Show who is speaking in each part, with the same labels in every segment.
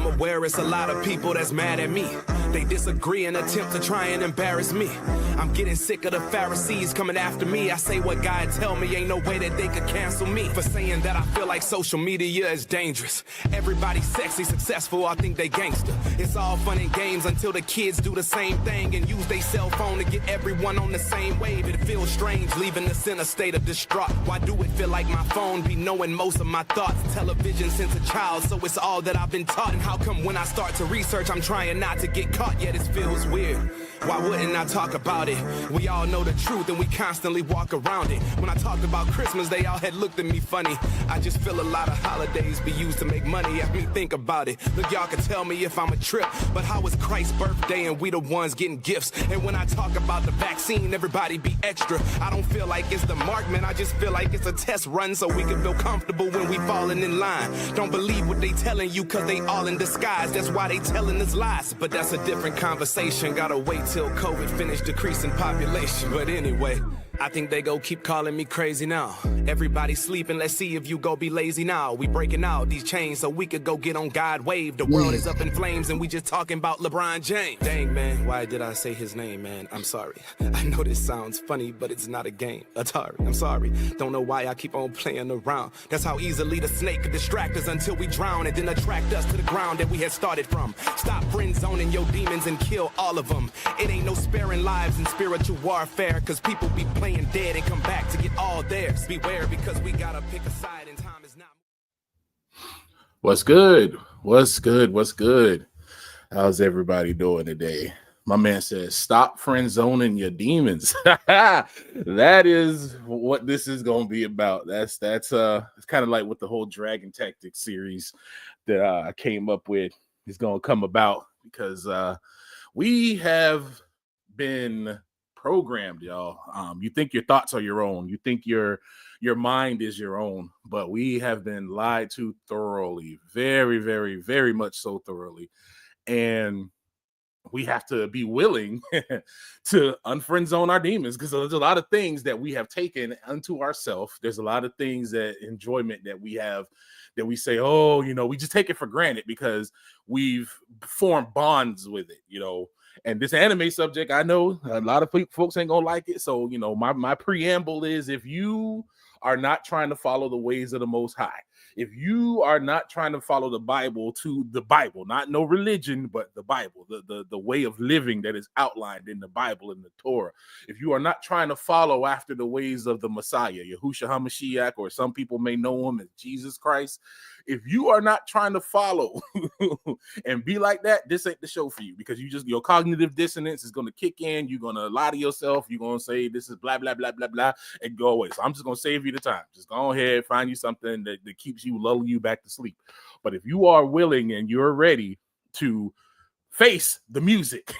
Speaker 1: I'm aware it's a lot of people that's mad at me. They disagree and attempt to try and embarrass me. I'm getting sick of the Pharisees coming after me. I say what God tell me, ain't no way that they could cancel me for saying that I feel like social media is dangerous. Everybody's sexy, successful, I think they gangster. It's all fun and games until the kids do the same thing and use their cell phone to get everyone on the same wave. It feels strange leaving the center state of distraught. Why do it feel like my phone be knowing most of my thoughts? Television since a child, so it's all that I've been taught. And how come when I start to research, I'm trying not to get caught, yet it feels weird? Why wouldn't I talk about it? We all know the truth and we constantly walk around it. When I talked about Christmas, they all had looked at me funny. I just feel a lot of holidays be used to make money. Let me think about it. Look, y'all can tell me if I'm a trip, but how is Christ's birthday and we the ones getting gifts? And when I talk about the vaccine, everybody be extra. I don't feel like it's the mark, man. I just feel like it's a test run so we can feel comfortable when we falling in line. Don't believe what they telling you cause they all in disguise. That's why they telling us lies. But that's a different conversation. Gotta wait till COVID finish decreasing population. But anyway, I think they go keep calling me crazy now. Everybody sleeping, let's see if you go be lazy now. We breaking out these chains so we could go get on God wave. The world is up in flames and we just talking about LeBron James. Dang, man, why did I say his name, man? I'm sorry. I know this sounds funny, but it's not a game. Atari, I'm sorry. Don't know why I keep on playing around. That's how easily the snake could distract us until we drown and then attract us to the ground that we had started from. Stop friend zoning your demons and kill all of them. It ain't no sparing lives in spiritual warfare, cause people be playing dead and come back to get all theirs. Beware because we gotta pick a side and time is not.
Speaker 2: What's good? What's good? What's good? How's everybody doing today? My man says, stop friend zoning your demons. That is what this is going to be about. That's it's kind of like what the whole Dragon Tactics series that I came up with is going to come about, because we have been programmed, y'all. You think your thoughts are your own. You think your mind is your own, but we have been lied to thoroughly, very, very, very much so thoroughly. And we have to be willing to unfriend zone our demons, because there's a lot of things that we have taken unto ourselves. There's a lot of things, that enjoyment that we have, that we say, oh, we just take it for granted because we've formed bonds with it, And this anime subject, I know a lot of folks ain't gonna like it. So, my preamble is, if you are not trying to follow the ways of the Most High, if you are not trying to follow the Bible to the Bible, not no religion, but the Bible, the way of living that is outlined in the Bible and the Torah, if you are not trying to follow after the ways of the Messiah, Yahushua HaMashiach, or some people may know him as Jesus Christ, if you are not trying to follow and be like that, this ain't the show for you, because your cognitive dissonance is going to kick in. You're going to lie to yourself. You're going to say this is blah, blah, blah, blah, blah, and go away. So I'm just going to save you the time. Just go ahead, find you something that keeps you, lull you back to sleep. But if you are willing and you're ready to face the music,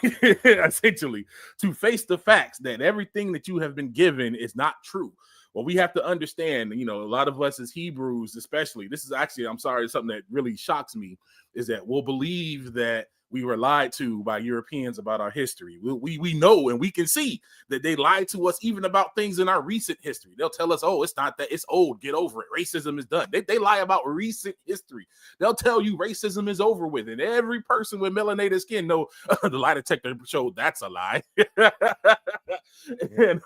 Speaker 2: essentially, to face the facts that everything that you have been given is not true. Well, we have to understand, a lot of us as Hebrews, especially, this is actually, I'm sorry, something that really shocks me, is that we'll believe that we were lied to by Europeans about our history. We know and we can see that they lied to us even about things in our recent history. They'll tell us, oh, it's not that, it's old, get over it. Racism is done. They lie about recent history. They'll tell you racism is over with. And every person with melanated skin know the lie detector showed that's a lie. and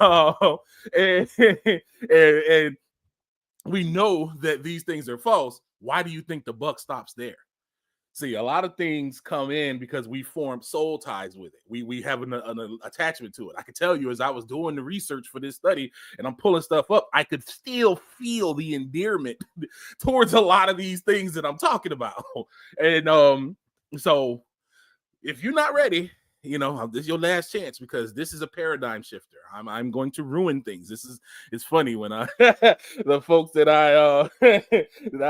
Speaker 2: we know that these things are false. Why do you think the buck stops there? See, a lot of things come in because we form soul ties with it. We have an attachment to it. I can tell you, as I was doing the research for this study and I'm pulling stuff up, I could still feel the endearment towards a lot of these things that I'm talking about. And so if you're not ready, this is your last chance, because this is a paradigm shifter. I'm going to ruin things. It's funny when the folks that I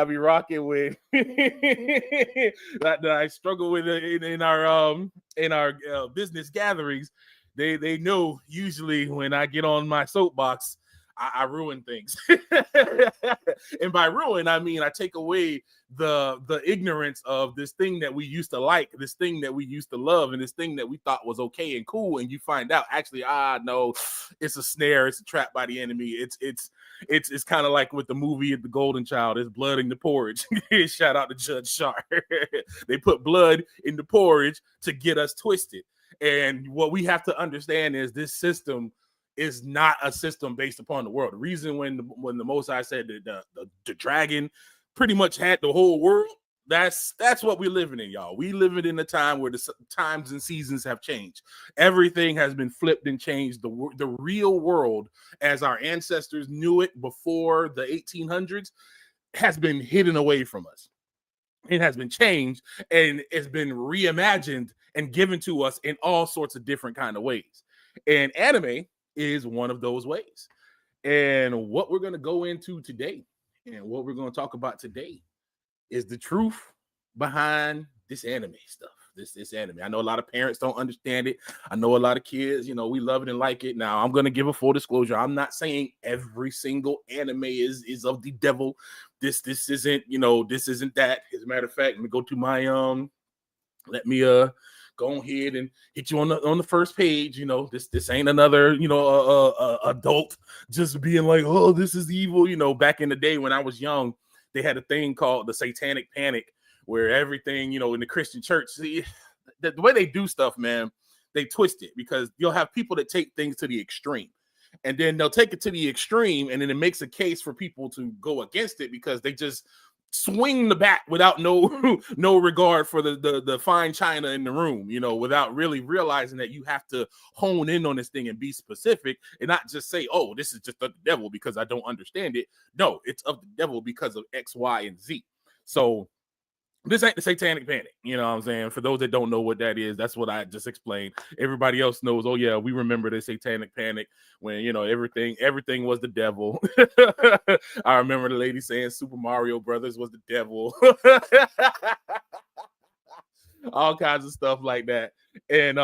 Speaker 2: be rocking with that I struggle with in our business gatherings, they know usually when I get on my soapbox, I ruin things. And by ruin, I mean I take away the ignorance of this thing that we used to like, this thing that we used to love, and this thing that we thought was okay and cool. And you find out, actually, no, it's a snare, it's a trap by the enemy. It's kind of like with the movie The Golden Child. It's blood in the porridge. Shout out to Judge Sharp. They put blood in the porridge to get us twisted. And what we have to understand is this system is not a system based upon the world. The reason when the Most High said that the dragon pretty much had the whole world, that's what we're living in, y'all. We living in a time where the times and seasons have changed. Everything has been flipped and changed. The real world, as our ancestors knew it before the 1800s, has been hidden away from us. It has been changed, and it's been reimagined and given to us in all sorts of different kind of ways. And anime is one of those ways. And what we're going to go into today and what we're going to talk about today is the truth behind this anime stuff. This anime. I know a lot of parents don't understand it. I know a lot of kids, we love it and like it. Now, I'm going to give a full disclosure. I'm not saying every single anime is of the devil. This isn't, this isn't that. As a matter of fact, let me go to my let me go ahead and hit you on the first page. This ain't another, adult just being like, oh, this is evil. Back in the day when I was young, they had a thing called the Satanic Panic, where everything, in the Christian church, see, the way they do stuff, man, they twist it, because you'll have people that take things to the extreme, and then they'll take it to the extreme, and then it makes a case for people to go against it because they just swing the bat without no regard for the fine china in the room, without really realizing that you have to hone in on this thing and be specific and not just say, oh, this is just of the devil because I don't understand it. No, it's of the devil because of X, Y, and Z. So this ain't the Satanic Panic, you know what I'm saying? For those that don't know what that is, that's what I just explained. Everybody else knows, oh yeah, we remember the Satanic Panic when, everything was the devil. I remember the lady saying Super Mario Brothers was the devil. All kinds of stuff like that. And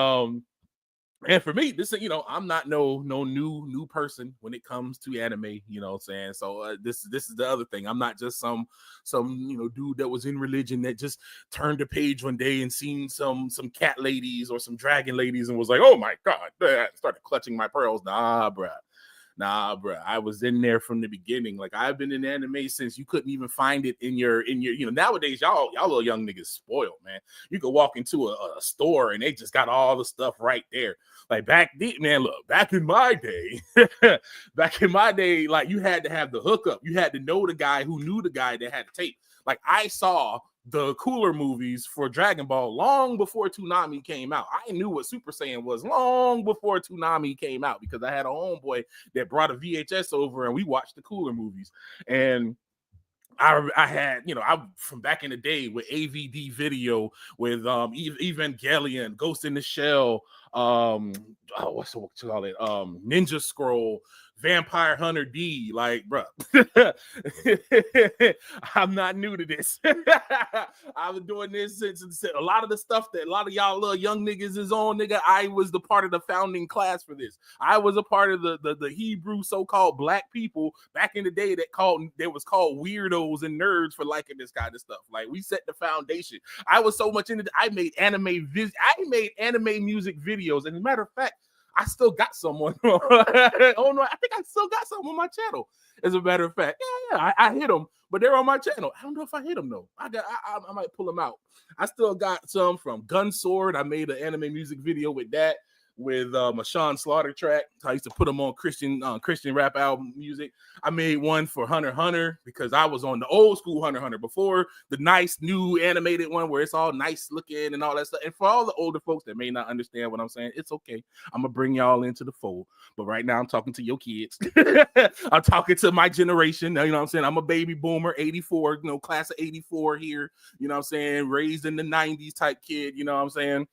Speaker 2: for me, this, I'm not no new person when it comes to anime, you know what I'm saying? So this is the other thing. I'm not just some dude that was in religion that just turned a page one day and seen some cat ladies or some dragon ladies and was like, oh my God, started clutching my pearls. Nah, bruh. I was in there from the beginning. Like, I've been in anime since you couldn't even find it in your, nowadays, y'all little young niggas spoiled, man. You could walk into a store and they just got all the stuff right there. Like back in my day, like, you had to have the hookup. You had to know the guy who knew the guy that had the tape. Like, I saw the cooler movies for Dragon Ball long before Toonami came out. I knew what Super Saiyan was long before Toonami came out because I had a homeboy that brought a VHS over and we watched the cooler movies. And I had, I'm from back in the day with AVD video, with Evangelion, Ghost in the Shell, what's what you call it? Ninja Scroll, Vampire Hunter D. Like, bro, I'm not new to this. I've been doing this since a lot of the stuff that a lot of y'all little young niggas is on, nigga. I was the part of the founding class for this. I was a part of the Hebrew so-called black people back in the day that was called weirdos and nerds for liking this kind of stuff. Like, we set the foundation. I was so much into I made anime music videos, and as a matter of fact, I still got some on. Oh no, I think I still got some on my channel. As a matter of fact, I hit them, but they're on my channel. I don't know if I hit them though. I might pull them out. I still got some from Gunsword. I made an anime music video with that, with a Sean Slaughter track. I used to put them on Christian rap album music. I made one for Hunter x Hunter because I was on the old school Hunter x Hunter before the nice new animated one where it's all nice looking and all that stuff. And for all the older folks that may not understand what I'm saying, it's okay. I'm gonna bring y'all into the fold. But right now I'm talking to your kids. I'm talking to my generation. You know what I'm saying? I'm a baby boomer, 84, class of 84 here. You know what I'm saying? Raised in the 90s type kid. You know what I'm saying?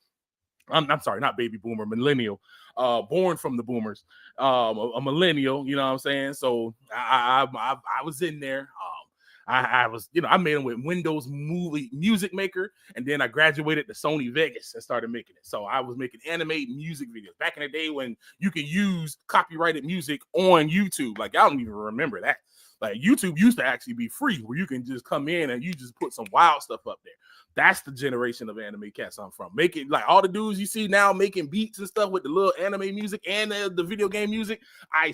Speaker 2: I'm sorry, not baby boomer, millennial, born from the boomers, a millennial, you know what I'm saying? So I was in there. I was, I made them with Windows Movie Music Maker, and then I graduated to Sony Vegas and started making it. So I was making animated music videos back in the day when you could use copyrighted music on YouTube. Like, I don't even remember that. Like YouTube used to actually be free, where you can just come in and you just put some wild stuff up there. That's the generation of anime cats I'm from. Making like all the dudes you see now making beats and stuff with the little anime music and the video game music. I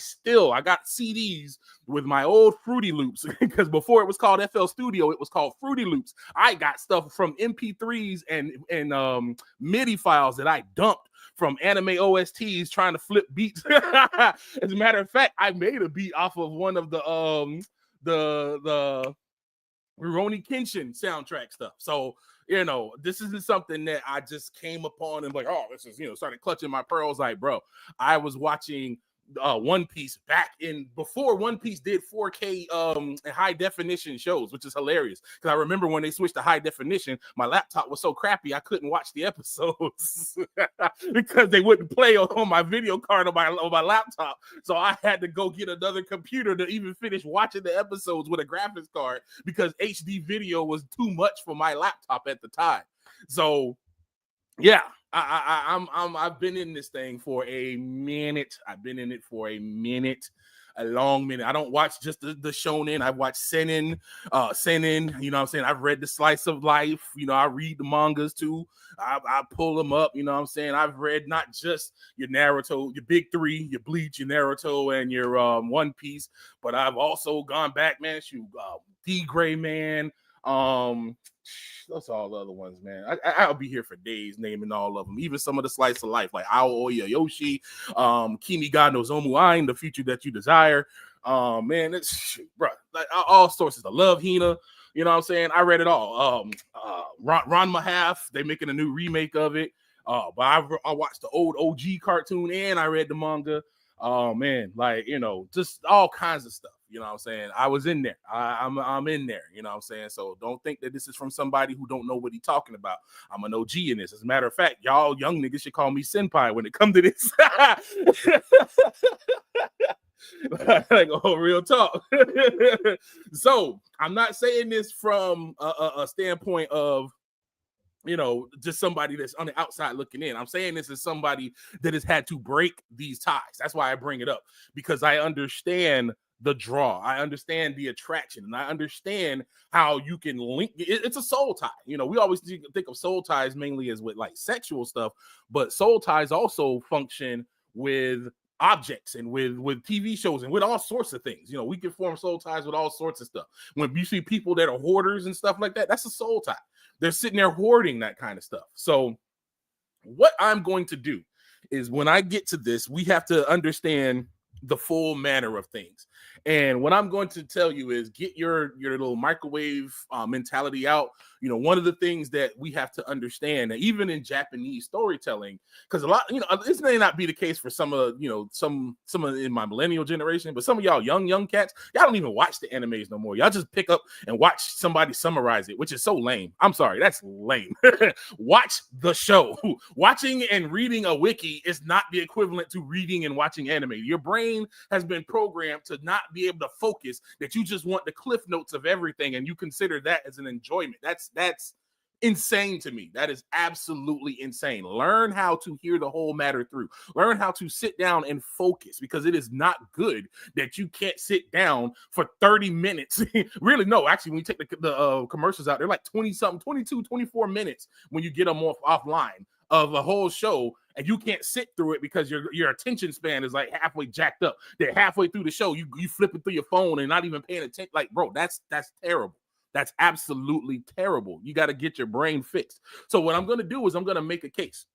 Speaker 2: got CDs with my old Fruity Loops, because before it was called FL Studio, it was called Fruity Loops. I got stuff from MP3s and MIDI files that I dumped from anime OSTs trying to flip beats. As a matter of fact, I made a beat off of one of the Rurouni Kenshin soundtrack stuff. So, this isn't something that I just came upon and like, oh, this is, started clutching my pearls. Like, bro, I was watching One Piece back in before One Piece did 4K and high definition shows, which is hilarious. Because I remember when they switched to high definition, my laptop was so crappy I couldn't watch the episodes because they wouldn't play on my video card on my laptop. So I had to go get another computer to even finish watching the episodes with a graphics card, because HD video was too much for my laptop at the time. So yeah, I've been in this thing for a minute. I've been in it for a minute, a long minute. I don't watch just the shonen. I watch seinen, you know what I'm saying? I've read the slice of life. I read the mangas too. I pull them up, you know what I'm saying? I've read not just your Naruto, your big three, your Bleach, your Naruto, and your One Piece, but I've also gone back, man, D-Gray, man. That's all the other ones, man. I'll be here for days naming all of them, even some of the slice of life, like Aoi Yoshi, Kimi ga no Zomu Ein, The Future That You Desire. Man, it's bro, like all sources. The Love Hina, you know what I'm saying? I read it all. Ranma Half, they making a new remake of it. But I watched the old OG cartoon and I read the manga. Oh man, like just all kinds of stuff. You know what I'm saying? I was in there. I'm in there. You know what I'm saying? So don't think that this is from somebody who don't know what he's talking about. I'm an OG in this. As a matter of fact, y'all young niggas should call me senpai when it comes to this. Like, oh, real talk. So I'm not saying this from a standpoint of just somebody that's on the outside looking in. I'm saying this as somebody that has had to break these ties. That's why I bring it up, because I understand the draw. I understand the attraction, and I understand how you can link. It's a soul tie. We always think of soul ties mainly as with like sexual stuff, but soul ties also function with objects and with TV shows and with all sorts of things. We can form soul ties with all sorts of stuff. When you see people that are hoarders and stuff like that, that's a soul tie. They're sitting there hoarding that kind of stuff. So what I'm going to do is, when I get to this, we have to understand the full manner of things. And what I'm going to tell you is, get your little microwave mentality out. One of the things that we have to understand, that even in Japanese storytelling, because a lot, this may not be the case for some of in my millennial generation, but some of y'all young cats, y'all don't even watch the animes no more. Y'all just pick up and watch somebody summarize it, which is so lame. I'm sorry, that's lame. Watch the show. Watching and reading a wiki is not the equivalent to reading and watching anime. Your brain has been programmed to not be able to focus, that you just want the cliff notes of everything, and you consider that as an enjoyment. That's insane to me. That is absolutely insane. Learn how to hear the whole matter through. Learn how to sit down and focus, because it is not good that you can't sit down for 30 minutes. Really, no, actually, when you take the commercials out, they're like 20 something, 22, 24 minutes when you get them offline of a whole show, and you can't sit through it because your attention span is like halfway jacked up. They're halfway through the show, you flipping through your phone and not even paying attention. Like, bro, that's terrible. That's absolutely terrible. You got to get your brain fixed. So what I'm going to do is, I'm going to make a case.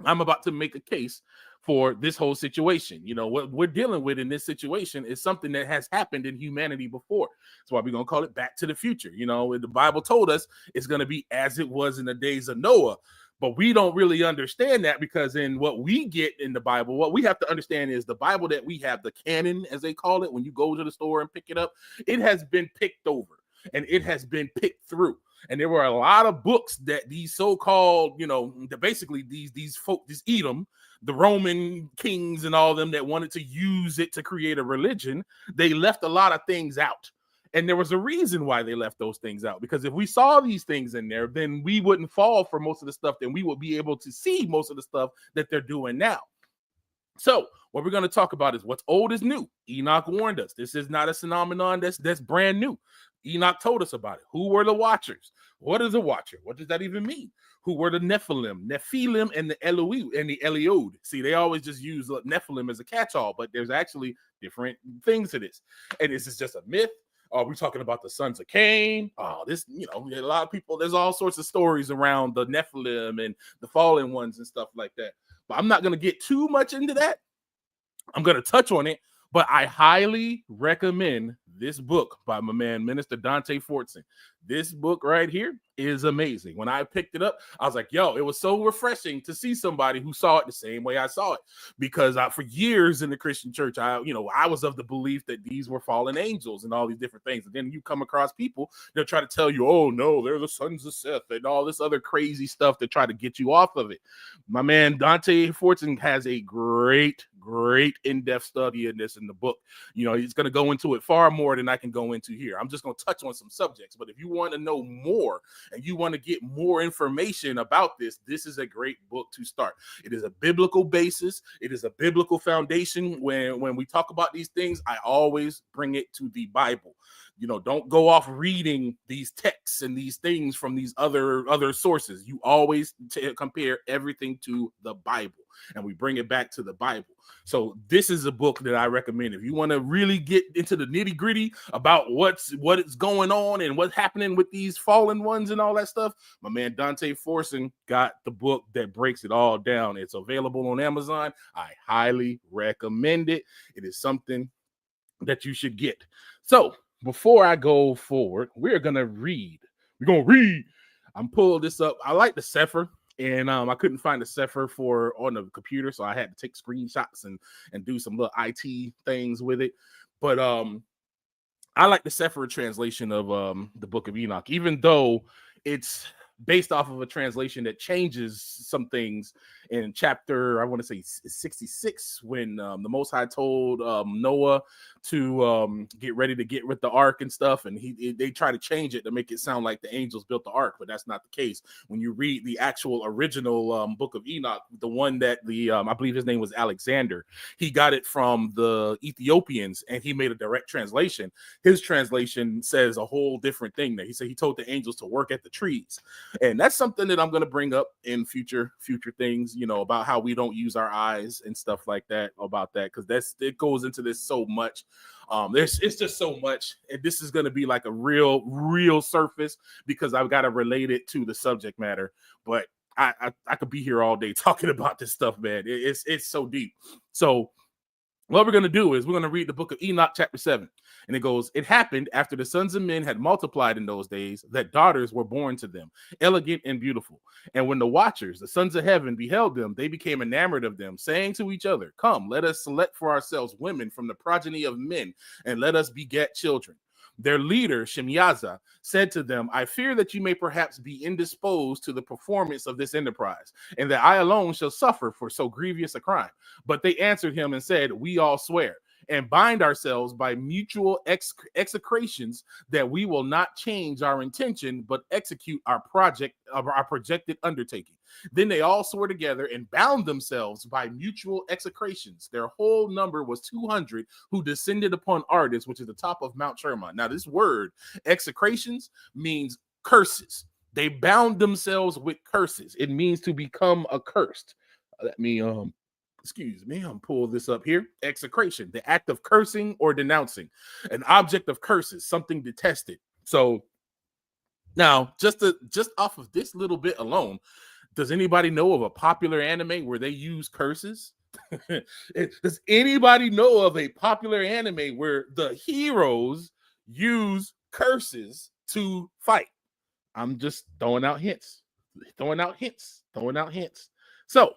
Speaker 2: I'm about to make a case for this whole situation. What we're dealing with in this situation is something that has happened in humanity before. That's why we're going to call it Back to the Future. The Bible told us it's going to be as it was in the days of Noah. But we don't really understand that, because in what we get in the Bible, what we have to understand is the Bible that we have, the canon, as they call it, when you go to the store and pick it up, it has been picked over and it has been picked through. And there were a lot of books that these so-called, basically these folk, these Edom, the Roman kings and all of them that wanted to use it to create a religion, they left a lot of things out. And there was a reason why they left those things out, because if we saw these things in there, then we wouldn't fall for most of the stuff. Then we would be able to see most of the stuff that they're doing now. So what we're going to talk about is what's old is new. Enoch warned us. This is not a phenomenon that's brand new. Enoch told us about it. Who were the watchers? What is a watcher? What does that even mean? Who were the Nephilim, and the Eliud? See, they always just use Nephilim as a catch-all, but there's actually different things to this. And this is just a myth. We're talking about the sons of Cain. This, a lot of people, there's all sorts of stories around the Nephilim and the fallen ones and stuff like that. But I'm not going to get too much into that. I'm going to touch on it, but I highly recommend this book by my man, Minister Dante Fortson. This book right here is amazing. When I picked it up, I was like, yo, it was so refreshing to see somebody who saw it the same way I saw it. Because for years in the Christian church, I was of the belief that these were fallen angels and all these different things. And then you come across people, they'll try to tell you, oh, no, they're the sons of Seth and all this other crazy stuff to try to get you off of it. My man, Dante Fortson has a great in-depth study in this in the book. He's going to go into it far more than I can go into here. I'm just going to touch on some subjects, but if you want to know more and you want to get more information about this is a great book to start. It is a biblical basis. It is a biblical foundation. When we talk about these things, I always bring it to the Bible. Don't go off reading these texts and these things from these other sources. You always compare everything to the Bible, and we bring it back to the Bible. So this is a book that I recommend if you want to really get into the nitty gritty about what is going on and what's happening with these fallen ones and all that stuff. My man Dante Fortson got the book that breaks it all down. It's available on Amazon. I highly recommend it. It is something that you should get. So before I go forward, we're going to read. I'm pulling this up. I like the Sepher. And I couldn't find the Sepher on the computer, so I had to take screenshots and do some little IT things with it. But I like the Sepher translation of the Book of Enoch, even though it's based off of a translation that changes some things in chapter, I want to say 66, when the Most High told Noah to get ready to get with the ark and stuff, and they try to change it to make it sound like the angels built the ark, but that's not the case. When you read the actual original Book of Enoch, the one that I believe his name was Alexander, he got it from the Ethiopians and he made a direct translation. His translation says a whole different thing there. He said he told the angels to work at the trees. And that's something that I'm going to bring up in future things, about how we don't use our eyes and stuff like that, about that, because it goes into this so much. It's just so much, and this is going to be like a real surface because I've got to relate it to the subject matter. But I could be here all day talking about this stuff, man. It's so deep. So what we're going to do is we're going to read the Book of Enoch, chapter 7. And it goes, it happened after the sons of men had multiplied in those days that daughters were born to them, elegant and beautiful. And when the watchers, the sons of heaven, beheld them, they became enamored of them, saying to each other, come, let us select for ourselves women from the progeny of men, and let us beget children. Their leader, Shemyaza, said to them, I fear that you may perhaps be indisposed to the performance of this enterprise, and that I alone shall suffer for so grievous a crime. But they answered him and said, we all swear and bind ourselves by mutual execrations that we will not change our intention, but execute our projected undertaking. Then they all swore together and bound themselves by mutual execrations. Their whole number was 200 who descended upon Ardis, which is the top of Mount Hermon. Now, this word execrations means curses. They bound themselves with curses. It means to become accursed. Let me excuse me, I'm pulling this up here. Execration, the act of cursing or denouncing, an object of curses, something detested. So now, just off of this little bit alone, does anybody know of a popular anime where they use curses? Does anybody know of a popular anime where the heroes use curses to fight? I'm just throwing out hints. So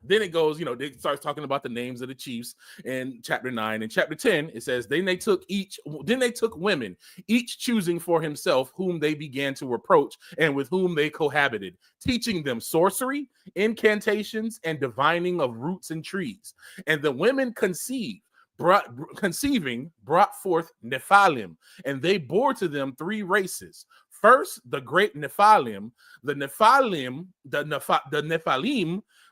Speaker 2: then it goes, it starts talking about the names of the chiefs in chapter 9. In chapter 10, it says, then they took women, each choosing for himself whom they began to reproach and with whom they cohabited, teaching them sorcery, incantations, and divining of roots and trees. And the women conceiving brought forth Nephilim, and they bore to them 3 races. First, the great Nephilim, the Nephilim,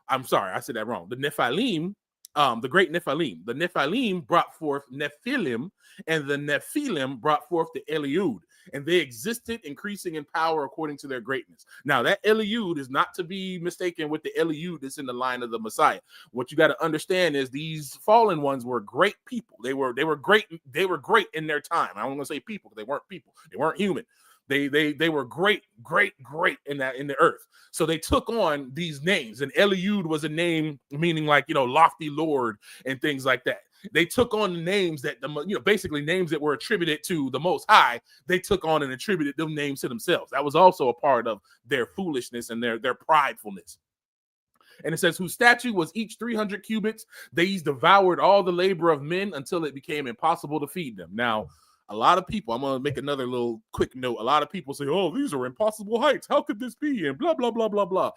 Speaker 2: I'm sorry, I said that wrong. The Nephilim, the great Nephilim. The Nephilim brought forth Nephilim, and the Nephilim brought forth the Eliud, and they existed, increasing in power according to their greatness. Now, that Eliud is not to be mistaken with the Eliud that's in the line of the Messiah. What you got to understand is these fallen ones were great people. They were great. They were great in their time. I don't want to say people, because they weren't people. They weren't human. They were great in the earth. So they took on these names, and Eliud was a name meaning like, lofty lord and things like that. They took on the names that basically names that were attributed to the Most High. They took on and attributed them names to themselves. That was also a part of their foolishness and their pridefulness. And it says, whose statue was each 300 cubits. These devoured all the labor of men until it became impossible to feed them. Now, a lot of people, I'm going to make another little quick note. A lot of people say, oh, these are impossible heights. How could this be? And blah, blah, blah, blah, blah.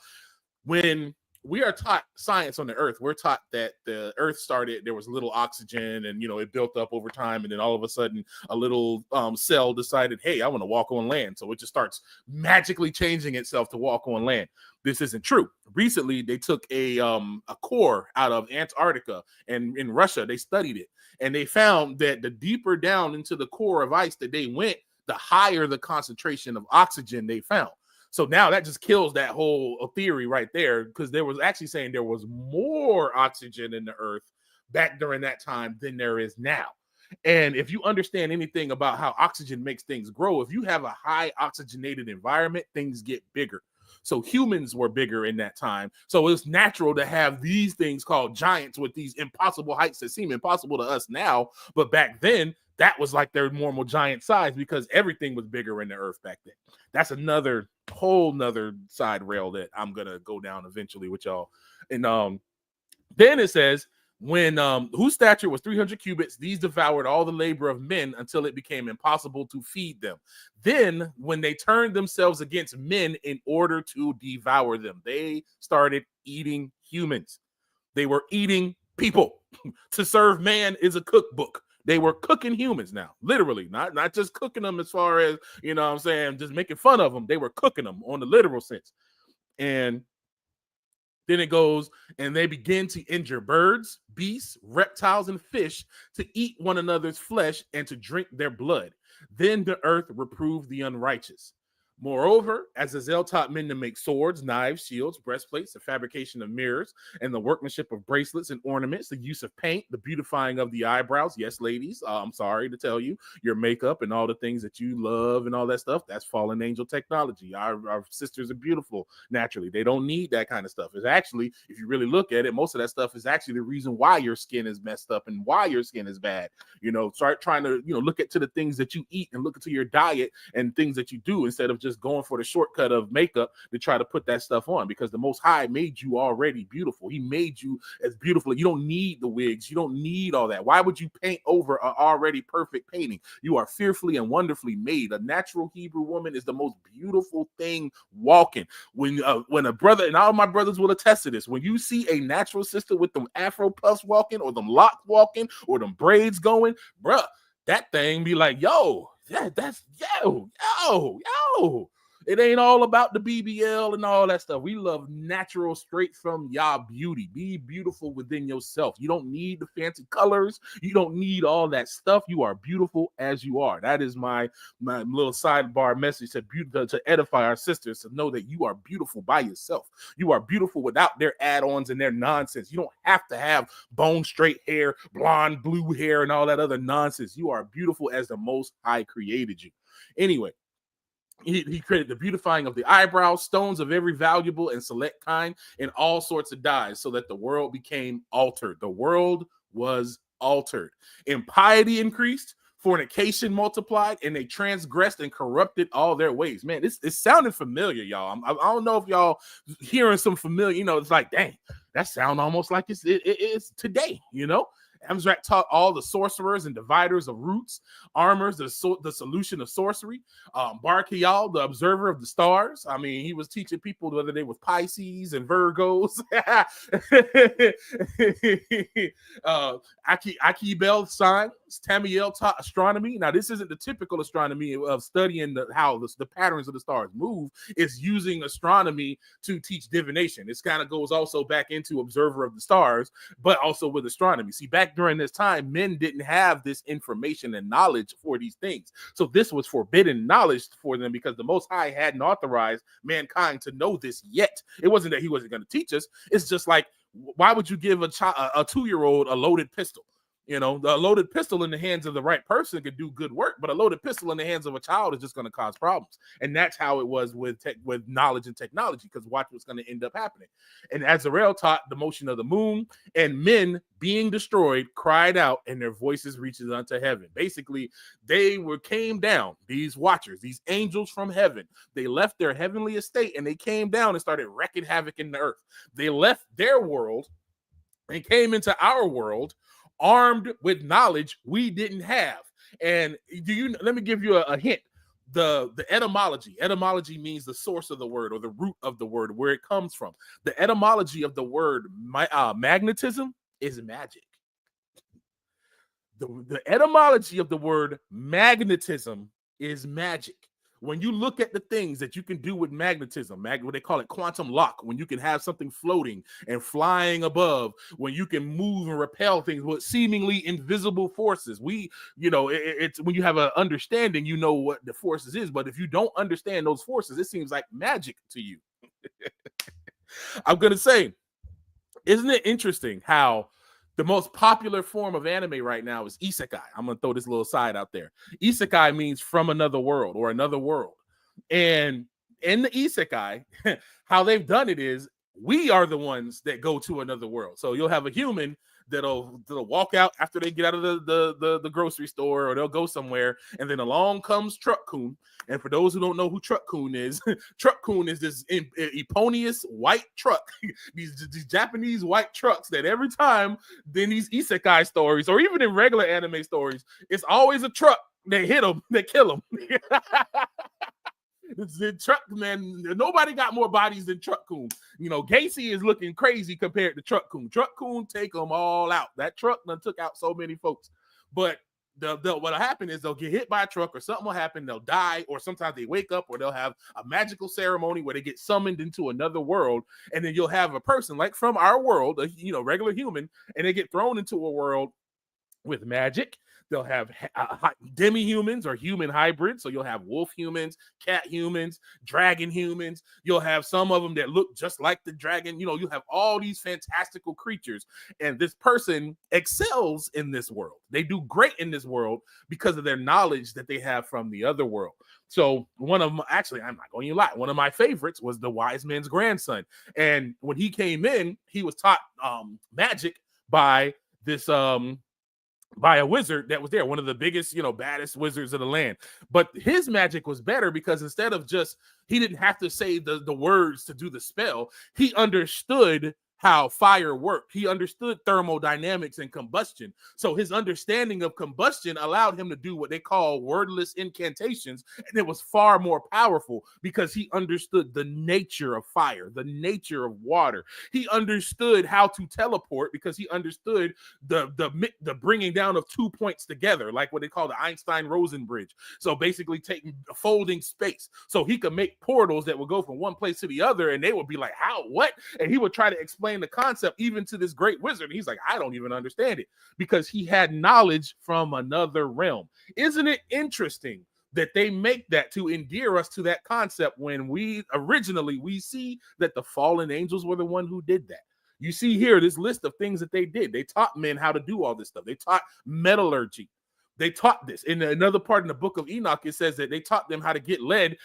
Speaker 2: When we are taught science on the earth, we're taught that the earth started, there was little oxygen, and, it built up over time. And then all of a sudden, a little cell decided, hey, I want to walk on land. So it just starts magically changing itself to walk on land. This isn't true. Recently, they took a core out of Antarctica, and in Russia, they studied it. And they found that the deeper down into the core of ice that they went, the higher the concentration of oxygen they found. So now that just kills that whole theory right there, because there was actually saying there was more oxygen in the earth back during that time than there is now. And if you understand anything about how oxygen makes things grow, if you have a high oxygenated environment, things get bigger. So humans were bigger in that time. So it's natural to have these things called giants with these impossible heights that seem impossible to us now. But back then, that was like their normal giant size, because everything was bigger in the earth back then. That's another whole nother side rail that I'm going to go down eventually with y'all. And then it says, when whose stature was 300 cubits, these devoured all the labor of men until it became impossible to feed them. Then when they turned themselves against men in order to devour them, they started eating humans. They were eating people. To serve man is a cookbook. They were cooking humans now, literally, not just cooking them as far as, just making fun of them. They were cooking them on the literal sense. And then it goes, and they begin to injure birds, beasts, reptiles, and fish to eat one another's flesh and to drink their blood. Then the earth reproved the unrighteous. Moreover, as Azazel taught men to make swords, knives, shields, breastplates, the fabrication of mirrors, and the workmanship of bracelets and ornaments, the use of paint, the beautifying of the eyebrows. Yes, ladies, I'm sorry to tell you, your makeup and all the things that you love and all that stuff, that's fallen angel technology. Our sisters are beautiful naturally. They don't need that kind of stuff. It's actually, if you really look at it, most of that stuff is actually the reason why your skin is messed up and why your skin is bad. Start trying to, look at to the things that you eat and look into your diet and things that you do, instead of just going for the shortcut of makeup to try to put that stuff on, because the Most High made you already beautiful. He made you as beautiful. You don't need the wigs. You don't need all that. Why would you paint over an already perfect painting? You are fearfully and wonderfully made. A natural Hebrew woman is the most beautiful thing walking. When a brother, and all my brothers will attest to this, when you see a natural sister with them afro puffs walking, or them locks walking, or them braids going, bruh, that thing be like, yo, that's yo. It ain't all about the BBL and all that stuff. We love natural, straight from Yah beauty. Be beautiful within yourself. You don't need the fancy colors. You don't need all that stuff. You are beautiful as you are. That is my little sidebar message to edify our sisters, to know that you are beautiful by yourself. You are beautiful without their add-ons and their nonsense. You don't have to have bone straight hair, blonde, blue hair, and all that other nonsense. You are beautiful as the Most High created you. Anyway, he created the beautifying of the eyebrows, stones of every valuable and select kind, and all sorts of dyes, so that the world became altered. The world was altered. Impiety increased, fornication multiplied, and they transgressed and corrupted all their ways. Man, it sounded familiar, y'all. I don't know if y'all hearing some familiar, it's like, dang, that sound almost like it's today, Amzrak taught all the sorcerers and dividers of roots, armors, the solution of sorcery. Bar Kial, the observer of the stars. I mean, he was teaching people whether they was Pisces and Virgos. Aki Bell signs. Tamiel taught astronomy. Now, this isn't the typical astronomy of studying how the patterns of the stars move. It's using astronomy to teach divination. This kind of goes also back into observer of the stars, but also with astronomy. See, back during this time, men didn't have this information and knowledge for these things. So this was forbidden knowledge for them because the Most High hadn't authorized mankind to know this yet. It wasn't that he wasn't going to teach us. It's just like, why would you give a 2-year-old a loaded pistol? You know, the loaded pistol in the hands of the right person could do good work, but a loaded pistol in the hands of a child is just going to cause problems. And that's how it was with knowledge and technology, because watch what's going to end up happening. And Azrael taught the motion of the moon, and men being destroyed cried out, and their voices reaches unto heaven. Basically, they came down, these watchers, these angels from heaven. They left their heavenly estate and they came down and started wreaking havoc in the earth. They left their world and came into our world armed with knowledge we didn't have. And let me give you a hint. The etymology. Etymology means the source of the word or the root of the word, where it comes from. The etymology of the word magnetism is magic. The etymology of the word magnetism is magic. When you look at the things that you can do with magnetism, what they call it quantum lock, when you can have something floating and flying above, when you can move and repel things with seemingly invisible forces. It's when you have an understanding, you know what the forces is. But if you don't understand those forces, it seems like magic to you. I'm going to say, isn't it interesting how the most popular form of anime right now is isekai? I'm going to throw this little side out there. Isekai means from another world or another world. And in the isekai, how they've done it is we are the ones that go to another world. So you'll have a human that'll walk out after they get out of the grocery store, or they'll go somewhere, and then along comes Truck-kun. And for those who don't know who Truck-kun is, Truck-kun is this Eponius white truck, these Japanese white trucks that every time in these isekai stories, or even in regular anime stories, it's always a truck that hit them, that kill them. The truck, man, nobody got more bodies than Truck-kun. You know, Gacy is looking crazy compared to Truck-kun. Truck-kun take them all out. That truck done took out so many folks. But what'll happen is they'll get hit by a truck, or something will happen. They'll die, or sometimes they wake up, or they'll have a magical ceremony where they get summoned into another world. And then you'll have a person like from our world, a regular human, and they get thrown into a world with magic. They'll have demi-humans or human hybrids. So you'll have wolf humans, cat humans, dragon humans. You'll have some of them that look just like the dragon. You'll have all these fantastical creatures. And this person excels in this world. They do great in this world because of their knowledge that they have from the other world. So one of them, actually, I'm not going to lie, one of my favorites was the wise man's grandson. And when he came in, he was taught magic by this by a wizard that was there, one of the biggest, baddest wizards of the land. But his magic was better because instead of he didn't have to say the words to do the spell. He understood how fire worked. He understood thermodynamics and combustion. So his understanding of combustion allowed him to do what they call wordless incantations. And it was far more powerful because he understood the nature of fire, the nature of water. He understood how to teleport because he understood the bringing down of 2 points together, like what they call the Einstein-Rosen bridge. So basically folding space. So he could make portals that would go from one place to the other, and they would be like, how, what? And he would try to explain the concept even to this great wizard. He's like, I don't even understand it, because he had knowledge from another realm. Isn't it interesting that they make that to endear us to that concept when we see that the fallen angels were the one who did that? You see here this list of things that they did. They taught men how to do all this stuff. They taught metallurgy. They taught this. In another part in the book of Enoch, it says that they taught them how to get lead,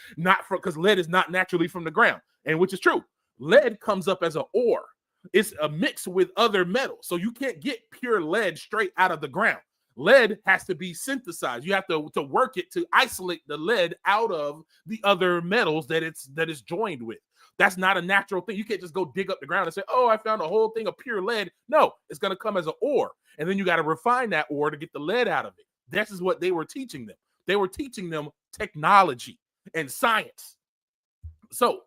Speaker 2: because lead is not naturally from the ground, and which is true. Lead comes up as an ore. It's a mix with other metals. So you can't get pure lead straight out of the ground. Lead has to be synthesized. You have to work it to isolate the lead out of the other metals that it's joined with. That's not a natural thing. You can't just go dig up the ground and say, oh, I found a whole thing of pure lead. No, it's going to come as an ore. And then you got to refine that ore to get the lead out of it. This is what they were teaching them. They were teaching them technology and science. So,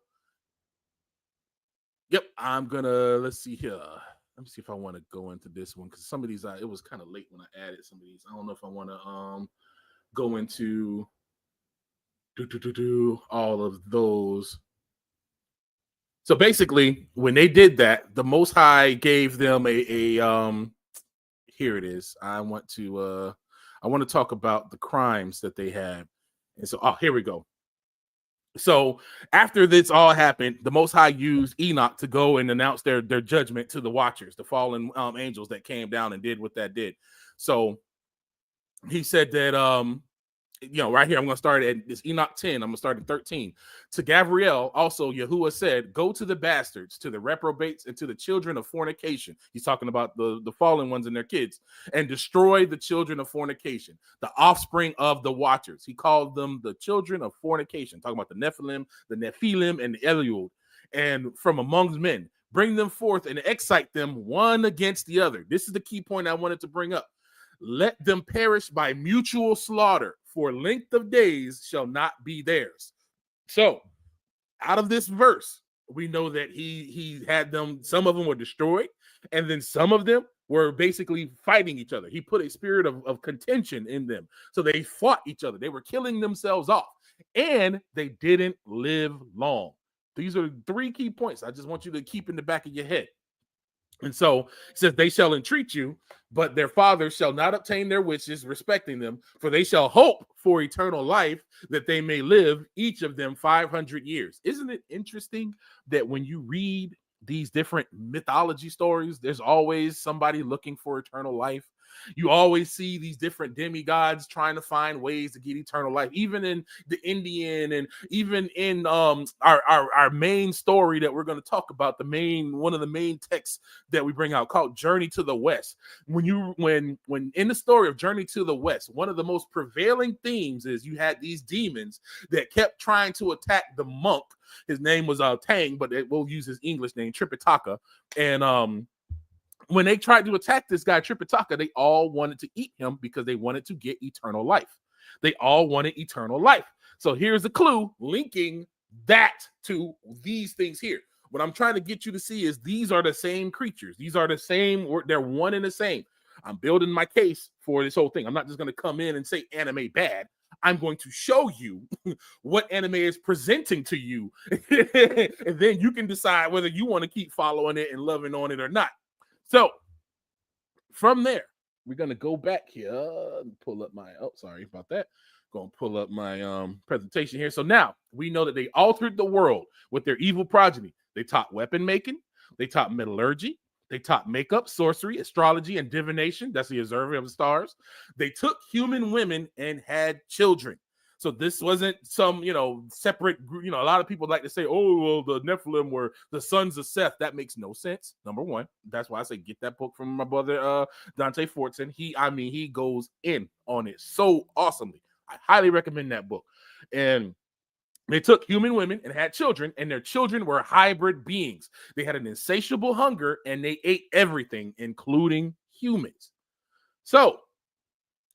Speaker 2: yep, I'm going to, let's see here. Let me see if I want to go into this one, because some of these, it was kind of late when I added some of these. I don't know if I want to go into all of those. So basically, when they did that, the Most High gave them a here it is. I want to talk about the crimes that they had. And so, here we go. So after this all happened, the Most High used Enoch to go and announce their judgment to the Watchers, the fallen angels that came down and did what that did. So he said that, right here, I'm going to start at this Enoch 10. I'm going to start at 13. To Gabriel, also, Yahuwah said, go to the bastards, to the reprobates, and to the children of fornication. He's talking about the fallen ones and their kids, and destroy the children of fornication, the offspring of the Watchers. He called them the children of fornication, talking about the Nephilim, and the Eliud, and from amongst men. Bring them forth and excite them one against the other. This is the key point I wanted to bring up. Let them perish by mutual slaughter, for length of days shall not be theirs. So, out of this verse, we know that he had them, some of them were destroyed, and then some of them were basically fighting each other. He put a spirit of contention in them. So they fought each other. They were killing themselves off, and they didn't live long. These are 3 key points I just want you to keep in the back of your head. And so it says, they shall entreat you, but their fathers shall not obtain their wishes, respecting them, for they shall hope for eternal life, that they may live, each of them 500 years. Isn't it interesting that when you read these different mythology stories, there's always somebody looking for eternal life? You always see these different demigods trying to find ways to get eternal life, even in the Indian, and even in our main story that we're going to talk about, one of the main texts that we bring out, called Journey to the West. When in the story of Journey to the West, one of the most prevailing themes is you had these demons that kept trying to attack the monk. His name was Tang, but we'll use his English name, Tripitaka. And when they tried to attack this guy, Tripitaka, they all wanted to eat him because they wanted to get eternal life. They all wanted eternal life. So here's a clue linking that to these things here. What I'm trying to get you to see is these are the same creatures. These are the same. They're one and the same. I'm building my case for this whole thing. I'm not just going to come in and say anime bad. I'm going to show you what anime is presenting to you. And then you can decide whether you want to keep following it and loving on it or not. So from there, we're going to go back here and pull up my, sorry about that. Going to pull up my presentation here. So now we know that they altered the world with their evil progeny. They taught weapon making. They taught metallurgy. They taught makeup, sorcery, astrology, and divination. That's the observing of the stars. They took human women and had children. So this wasn't some, separate, a lot of people like to say, oh, well, the Nephilim were the sons of Seph. That makes no sense. Number one. That's why I say get that book from my brother, Dante Fortson. He goes in on it so awesomely. I highly recommend that book. And they took human women and had children, and their children were hybrid beings. They had an insatiable hunger, and they ate everything, including humans. So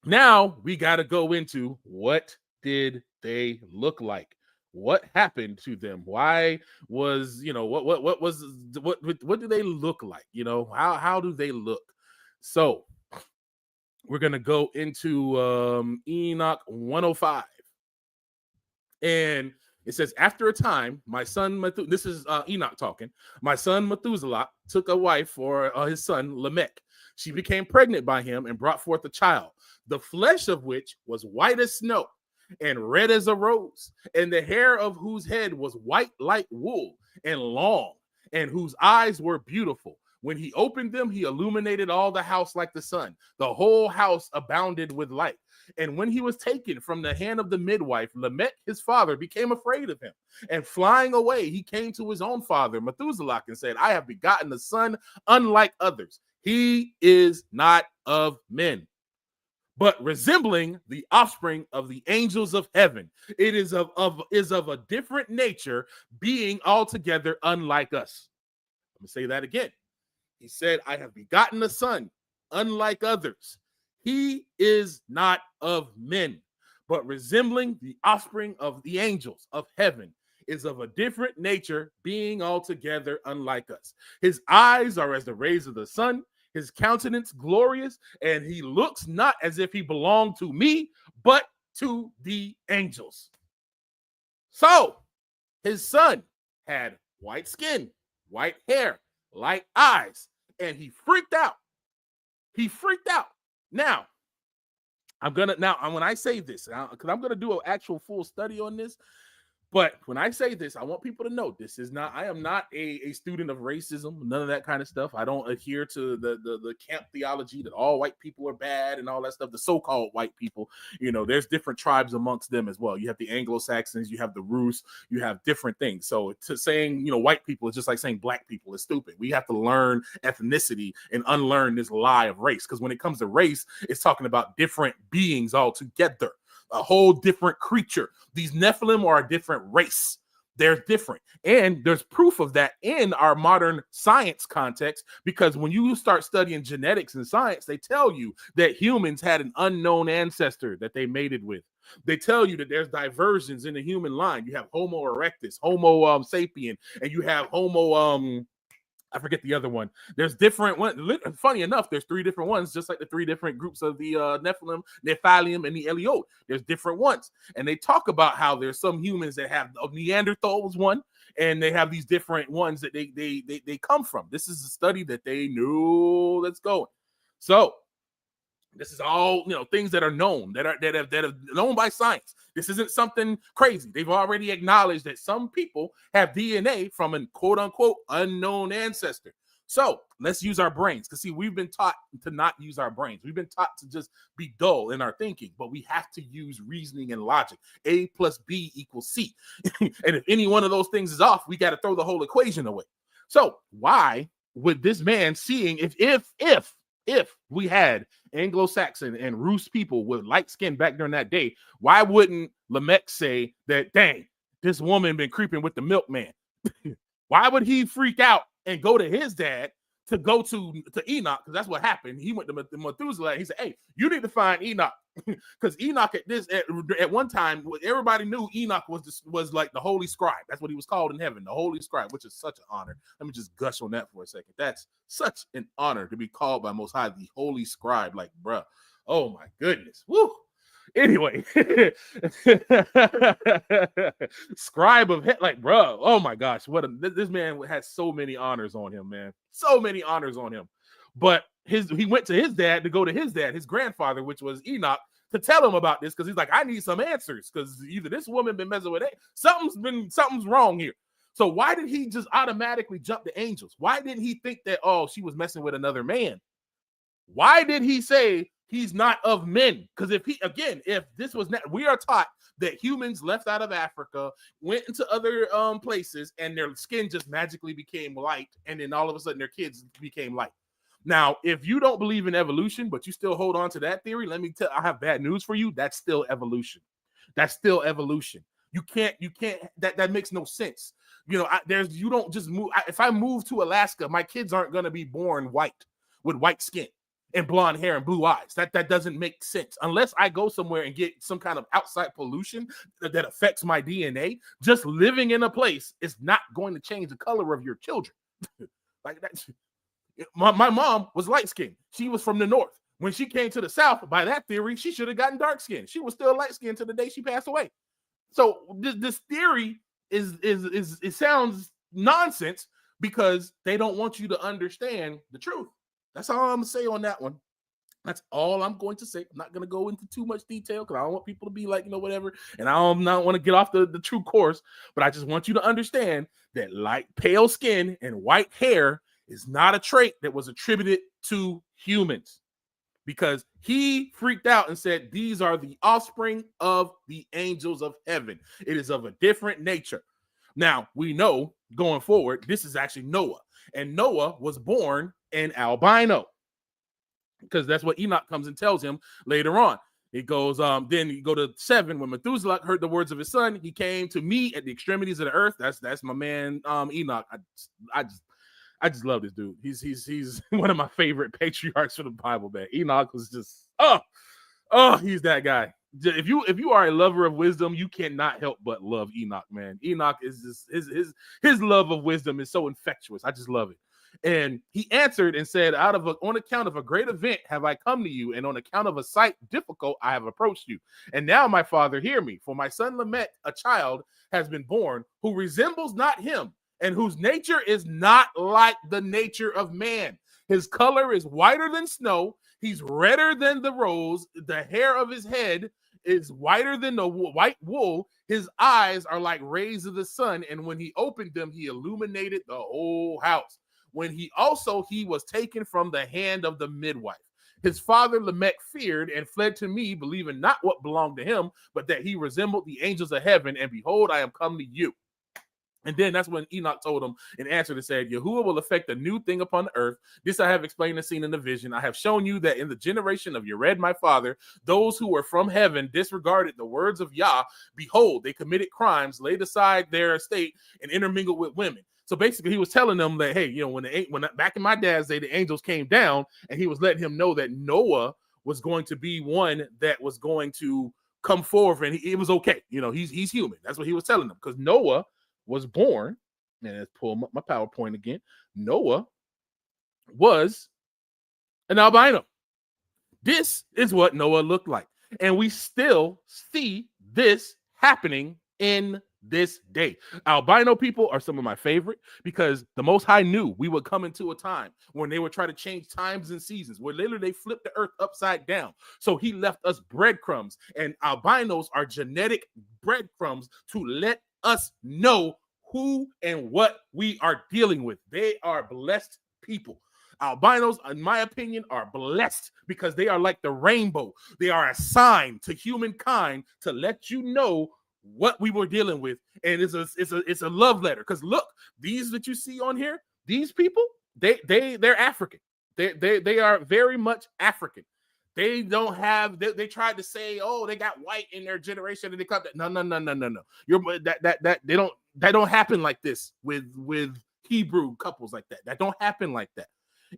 Speaker 2: now we got to go into what did they look like? What happened to them? Why was, what do they look like? How do they look? So we're going to go into Enoch 105. And it says, after a time, my son, this is Enoch talking, my son Methuselah took a wife for his son Lamech. She became pregnant by him and brought forth a child, the flesh of which was white as snow and red as a rose, and the hair of whose head was white like wool and long, and whose eyes were beautiful. When he opened them, he illuminated all the house like the sun. The whole house abounded with light. And when he was taken from the hand of the midwife, Lamech, his father, became afraid of him. And flying away, he came to his own father, Methuselah, and said, I have begotten a son unlike others. He is not of men, but resembling the offspring of the angels of heaven. It is of a different nature, being altogether unlike us. Let me say that again. He said, I have begotten a son, unlike others. He is not of men, but resembling the offspring of the angels of heaven, is of a different nature, being altogether unlike us. His eyes are as the rays of the sun, his countenance glorious, and he looks not as if he belonged to me, but to the angels. So his son had white skin, white hair, light eyes, and he freaked out. He freaked out. Now, when I say this, because I'm gonna do an actual full study on this. But when I say this, I want people to know I am not a student of racism, none of that kind of stuff. I don't adhere to the camp theology that all white people are bad and all that stuff. The so-called white people, there's different tribes amongst them as well. You have the Anglo-Saxons, you have the Rus, you have different things. So to saying, white people is just like saying black people is stupid. We have to learn ethnicity and unlearn this lie of race. Because when it comes to race, it's talking about different beings altogether. A whole different creature. These Nephilim are a different race. They're different. And there's proof of that in our modern science context, because when you start studying genetics and science, they tell you that humans had an unknown ancestor that they mated with. They tell you that there's diversions in the human line. You have Homo erectus, Homo sapien, and you have Homo I forget the other one. There's different ones. Funny enough, there's 3 different ones, just like the 3 different groups of the Nephilim, Nephilium, and the Eliot. There's different ones. And they talk about how there's some humans that have Neanderthal was one, and they have these different ones that they come from. This is a study that they knew that's going. So this is all things that are known, that are known by science. This isn't something crazy. They've already acknowledged that some people have DNA from an quote unquote unknown ancestor. So let's use our brains, because see, we've been taught to not use our brains. We've been taught to just be dull in our thinking, but we have to use reasoning and logic. A plus B equals C. And if any one of those things is off, we got to throw the whole equation away. So why would this man, seeing if we had Anglo-Saxon and Rus people with light skin back during that day, why wouldn't Lamech say that, dang, this woman been creeping with the milkman? Why would he freak out and go to his dad to go to Enoch? Because that's what happened. He went to Methuselah. He said, hey, you need to find Enoch. Because Enoch at one time, everybody knew Enoch was like the holy scribe. That's what he was called in heaven, the holy scribe, which is such an honor. Let me just gush on that for a second. That's such an honor to be called by Most High the holy scribe. Like, bruh, oh my goodness. Woo. Anyway, scribe of like, bro, oh my gosh, this man has so many honors on him, man, so many honors on him. But he went to his dad to go to his dad, his grandfather, which was Enoch, to tell him about this, because he's like, I need some answers, because either this woman been messing with it, something's wrong here. So why did he just automatically jump to angels? Why didn't he think that, oh, she was messing with another man? Why did he say he's not of men? Because if this was not, we are taught that humans left out of Africa, went into other places, and their skin just magically became light, and then all of a sudden their kids became light. Now, if you don't believe in evolution, but you still hold on to that theory, let me tell you, I have bad news for you. That's still evolution. That's still evolution. You can't, that makes no sense. You don't just move. If I move to Alaska, my kids aren't going to be born white with white skin and blonde hair and blue eyes. That doesn't make sense. Unless I go somewhere and get some kind of outside pollution that affects my DNA, just living in a place is not going to change the color of your children. Like that. My mom was light skinned. She was from the north. When she came to the south, by that theory, she should have gotten dark skinned. She was still light skinned to the day she passed away. So this theory it sounds nonsense, because they don't want you to understand the truth. That's all I'm gonna say on that one. That's all I'm going to say. I'm not going to go into too much detail, because I don't want people to be like, whatever. And I don't not want to get off the true course. But I just want you to understand that light, pale skin and white hair is not a trait that was attributed to humans, because he freaked out and said, these are the offspring of the angels of heaven. It is of a different nature. Now, we know going forward, this is actually Noah. And Noah was born an albino. because that's what Enoch comes and tells him later on. It goes, then you go to 7. When Methuselah heard the words of his son, he came to me at the extremities of the earth. That's my man, Enoch. I just love this dude. He's one of my favorite patriarchs for the Bible, man. Enoch was just he's that guy. If you are a lover of wisdom, you cannot help but love Enoch, man. Enoch is just his love of wisdom is so infectious. I just love it. And he answered and said, on account of a great event have I come to you, and on account of a sight difficult I have approached you. And now, my father, hear me, for my son Lamech, a child, has been born, who resembles not him, and whose nature is not like the nature of man. His color is whiter than snow. He's redder than the rose. The hair of his head is whiter than the white wool. His eyes are like rays of the sun, and when he opened them, he illuminated the whole house. When he was taken from the hand of the midwife. His father Lamech feared and fled to me, believing not what belonged to him, but that he resembled the angels of heaven. And behold, I am come to you. And then that's when Enoch told him and answered and said, Yahuwah will effect a new thing upon the earth. This I have explained and seen in the vision. I have shown you that in the generation of Yared, my father, those who were from heaven disregarded the words of Yah. Behold, they committed crimes, laid aside their estate, and intermingled with women. So basically, he was telling them that, hey, when back in my dad's day, the angels came down, and he was letting him know that Noah was going to be one that was going to come forth, and it was okay. He's human. That's what he was telling them, because Noah was born, and let's pull up my PowerPoint again. Noah was an albino. This is what Noah looked like, and we still see this happening in this day. Albino people are some of my favorite because the Most High knew we would come into a time when they would try to change times and seasons, where literally they flipped the earth upside down. So he left us breadcrumbs, and albinos are genetic breadcrumbs to let us know who and what we are dealing with. They are blessed people. Albinos, in my opinion, are blessed because they are like the rainbow. They are a sign to humankind to let you know what we were dealing with, and it's a love letter. Because look, these that you see on here, these people, they're African. They are very much African. They don't have. They tried to say, oh, they got white in their generation, and they come. No. That don't happen like this with Hebrew couples like that. That don't happen like that.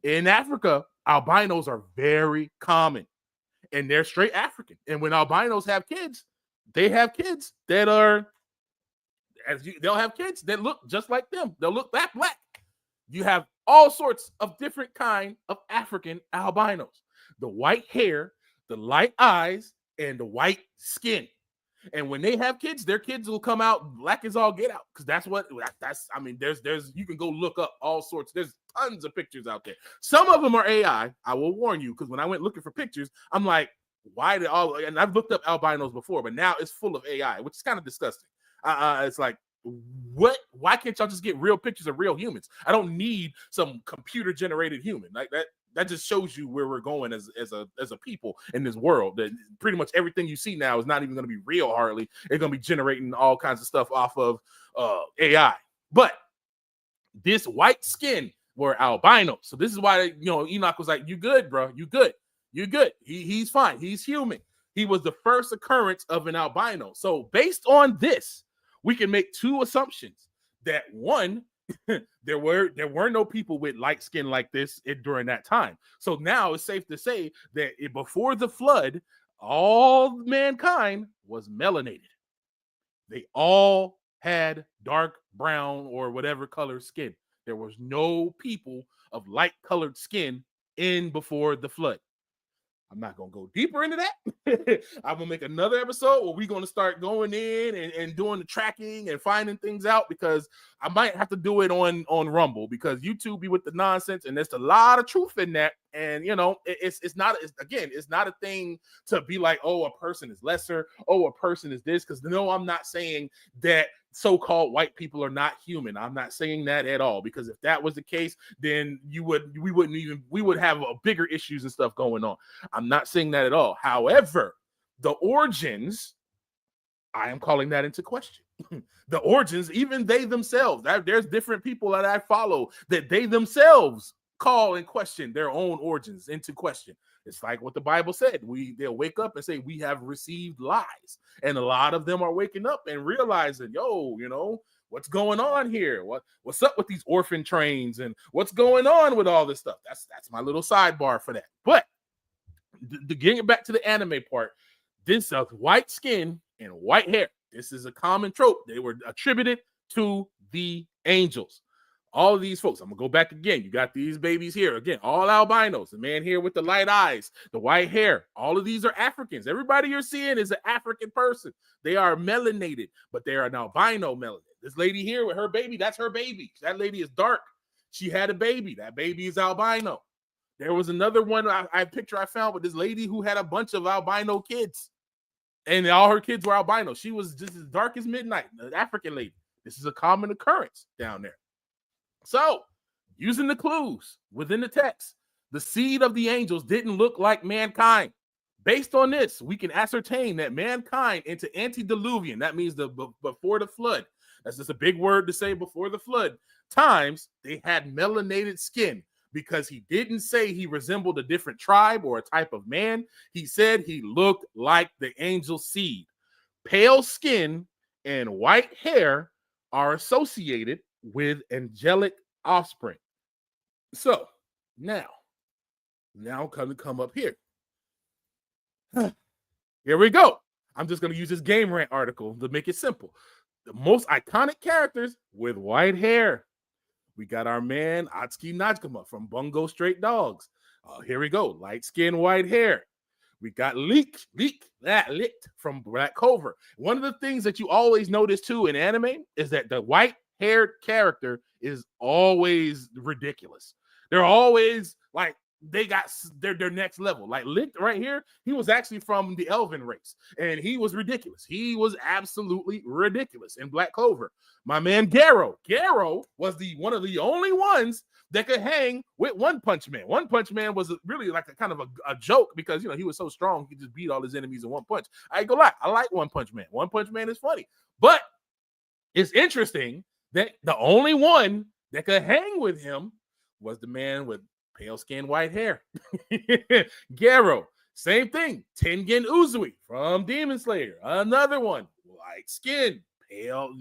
Speaker 2: In Africa, albinos are very common, and they're straight African. And when albinos have kids, they have kids that are, they'll have kids that look just like them. They'll look that black. You have all sorts of different kind of African albinos. The white hair, the light eyes, and the white skin. And when they have kids, their kids will come out black as all get out. Because there's you can go look up all sorts. There's tons of pictures out there. Some of them are AI. I will warn you, because when I went looking for pictures, I'm like, why did all, and I've looked up albinos before, but now it's full of AI, which is kind of disgusting. It's like, what? Why can't y'all just get real pictures of real humans? I don't need some computer generated human like that. That just shows you where we're going as a people in this world. That pretty much everything you see now is not even going to be real. Hardly, it's going to be generating all kinds of stuff off of AI. But this white skin were albino. So this is why Enoch was like, "You good, bro? You good? You good? He's fine. He's human." He was the first occurrence of an albino. So based on this, we can make two assumptions. That one, there were no people with light skin like this during that time. So now it's safe to say that before the flood, all mankind was melanated. They all had dark brown or whatever color skin. There was no people of light colored skin in before the flood. I'm not going to go deeper into that. I'm going to make another episode where we're going to start going in and doing the tracking and finding things out, because I might have to do it on Rumble, because YouTube be with the nonsense, and there's a lot of truth in that. And, it's not a thing to be like, oh, a person is lesser. Oh, a person is this. Because no, I'm not saying that so-called white people are not human. I'm not saying that at all, because if that was the case, then we would have bigger issues and stuff going on. I'm not saying that at all. However, the origins, I am calling that into question. The origins, even they themselves, there's different people that I follow that they themselves call and question their own origins into question. It's like what the Bible said. They'll wake up and say, we have received lies. And a lot of them are waking up and realizing, yo, what's going on here? What's up with these orphan trains and what's going on with all this stuff? That's my little sidebar for that. But getting back to the anime part, this white skin and white hair. This is a common trope. They were attributed to the angels. All of these folks, I'm going to go back again. You got these babies here. Again, all albinos. The man here with the light eyes, the white hair. All of these are Africans. Everybody you're seeing is an African person. They are melanated, but they are an albino melanin. This lady here with her baby, that's her baby. That lady is dark. She had a baby. That baby is albino. There was another one I found with this lady who had a bunch of albino kids. And all her kids were albino. She was just as dark as midnight, an African lady. This is a common occurrence down there. So, using the clues within the text, the seed of the angels didn't look like mankind. Based on this, we can ascertain that mankind into antediluvian, that means before the flood. That's just a big word to say, before the flood times, they had melanated skin, because he didn't say he resembled a different tribe or a type of man. He said he looked like the angel seed. Pale skin and white hair are associated with angelic offspring. So now come up here. Here we go. I'm just going to use this Game Rant article to make it simple. The most iconic characters with white hair. We got our man Atsuki Najima from Bungo Stray Dogs. Here we go. Light skin, white hair. We got Leek from Black Clover. One of the things that you always notice too in anime is that the white-haired character is always ridiculous. They're always like they got their next level. Like Lick right here, he was actually from the Elven race, and he was ridiculous. He was absolutely ridiculous in Black Clover. My man Garo was one of the only ones that could hang with One Punch Man. One Punch Man was really like a kind of a joke because he was so strong he could just beat all his enemies in one punch. I ain't gonna lie, I like One Punch Man. One Punch Man is funny, but it's interesting that the only one that could hang with him was the man with pale skin, white hair. Garo, same thing. Tengen Uzui from Demon Slayer, another one, light skin, pale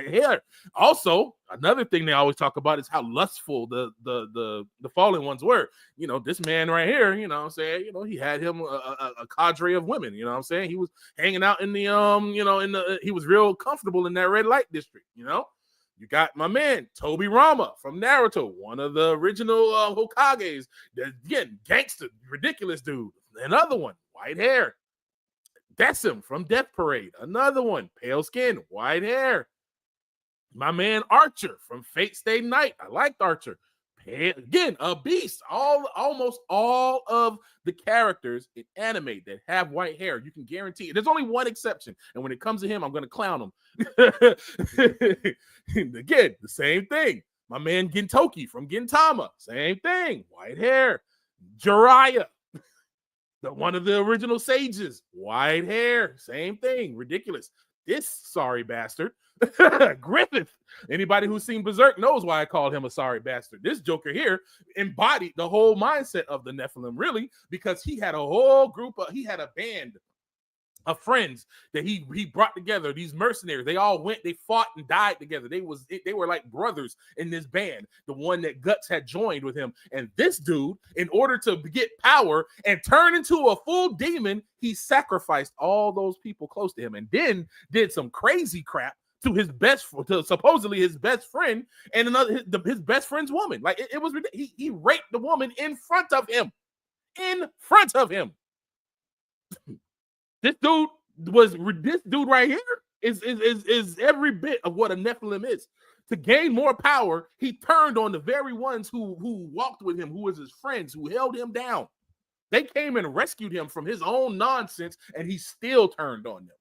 Speaker 2: hair. Also, another thing they always talk about is how lustful the fallen ones were. This man right here, he had him a cadre of women. He was hanging out in the he was real comfortable in that red light district. You got my man, Toby Rama from Naruto, one of the original Hokages. Again, gangster, ridiculous dude. Another one, white hair. Decim from Death Parade. Another one, pale skin, white hair. My man Archer from Fate Stay Night. I liked Archer. Again, a beast. Almost all of the characters in anime that have white hair, you can guarantee it. There's only one exception, and when it comes to him, I'm going to clown him. Again, the same thing. My man Gintoki from Gintama, same thing, white hair. Jiraiya, one of the original sages, white hair, same thing, ridiculous. This sorry bastard, Griffith. Anybody who's seen Berserk knows why I called him a sorry bastard. This Joker here embodied the whole mindset of the Nephilim, really, because he had a whole he had a band of friends that he brought together, these mercenaries. They all went, they fought and died together. They were like brothers in this band, the one that Guts had joined with him. And this dude, in order to get power and turn into a full demon, he sacrificed all those people close to him and then did some crazy crap to supposedly his best friend and his best friend's woman. Like it was ridiculous. He raped the woman in front of him. This dude right here is every bit of what a Nephilim is. To gain more power, he turned on the very ones who walked with him, who was his friends, who held him down. They came and rescued him from his own nonsense, and he still turned on them.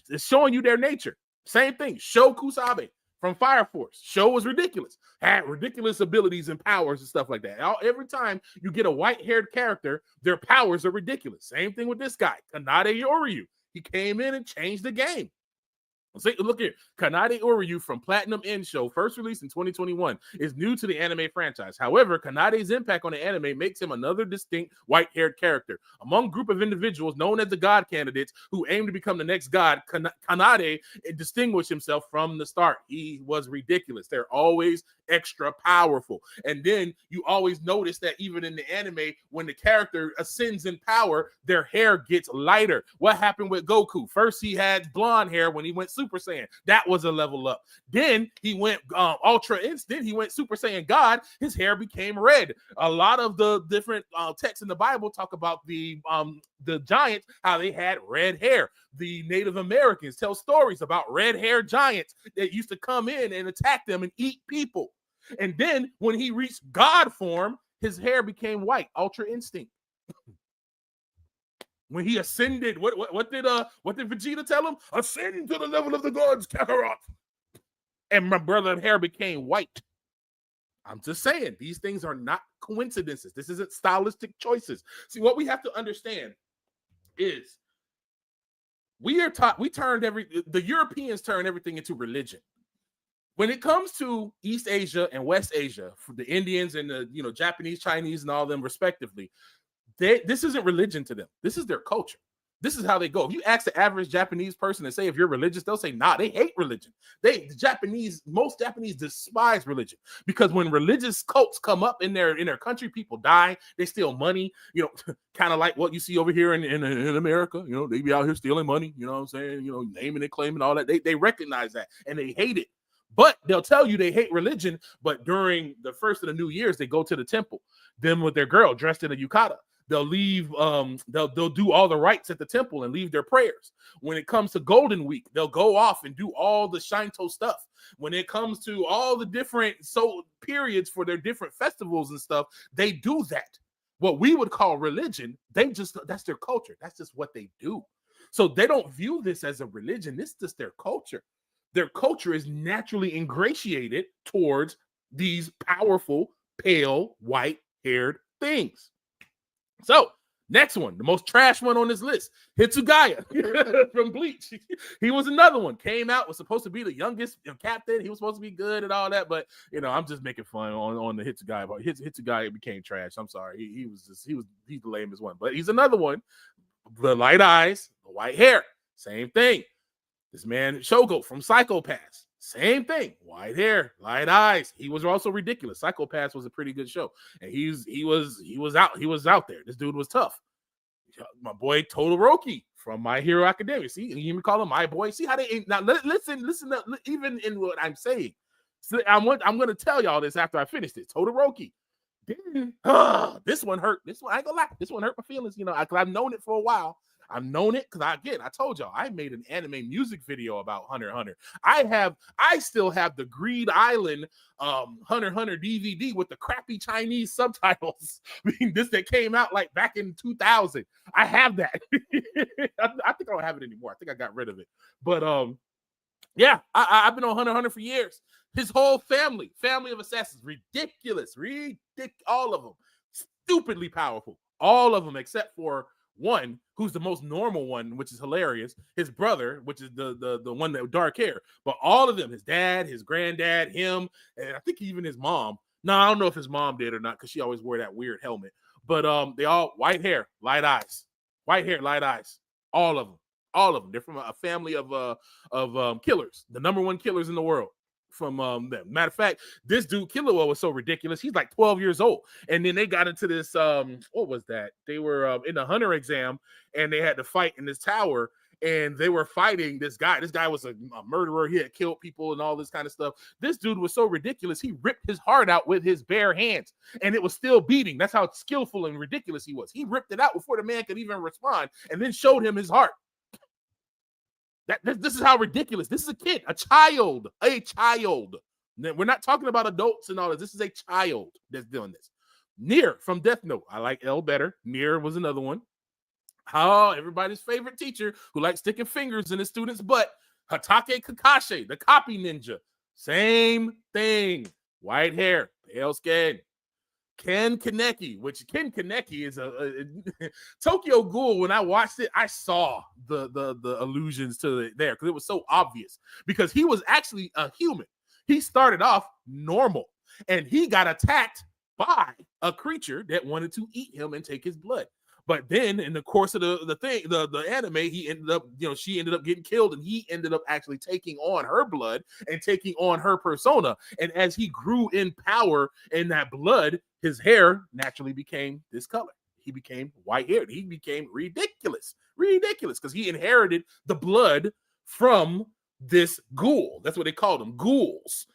Speaker 2: It's showing you their nature. Same thing. Sho Kusabe from Fire Force. Sho was ridiculous. Had ridiculous abilities and powers and stuff like that. Every time you get a white-haired character, their powers are ridiculous. Same thing with this guy, Kanade Yoryu. He came in and changed the game. Look here. Kanade Uryu from Platinum End Show, first released in 2021, is new to the anime franchise. However, Kanade's impact on the anime makes him another distinct white-haired character. Among a group of individuals known as the God Candidates who aim to become the next god, Kanade distinguished himself from the start. He was ridiculous. They're always extra powerful. And then you always notice that even in the anime, when the character ascends in power, their hair gets lighter. What happened with Goku? First, he had blonde hair when he went Super Saiyan. That was a level up. Then he went Ultra Instant. He went Super Saiyan God. His hair became red. A lot of the different texts in the Bible talk about the giants, how they had red hair. The Native Americans tell stories about red-haired giants that used to come in and attack them and eat people. And then when he reached God form, his hair became white, Ultra Instinct. When he ascended, what did Vegeta tell him? Ascend to the level of the gods, Kakarot. And my brother's hair became white. I'm just saying, these things are not coincidences. This isn't stylistic choices. See, what we have to understand is the Europeans turned everything into religion. When it comes to East Asia and West Asia, for the Indians and the Japanese, Chinese, and all of them respectively, this isn't religion to them. This is their culture. This is how they go. If you ask the average Japanese person and say if you're religious, they'll say, nah, they hate religion. Most Japanese despise religion, because when religious cults come up in their country, people die, they steal money, kind of like what you see over here in America. They be out here stealing money, you know what I'm saying? Naming and claiming all that. They recognize that and they hate it. But they'll tell you they hate religion, but during the first of the New Year's, they go to the temple, them with their girl dressed in a yukata. They'll leave, they'll do all the rites at the temple and leave their prayers. When it comes to Golden Week, they'll go off and do all the Shinto stuff. When it comes to all the different periods for their different festivals and stuff, they do that. What we would call religion, that's their culture. That's just what they do. So they don't view this as a religion. This is just their culture. Their culture is naturally ingratiated towards these powerful, pale, white-haired things. So, next one, the most trash one on this list, Hitsugaya from Bleach. He was another one. Came out, was supposed to be the youngest captain. He was supposed to be good and all that, but I'm just making fun on the Hitsugaya. But Hitsugaya became trash. I'm sorry. He's the lamest one. But he's another one. The light eyes, the white hair, same thing. This man Shogo from Psycho-Pass, same thing. White hair, light eyes. He was also ridiculous. Psycho-Pass was a pretty good show, and he was out there. This dude was tough. My boy Todoroki from My Hero Academia. See, you even call him my boy. See how they now listen. Even in what I'm saying, so I'm going to tell y'all this after I finish this. Todoroki. This one hurt. This one, I ain't gonna lie. This one hurt my feelings. I've known it for a while. I've known it because I told y'all I made an anime music video about Hunter x Hunter. I still have the Greed Island Hunter x Hunter DVD with the crappy Chinese subtitles. This that came out like back in 2000. I have that. I think I don't have it anymore. I think I got rid of it. But yeah, I've been on Hunter x Hunter for years. His whole family of assassins, ridiculous, all of them, stupidly powerful. All of them except for one who's the most normal one, which is hilarious. His brother, which is the one that dark hair. But all of them, his dad, his granddad, him, and I think even his mom. No, I don't know if his mom did or not because she always wore that weird helmet. But they all white hair, light eyes, white hair, light eyes. All of them. They're from a family of killers, the number one killers in the world. From them. Matter of fact, this dude Killua was so ridiculous. He's like 12 years old, and then they got into this. What was that? They were in the hunter exam, and they had to fight in this tower, and they were fighting this guy. This guy was a murderer. He had killed people and all this kind of stuff. This dude was so ridiculous. He ripped his heart out with his bare hands, and it was still beating. That's how skillful and ridiculous he was. He ripped it out before the man could even respond, and then showed him his heart. This is how ridiculous. This is a kid, a child. We're not talking about adults and all this. This is a child that's doing this. Nier from Death Note. I like L better. Nier was another one. Oh, everybody's favorite teacher who likes sticking fingers in his students' butt. Hatake Kakashi, the copy ninja. Same thing. White hair, pale skin. Ken Kaneki, which Ken Kaneki is a Tokyo Ghoul. When I watched it, I saw the allusions to it there because it was so obvious. Because he was actually a human. He started off normal, and he got attacked by a creature that wanted to eat him and take his blood. But then in the course of the anime, he ended up, she ended up getting killed, and he ended up actually taking on her blood and taking on her persona. And as he grew in power in that blood, his hair naturally became this color. He became white-haired. He became ridiculous because he inherited the blood from this ghoul. That's what they called them, ghouls.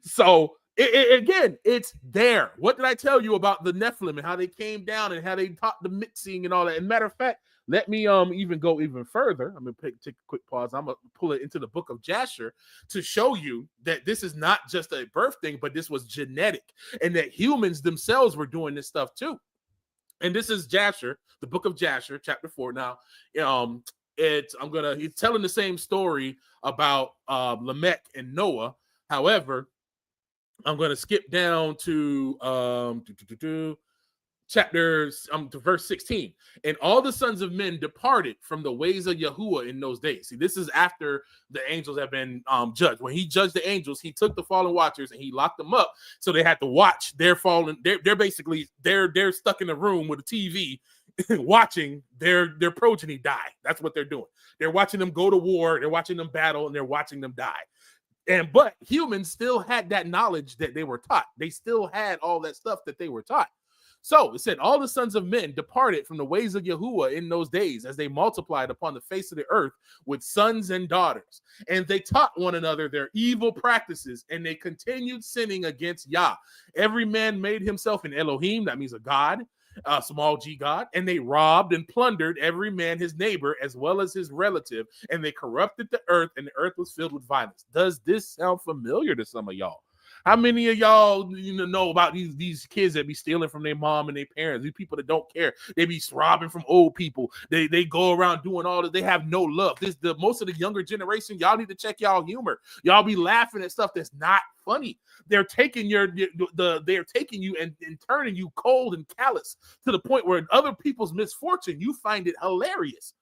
Speaker 2: So again, it's there. What did I tell you about the Nephilim and how they came down and how they taught the mixing and all that? And matter of fact, let me even go even further. I'm gonna take a quick pause. I'm gonna pull it into the book of Jasher to show you that this is not just a birth thing, but this was genetic, and that humans themselves were doing this stuff too. And this is Jasher, the book of Jasher, chapter 4. Now, he's telling the same story about Lamech and Noah. However, I'm going to skip down to to verse 16. And all the sons of men departed from the ways of Yahuwah in those days. See, this is after the angels have been judged. When he judged the angels, he took the fallen watchers and he locked them up, so they had to watch their fallen. They're basically they're stuck in a room with a TV watching their progeny die. That's what they're doing. They're watching them go to war, they're watching them battle, and they're watching them die. But humans still had that knowledge that they were taught. They still had all that stuff that they were taught. So it said, all the sons of men departed from the ways of Yahuwah in those days, as they multiplied upon the face of the earth with sons and daughters. And they taught one another their evil practices, and they continued sinning against Yah. Every man made himself an Elohim, that means a god, a small g god, and they robbed and plundered every man his neighbor as well as his relative, and they corrupted the earth, and the earth was filled with violence. Does this sound familiar to some of y'all? How many of y'all know about these kids that be stealing from their mom and their parents? These people that don't care. They be robbing from old people. They go around doing all that. They have no love. Most of the younger generation, y'all need to check y'all humor. Y'all be laughing at stuff that's not funny. They're taking they're taking you and turning you cold and callous to the point where in other people's misfortune, you find it hilarious.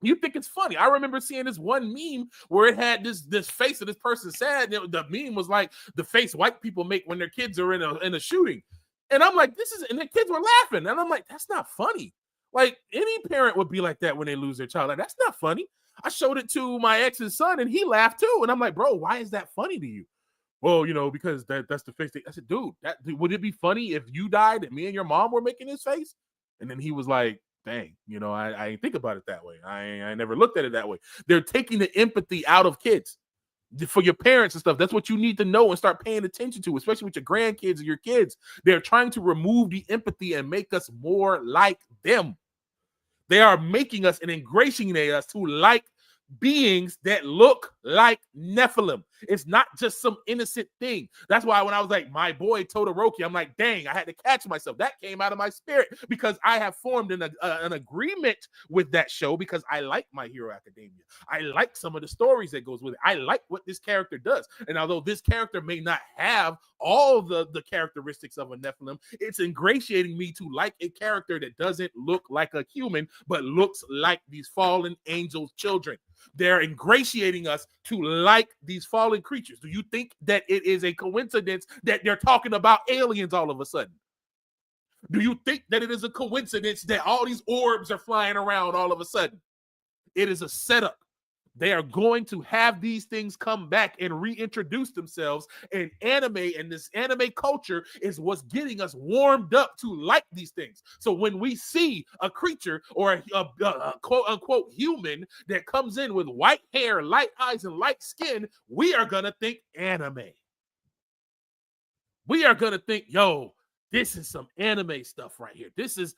Speaker 2: You think it's funny. I remember seeing this one meme where it had this face of this person sad. The meme was like the face white people make when their kids are in a shooting. And I'm like, and the kids were laughing. And I'm like, that's not funny. Like, any parent would be like that when they lose their child. Like, that's not funny. I showed it to my ex's son and he laughed too. And I'm like, bro, why is that funny to you? Well, because that's the face. I said, dude, would it be funny if you died and me and your mom were making this face? And then he was like, dang, I ain't think about it that way. I never looked at it that way. They're taking the empathy out of kids for your parents and stuff. That's what you need to know and start paying attention to, especially with your grandkids and your kids. They're trying to remove the empathy and make us more like them. They are making us and ingratiating us to like beings that look like Nephilim. It's not just some innocent thing. That's why when I was like, my boy Todoroki, I'm like, dang, I had to catch myself. That came out of my spirit because I have formed an agreement with that show because I like My Hero Academia. I like some of the stories that goes with it. I like what this character does. And although this character may not have all the characteristics of a Nephilim, it's ingratiating me to like a character that doesn't look like a human, but looks like these fallen angels' children. They're ingratiating us to like these fallen creatures. Do you think that it is a coincidence that they're talking about aliens all of a sudden? Do you think that it is a coincidence that all these orbs are flying around all of a sudden? It is a setup. They are going to have these things come back and reintroduce themselves. And anime and this anime culture is what's getting us warmed up to like these things. So when we see a creature or a quote unquote human that comes in with white hair, light eyes, and light skin, we are going to think anime. We are going to think, yo, this is some anime stuff right here. This is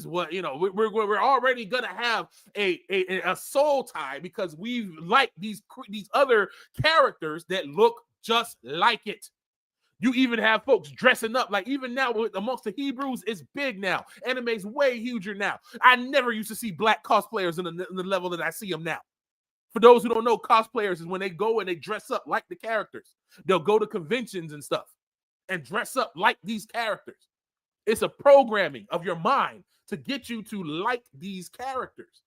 Speaker 2: what, we're already going to have a soul tie because we like these other characters that look just like it. You even have folks dressing up like, even now amongst the Hebrews, it's big now. Anime's way huger now. I never used to see black cosplayers in the level that I see them now. For those who don't know, cosplayers is when they go and they dress up like the characters. They'll go to conventions and stuff and dress up like these characters. It's a programming of your mind to get you to like these characters.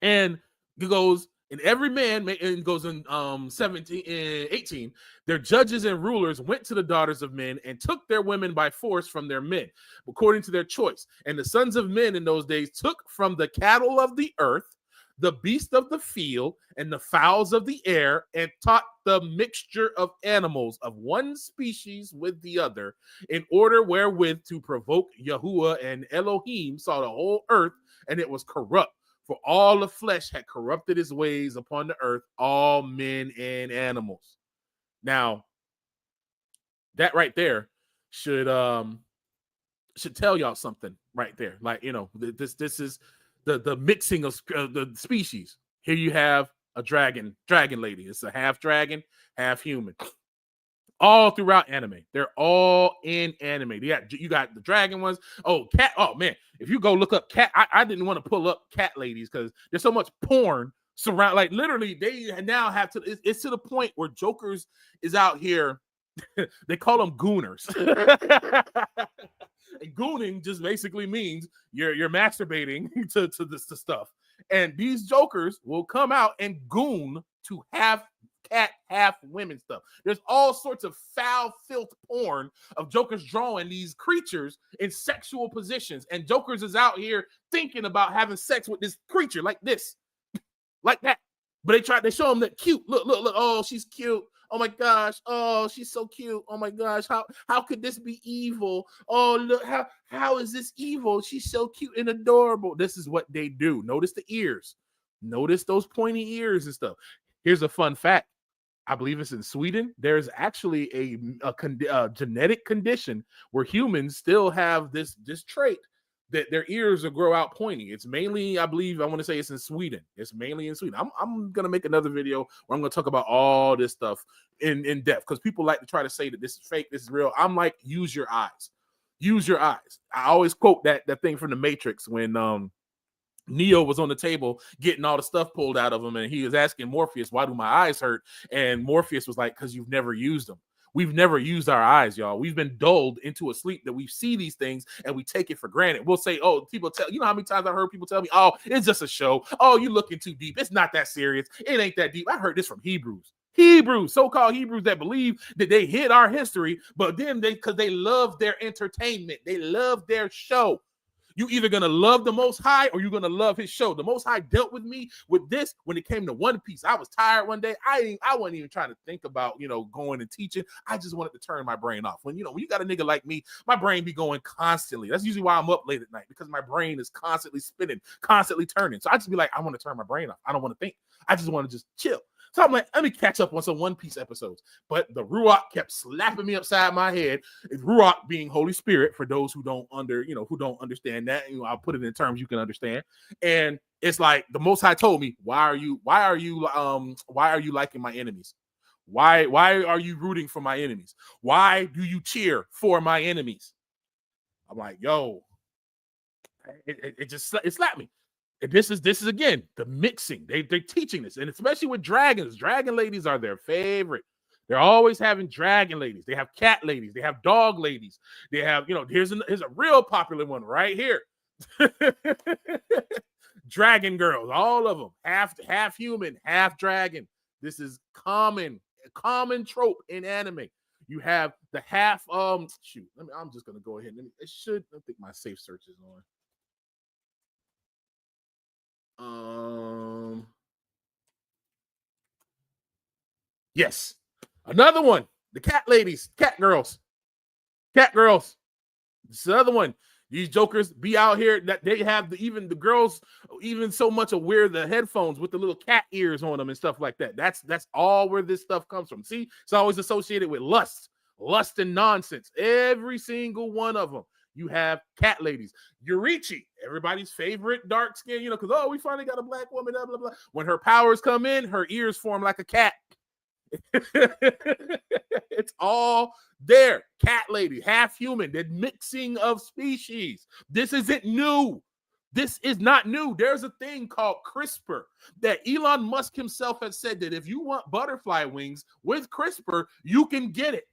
Speaker 2: And it goes, and every man, it goes in 17 and 18, their judges and rulers went to the daughters of men and took their women by force from their men, according to their choice. And the sons of men in those days took from the cattle of the earth, the beast of the field, and the fowls of the air, and taught the mixture of animals of one species with the other, in order wherewith to provoke Yahuwah, and Elohim saw the whole earth, and it was corrupt. For all the flesh had corrupted his ways upon the earth, all men and animals. Now, that right there should tell y'all something right there. Like, you know, this is the mixing of the species. Here you have a dragon lady. It's a half dragon, half human. All throughout anime. They're all in anime. You got the dragon ones. Oh, cat. Oh, man. If you go look up cat, I didn't want to pull up cat ladies because there's so much porn surround. Like, literally, they now have to. It's to the point where Jokers is out here. They call them gooners. And gooning just basically means you're masturbating to this stuff. And these Jokers will come out and goon to half cat, half women stuff. There's all sorts of foul, filth porn of Jokers drawing these creatures in sexual positions. And Jokers is out here thinking about having sex with this creature like this, like that. But they show them that cute. Look. Oh, she's cute. Oh my gosh. Oh, she's so cute. Oh my gosh. How could this be evil? Oh, look, how is this evil? She's so cute and adorable. This is what they do. Notice the ears. Notice those pointy ears and stuff. Here's a fun fact. I believe it's in Sweden. There's actually a genetic condition where humans still have this trait that their ears will grow out pointy. It's mainly, I want to say it's in Sweden. It's mainly in Sweden. I'm going to make another video where I'm going to talk about all this stuff in depth because people like to try to say that this is fake, this is real. I'm like, use your eyes. Use your eyes. I always quote that thing from the Matrix when Neo was on the table getting all the stuff pulled out of him, and he was asking Morpheus, why do my eyes hurt? And Morpheus was like, because you've never used them. We've never used our eyes, y'all. We've been dulled into a sleep that we see these things and we take it for granted. We'll say, oh, people tell, you know how many times I heard people tell me, oh, it's just a show. Oh, you're looking too deep. It's not that serious. It ain't that deep. I heard this from Hebrews, so-called Hebrews that believe that they hid our history, but then because they love their entertainment, they love their show. You either gonna love the Most High or you're gonna love his show. The Most High dealt with me with this when it came to One Piece. I was tired one day. I wasn't even trying to think about, going and teaching. I just wanted to turn my brain off. When you got a nigga like me, my brain be going constantly. That's usually why I'm up late at night, because my brain is constantly spinning, constantly turning. So I just be like, I want to turn my brain off. I don't want to think. I just want to just chill. So I'm like, let me catch up on some One Piece episodes. But the Ruach kept slapping me upside my head. Ruach being Holy Spirit, for those who don't understand that. I'll put it in terms you can understand. And it's like the Most High told me, why are you liking my enemies? Why are you rooting for my enemies? Why do you cheer for my enemies? I'm like, yo, it slapped me. And this is again the mixing. They're teaching this, and especially with dragons. Dragon ladies are their favorite. They're always having dragon ladies. They have cat ladies. They have dog ladies. They have, here's a real popular one right here. Dragon girls, all of them, half human, half dragon. This is a common trope in anime. You have the half. I'm just gonna go ahead and I think my safe search is on. Yes, another one. The cat ladies, cat girls. This is another one. These Jokers be out here that they have even the girls even so much of wear the headphones with the little cat ears on them and stuff like that. That's all where this stuff comes from. See, it's always associated with lust and nonsense. Every single one of them. You have cat ladies. Yurichi, everybody's favorite dark skin, because, we finally got a black woman, blah, blah, blah. When her powers come in, her ears form like a cat. It's all there. Cat lady, half human, the mixing of species. This isn't new. This is not new. There's a thing called CRISPR that Elon Musk himself has said that if you want butterfly wings with CRISPR, you can get it.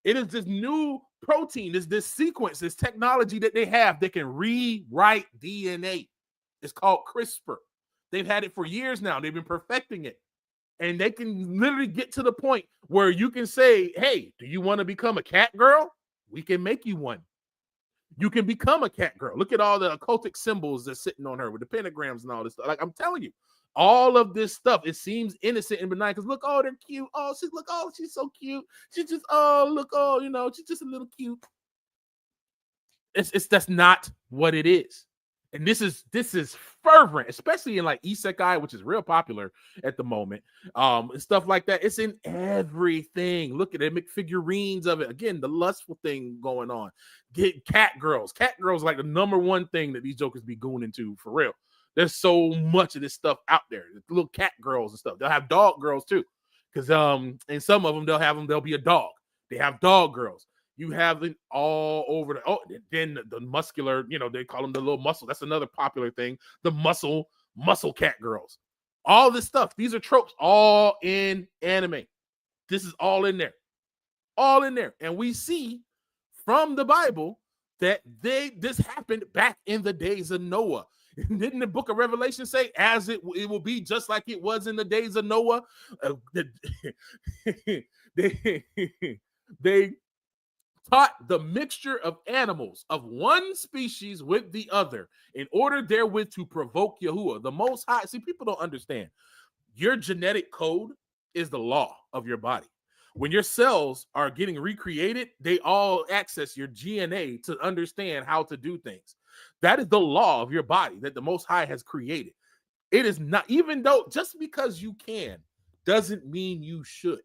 Speaker 2: It is this new protein, this sequence, this technology that they have that can rewrite DNA. It's called CRISPR. They've had it for years now. They've been perfecting it. And they can literally get to the point where you can say, hey, do you want to become a cat girl? We can make you one. You can become a cat girl. Look at all the occultic symbols that's sitting on her with the pentagrams and all this stuff. Like, I'm telling you, all of this stuff, it seems innocent and benign because look, oh, they're cute. Oh, she's so cute. She's just, oh, look, oh, you know, she's just a little cute. That's not what it is. And this is fervent, especially in like isekai, which is real popular at the moment. And stuff like that. It's in everything. Look at it, make figurines of it. Again, the lustful thing going on. Get cat girls. Cat girls like the number one thing that these jokers be going into for real. There's so much of this stuff out there. The little cat girls and stuff. They'll have dog girls too. Because and some of them they'll be a dog. They have dog girls. You have it all over then the muscular, you know, they call them the little muscle. That's another popular thing. The muscle cat girls. All this stuff. These are tropes all in anime. This is all in there. All in there. And we see from the Bible that this happened back in the days of Noah. Didn't the book of Revelation say, as it will be just like it was in the days of Noah? They taught the mixture of animals of one species with the other in order therewith to provoke Yahuwah, the Most High. See, people don't understand. Your genetic code is the law of your body. When your cells are getting recreated, they all access your DNA to understand how to do things. That is the law of your body that the Most High has created. It is not, even though just because you can doesn't mean you should.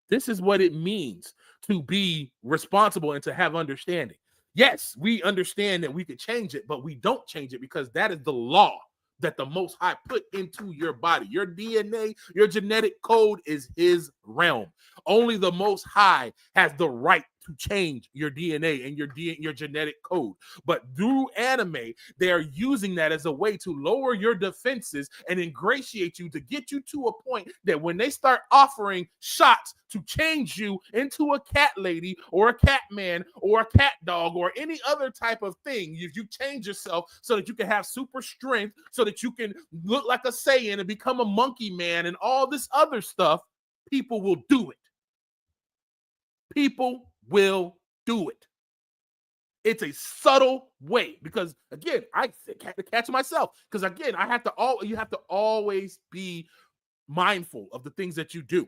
Speaker 2: This is what it means to be responsible and to have understanding. Yes, we understand that we could change it, but we don't change it because that is the law that the Most High put into your body. Your DNA, your genetic code is his realm. Only the Most High has the right to change your DNA and your genetic code. But through anime, they are using that as a way to lower your defenses and ingratiate you to get you to a point that when they start offering shots to change you into a cat lady or a cat man or a cat dog or any other type of thing, if you change yourself so that you can have super strength, so that you can look like a Saiyan and become a monkey man and all this other stuff, people will do it. People will do it. It's a subtle way because, again, I have to catch myself because, again, you have to always be mindful of the things that you do.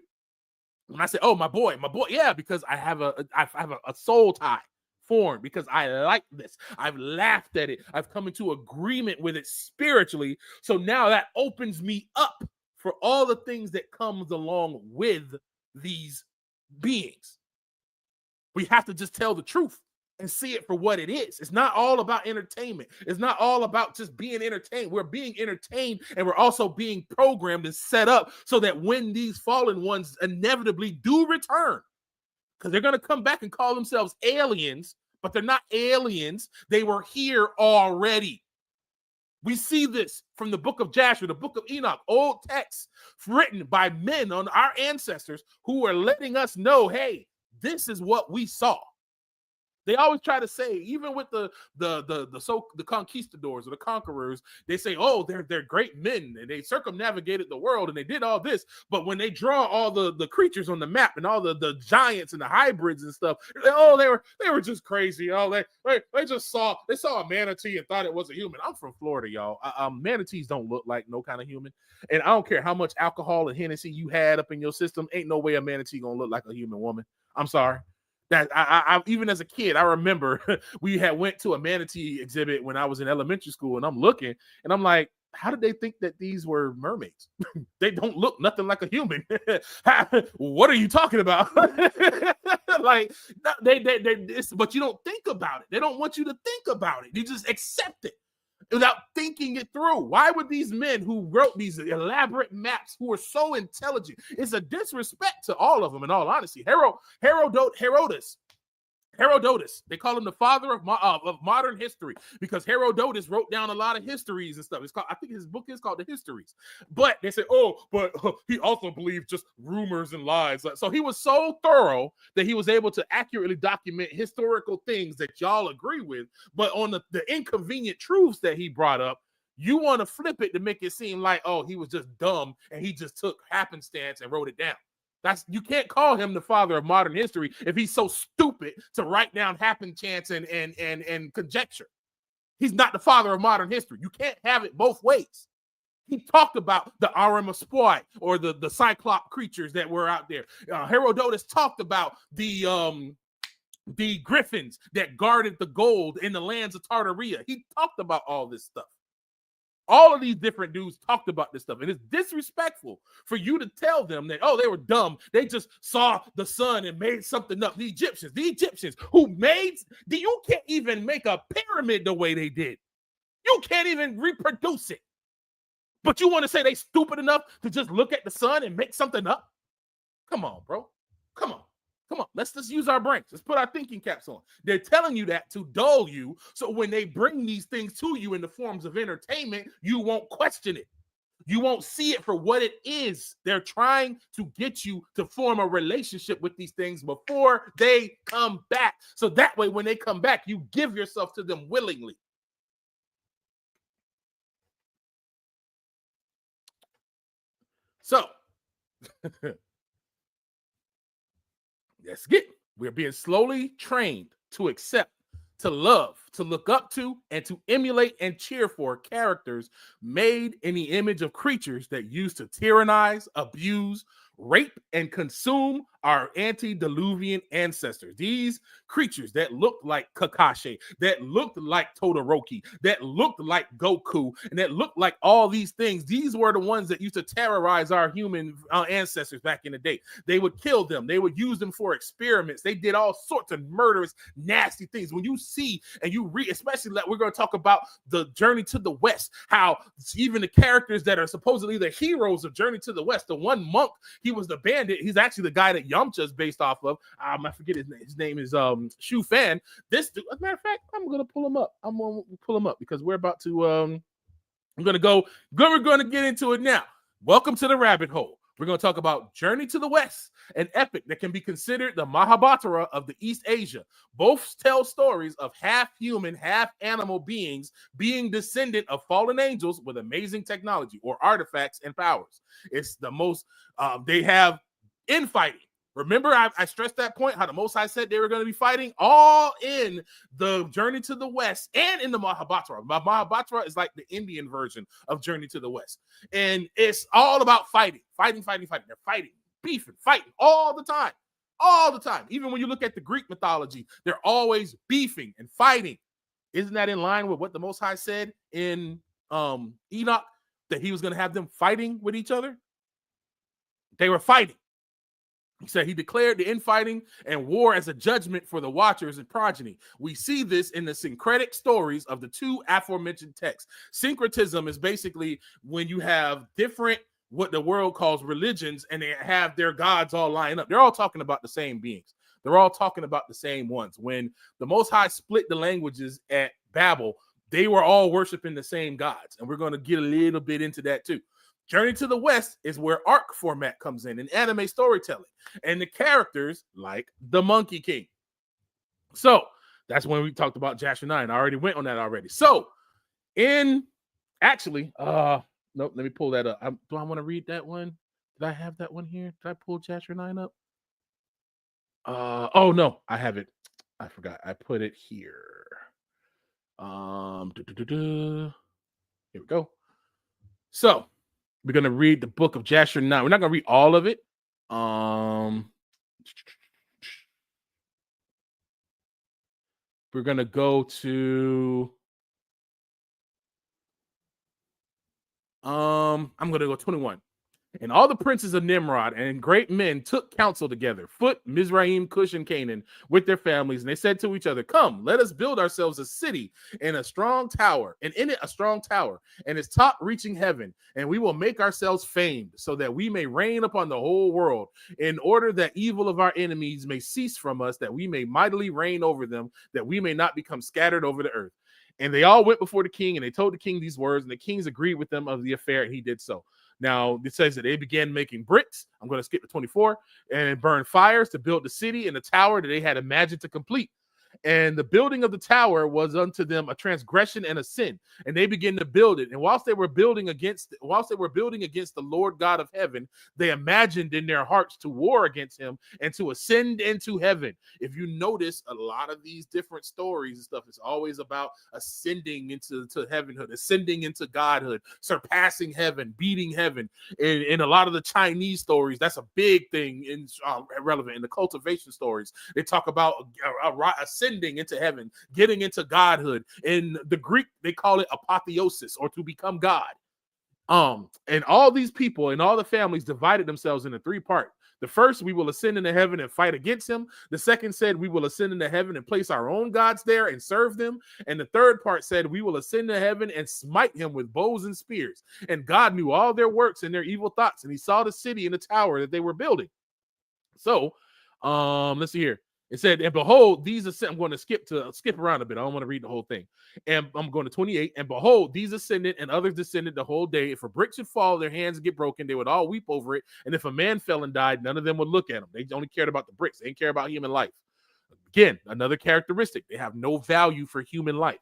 Speaker 2: When I say, oh, my boy, yeah, because I have a soul tie formed because I like this. I've laughed at it. I've come into agreement with it spiritually. So now that opens me up for all the things that comes along with these beings. We have to just tell the truth and see it for what it is. It's not all about entertainment. It's not all about just being entertained. We're being entertained and we're also being programmed and set up so that when these fallen ones inevitably do return, because they're going to come back and call themselves aliens, but they're not aliens. They were here already. We see this from the book of Jasher, the book of Enoch, old texts written by men on our ancestors who are letting us know, hey, this is what we saw. They always try to say, even with the conquistadors or the conquerors, they say, oh, they're great men and they circumnavigated the world and they did all this. But when they draw all the creatures on the map and all the giants and the hybrids and stuff, they were just crazy. Oh, they just saw a manatee and thought it was a human. I'm from Florida, y'all. Manatees don't look like no kind of human. And I don't care how much alcohol and Hennessy you had up in your system. Ain't no way a manatee gonna look like a human woman. I'm sorry. That I even as a kid, I remember we had went to a manatee exhibit when I was in elementary school, and I'm looking, and I'm like, how did they think that these were mermaids? They don't look nothing like a human. What are you talking about? Like but you don't think about it. They don't want you to think about it. You just accept it without thinking it through. Why would these men who wrote these elaborate maps, who are so intelligent, it's a disrespect to all of them, in all honesty. Herodotus, Herodotus, they call him the father of modern history because Herodotus wrote down a lot of histories and stuff. It's called, I think his book is called The Histories. But they say, but he also believed just rumors and lies. So he was so thorough that he was able to accurately document historical things that y'all agree with. But on the inconvenient truths that he brought up, you want to flip it to make it seem like, he was just dumb and he just took happenstance and wrote it down. You can't call him the father of modern history if he's so stupid to write down happenstance and conjecture. He's not the father of modern history. You can't have it both ways. He talked about the Arimaspoi or the Cyclop creatures that were out there. Herodotus talked about the griffins that guarded the gold in the lands of Tartaria. He talked about all this stuff. All of these different dudes talked about this stuff, and it's disrespectful for you to tell them that, they were dumb. They just saw the sun and made something up. The Egyptians who you can't even make a pyramid the way they did. You can't even reproduce it. But you want to say they stupid enough to just look at the sun and make something up? Come on, bro. Come on. Let's just use our brains. Let's put our thinking caps on. They're telling you that to dull you, so when they bring these things to you in the forms of entertainment, you won't question it. You won't see it for what it is. They're trying to get you to form a relationship with these things before they come back. So that way, when they come back, you give yourself to them willingly. So, we're being slowly trained to accept, to love, to look up to, and to emulate and cheer for characters made in the image of creatures that used to tyrannize, abuse, rape, and consume our antediluvian ancestors. These creatures that looked like Kakashi, that looked like Todoroki, that looked like Goku, and that looked like all these things. These were the ones that used to terrorize our human ancestors back in the day. They would kill them. They would use them for experiments. They did all sorts of murderous, nasty things. When you see and you read, especially like we're going to talk about the Journey to the West, how even the characters that are supposedly the heroes of Journey to the West, the one monk, he was the bandit. He's actually the guy that Yamcha is based off of. I forget his name. His name is Shu Fan. This dude, as a matter of fact, I'm gonna pull him up. I'm gonna pull him up because we're about to we're gonna get into it now. Welcome to the rabbit hole. We're going to talk about Journey to the West, an epic that can be considered the Mahabharata of the East Asia. Both tell stories of half-human, half-animal beings being descendant of fallen angels with amazing technology or artifacts and powers. It's the most, they have infighting. Remember, I stressed that point, how the Most High said they were going to be fighting all in the Journey to the West and in the Mahabharata. Mahabharata is like the Indian version of Journey to the West. And it's all about fighting. They're fighting, beefing, fighting all the time. All the time. Even when you look at the Greek mythology, they're always beefing and fighting. Isn't that in line with what the Most High said in Enoch, that he was going to have them fighting with each other? They were fighting. He said he declared the infighting and war as a judgment for the Watchers and progeny. We see this in the syncretic stories of the two aforementioned texts. Syncretism is basically when you have different, what the world calls religions, and they have their gods all lined up. They're all talking about the same beings. They're all talking about the same ones. When the Most High split the languages at Babel, they were all worshiping the same gods. And we're going to get a little bit into that too. Journey to the West is where arc format comes in anime storytelling, and the characters like the Monkey King. So that's when we talked about Jasher 9. I already went on that already. So nope, let me pull that up. Do I want to read that one? Did I have that one here? Did I pull Jasher 9 up? Oh no, I have it. I forgot. I put it here. Here we go. So we're going to read the book of Jasher 9. We're not going to read all of it. We're going to go to I'm going to go 21. And all the princes of Nimrod and great men took counsel together, Phut, Mizraim, Cush, and Canaan, with their families. And they said to each other, come, let us build ourselves a city and a strong tower, and in it a strong tower, and its top reaching heaven. And we will make ourselves famed, so that we may reign upon the whole world, in order that evil of our enemies may cease from us, that we may mightily reign over them, that we may not become scattered over the earth. And they all went before the king, and they told the king these words, and the kings agreed with them of the affair, and he did so. Now, it says that they began making bricks. I'm going to skip to 24, and burn fires to build the city and the tower that they had imagined to complete. And the building of the tower was unto them a transgression and a sin. And they began to build it. And whilst they were building against the Lord God of heaven, they imagined in their hearts to war against him and to ascend into heaven. If you notice, a lot of these different stories and stuff is always about ascending into heavenhood, ascending into godhood, surpassing heaven, beating heaven. In a lot of the Chinese stories, that's a big thing in relevant. In the cultivation stories, they talk about ascending into heaven, getting into godhood. In the Greek, they call it apotheosis, or to become God. And all these people and all the families divided themselves into three parts. The first, we will ascend into heaven and fight against him. The second said, we will ascend into heaven and place our own gods there and serve them. And the third part said, we will ascend to heaven and smite him with bows and spears. And God knew all their works and their evil thoughts, and he saw the city and the tower that they were building. So, let's see here. It said, and behold, these ascend. I'm going to skip around a bit. I don't want to read the whole thing. And I'm going to 28. And behold, these ascended and others descended the whole day. If a brick should fall, their hands get broken, they would all weep over it. And if a man fell and died, none of them would look at him. They only cared about the bricks. They didn't care about human life. Again, another characteristic. They have no value for human life.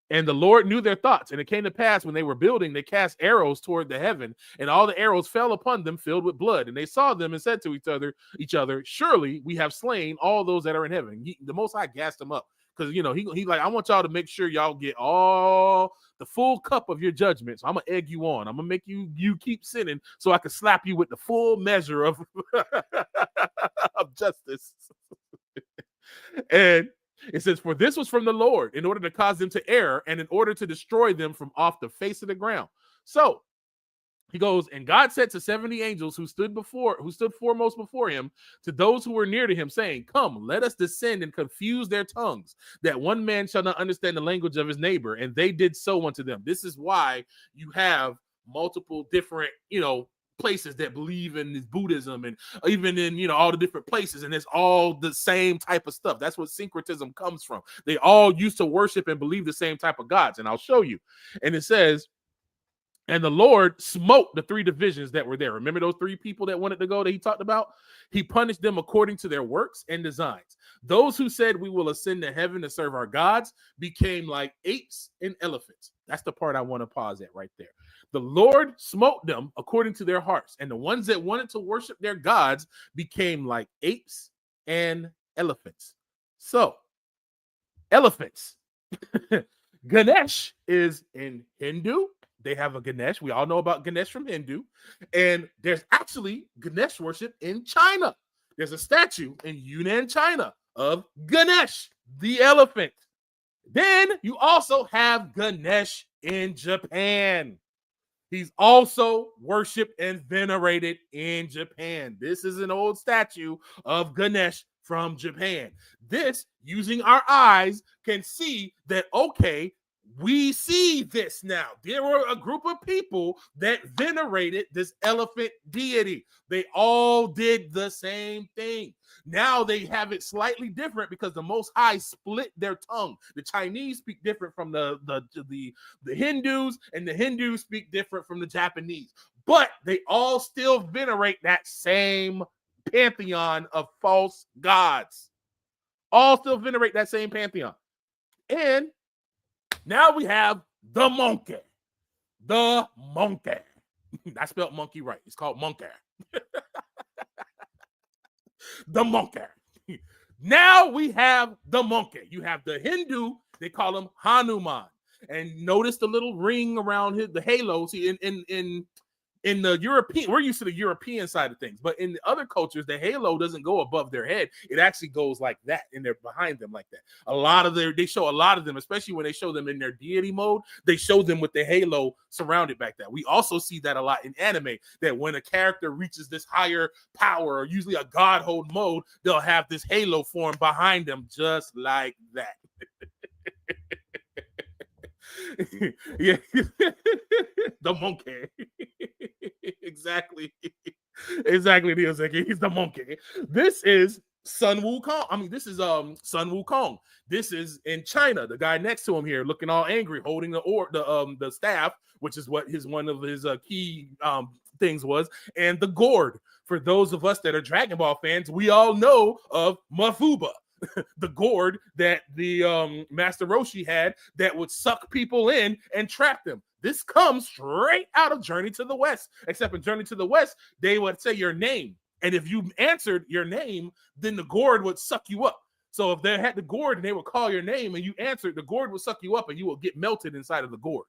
Speaker 2: And the Lord knew their thoughts. And it came to pass when they were building, they cast arrows toward the heaven, and all the arrows fell upon them filled with blood. And they saw them and said to each other, surely we have slain all those that are in heaven. The Most High gassed them up, because, he like, I want y'all to make sure y'all get all the full cup of your judgment. So I'm going to egg you on. I'm going to make you keep sinning so I can slap you with the full measure of, of justice. And it says, for this was from the Lord, in order to cause them to err, and in order to destroy them from off the face of the ground. So he goes, and God said to 70 angels who stood foremost before him, to those who were near to him, saying, come, let us descend and confuse their tongues, that one man shall not understand the language of his neighbor. And they did so unto them. This is why you have multiple different, places that believe in this Buddhism, and even in all the different places, and it's all the same type of stuff. That's what syncretism comes from. They all used to worship and believe the same type of gods, and I'll show you. And it says, and the Lord smote the three divisions that were there. Remember those three people that wanted to go that he talked about? He punished them according to their works and designs. Those who said we will ascend to heaven to serve our gods became like apes and elephants. That's the part I want to pause at right there. The Lord smote them according to their hearts, and the ones that wanted to worship their gods became like apes and elephants. So, elephants. Ganesh is in Hindu. They have a Ganesh. We all know about Ganesh from Hindu. And there's actually Ganesh worship in China. There's a statue in Yunnan, China of Ganesh, the elephant. Then you also have Ganesh in Japan. He's also worshipped and venerated in Japan. This is an old statue of Ganesh from Japan. This, using our eyes, can see that, okay, we see this now. There were a group of people that venerated this elephant deity. They all did the same thing. Now they have it slightly different because the Most High split their tongue. The Chinese speak different from the Hindus, and the Hindus speak different from the Japanese. But they all still venerate that same pantheon of false gods. All still venerate that same pantheon. And now we have the monkey. The monkey. I spelled monkey right. It's called monkey. The monkey. Now we have the monkey. You have the Hindu. They call him Hanuman. And notice the little ring around the halo. See, in in the European, we're used to the European side of things, but in the other cultures, the halo doesn't go above their head. It actually goes like that, and they're behind them like that. They show a lot of them, especially when they show them in their deity mode, they show them with the halo surrounded back that. We also see that a lot in anime, that when a character reaches this higher power, or usually a godhold mode, they'll have this halo form behind them just like that. Yeah. The monkey. Exactly. Neozeki. He's the monkey. This is Sun Wukong. I mean, this is Sun Wukong. This is in China. The guy next to him here, looking all angry, holding the staff, which is what one of his key things was, and the gourd. For those of us that are Dragon Ball fans, we all know of Mafuba. The gourd that the Master Roshi had that would suck people in and trap them. This comes straight out of Journey to the West, except in Journey to the West, they would say your name. And if you answered your name, then the gourd would suck you up. So if they had the gourd and they would call your name and you answered, the gourd would suck you up and you will get melted inside of the gourd.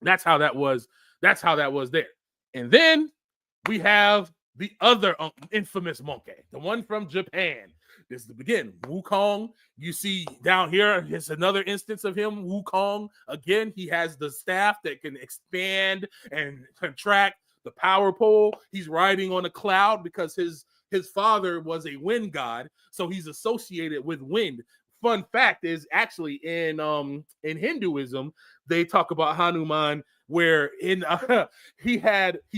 Speaker 2: That's how that was. That's how that was there. And then we have the other infamous monkey, the one from Japan. This is the beginning. Wukong, you see down here, it's another instance of him. Wukong, again, he has the staff that can expand and contract the power pole. He's riding on a cloud because his father was a wind god, so he's associated with wind. Fun fact is actually in Hinduism, they talk about Hanuman, where he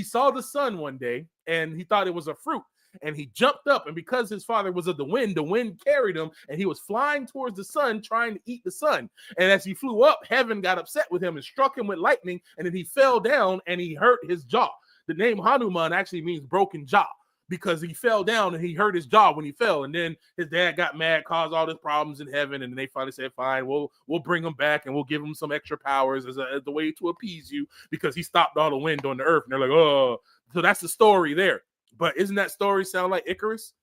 Speaker 2: saw the sun one day and he thought it was a fruit. And he jumped up, and because his father was of the wind carried him, and he was flying towards the sun, trying to eat the sun. And as he flew up, heaven got upset with him and struck him with lightning, and then he fell down, and he hurt his jaw. The name Hanuman actually means broken jaw, because he fell down, and he hurt his jaw when he fell. And then his dad got mad, caused all these problems in heaven, and then they finally said, fine, we'll bring him back, and we'll give him some extra powers as a way to appease you, because he stopped all the wind on the earth. And they're like, oh. So that's the story there. But isn't that story sound like Icarus?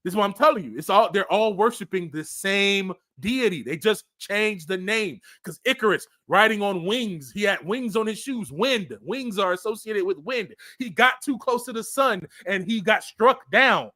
Speaker 2: This is what I'm telling you. They're all worshiping the same deity. They just changed the name. Because Icarus, riding on wings, he had wings on his shoes. Wind. Wings are associated with wind. He got too close to the sun and he got struck down.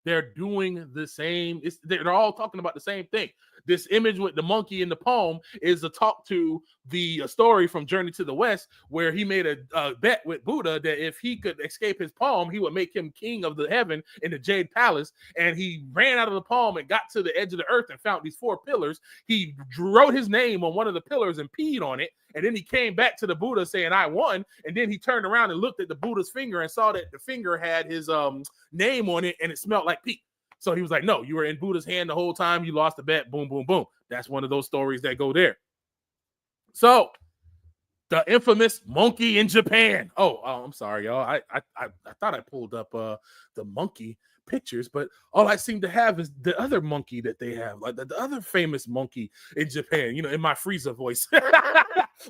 Speaker 2: They're doing the same. They're all talking about the same thing. This image with the monkey in the palm is a talk to the story from Journey to the West, where he made a bet with Buddha that if he could escape his palm, he would make him king of the heaven in the Jade Palace. And he ran out of the palm and got to the edge of the earth and found these 4 pillars. He wrote his name on one of the pillars and peed on it. And then he came back to the Buddha saying, I won. And then he turned around and looked at the Buddha's finger and saw that the finger had his name on it and it smelled like pee. So he was like, no, you were in Buddha's hand the whole time. You lost the bet. Boom, boom, boom. That's one of those stories that go there. So the infamous monkey in Japan. Oh, I'm sorry, y'all. I thought I pulled up the monkey pictures, but all I seem to have is the other monkey that they have, like the other famous monkey in Japan, you know, in my Frieza voice.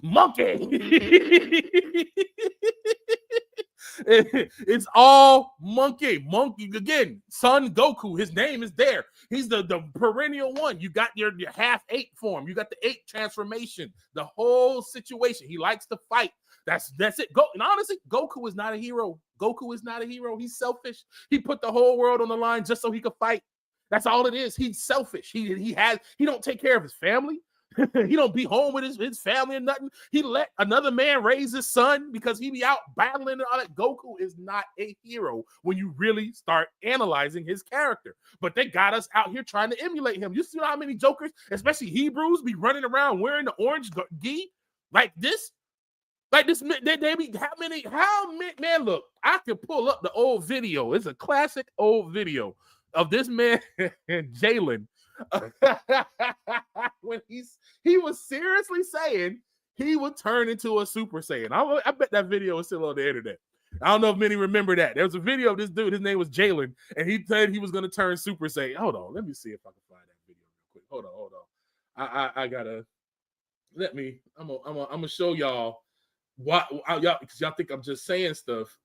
Speaker 2: Monkey. It's all monkey again. Son Goku, his name is there. He's the perennial one. You got your half ape form. You got the ape transformation. The whole situation. He likes to fight. That's it. And honestly, Goku is not a hero. Goku is not a hero. He's selfish. He put the whole world on the line just so he could fight. That's all it is. He's selfish. He don't take care of his family. He don't be home with his family or nothing. He let another man raise his son because he be out battling and all that. Goku is not a hero when you really start analyzing his character. But they got us out here trying to emulate him. You see how many jokers, especially Hebrews, be running around wearing the orange gi like this? Like this, they be how many, man, look, I can pull up the old video. It's a classic old video of this man, Jalen, when he was seriously saying he would turn into a Super Saiyan. I bet that video is still on the internet. I don't know if many remember that. There was a video of this dude, his name was Jalen, and he said he was going to turn Super Saiyan. Hold on, let me see if I can find that video real quick. Hold on. I gotta, I'm gonna show y'all what y'all, because y'all think I'm just saying stuff,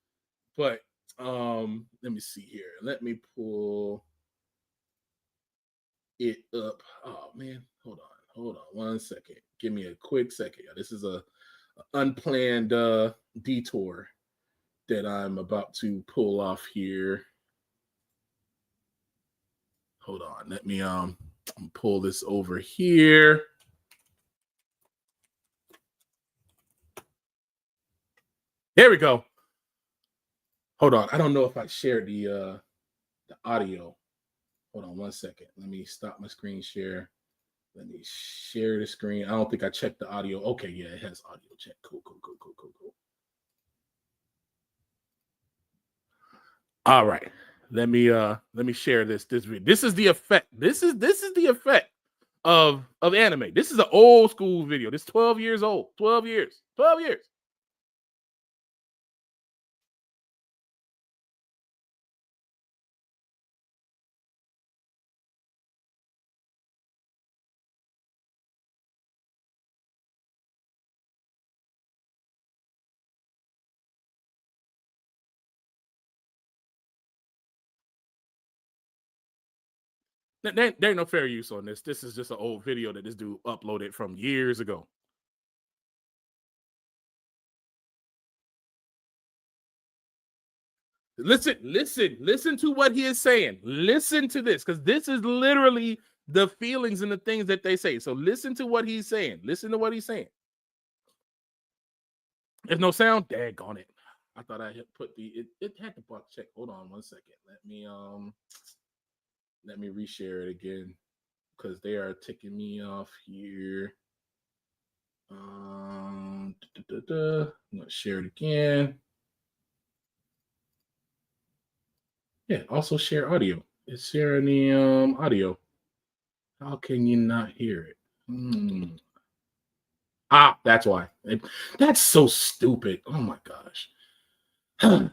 Speaker 2: but let me see here. Let me pull it up. Oh man, hold on 1 second. Give me a quick second. This is a unplanned detour. that I'm about to pull off here. Hold on, let me pull this over here. There we go. Hold on, I don't know if I shared the audio. Hold on 1 second. Let me stop my screen share. Let me share the screen. I don't think I checked the audio. Okay, yeah, it has audio check. Cool. All right. Let me share this video. This is the effect. This is the effect of anime. This is an old school video. This is 12 years old. 12 years. 12 years. There ain't no fair use on this. This is just an old video that this dude uploaded from years ago. Listen to what he is saying. Listen to this, because this is literally the feelings and the things that they say. So listen to what he's saying. Listen to what he's saying. There's no sound. Daggone it. I thought I had put it had the box check. Hold on 1 second. Let me reshare it again, because they are ticking me off here. I'm gonna share it again. Yeah, also share audio. It's sharing the audio. How can you not hear it? That's why. That's so stupid. Oh my gosh.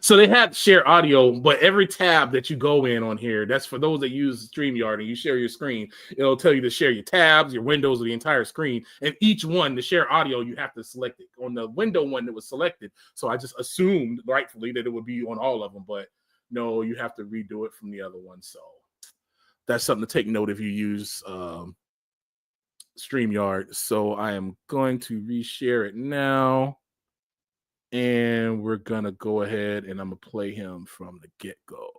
Speaker 2: So they have share audio, but every tab that you go in on here, that's for those that use StreamYard and you share your screen, it'll tell you to share your tabs, your windows, or the entire screen. And each one, to share audio, you have to select it. On the window one that was selected, so I just assumed rightfully that it would be on all of them, but no, you have to redo it from the other one. So that's something to take note if you use StreamYard. So I am going to reshare it now. And we're going to go ahead and I'm going to play him from the get-go.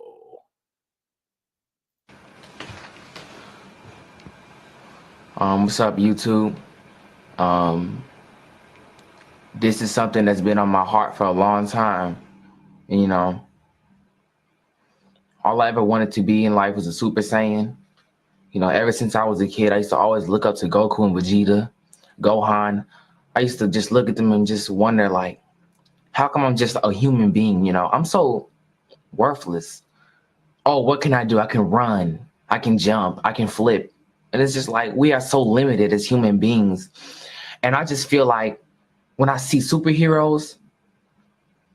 Speaker 3: What's up, YouTube? This is something that's been on my heart for a long time. And, you know, all I ever wanted to be in life was a Super Saiyan. You know, ever since I was a kid, I used to always look up to Goku and Vegeta, Gohan. I used to just look at them and just wonder, like, how come I'm just a human being? You know, I'm so worthless. Oh, what can I do? I can run, I can jump, I can flip. And it's just like, we are so limited as human beings. And I just feel like when I see superheroes,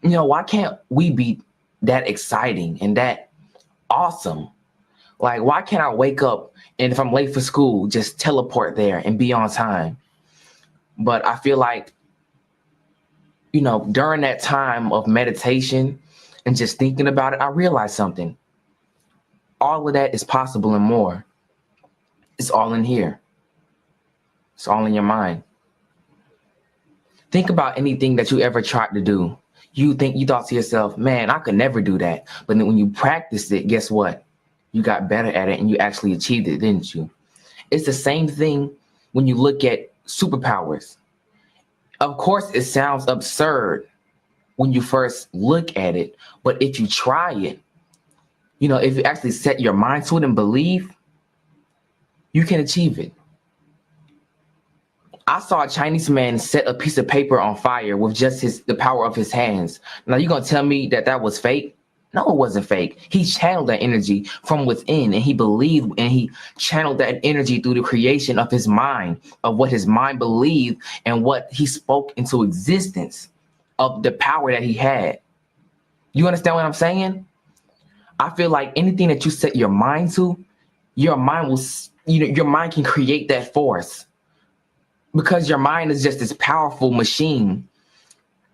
Speaker 3: you know, why can't we be that exciting and that awesome? Like, why can't I wake up and if I'm late for school, just teleport there and be on time? But I feel like, you know, during that time of meditation and just thinking about it, I realized something. All of that is possible and more. It's all in here. It's all in your mind. Think about anything that you ever tried to do. You thought to yourself, man, I could never do that. But then when you practiced it, guess what? You got better at it and you actually achieved it, didn't you? It's the same thing when you look at superpowers. Of course, it sounds absurd when you first look at it, but if you try it, you know, if you actually set your mind to it and believe, you can achieve it. I saw a Chinese man set a piece of paper on fire with just the power of his hands. Now, you're going to tell me that that was fake? No, it wasn't fake. He channeled that energy from within and he believed, and he channeled that energy through the creation of his mind, of what his mind believed and what he spoke into existence of the power that he had. You understand what I'm saying? I feel like anything that you set your mind to, your mind will, you know, your mind can create that force, because your mind is just this powerful machine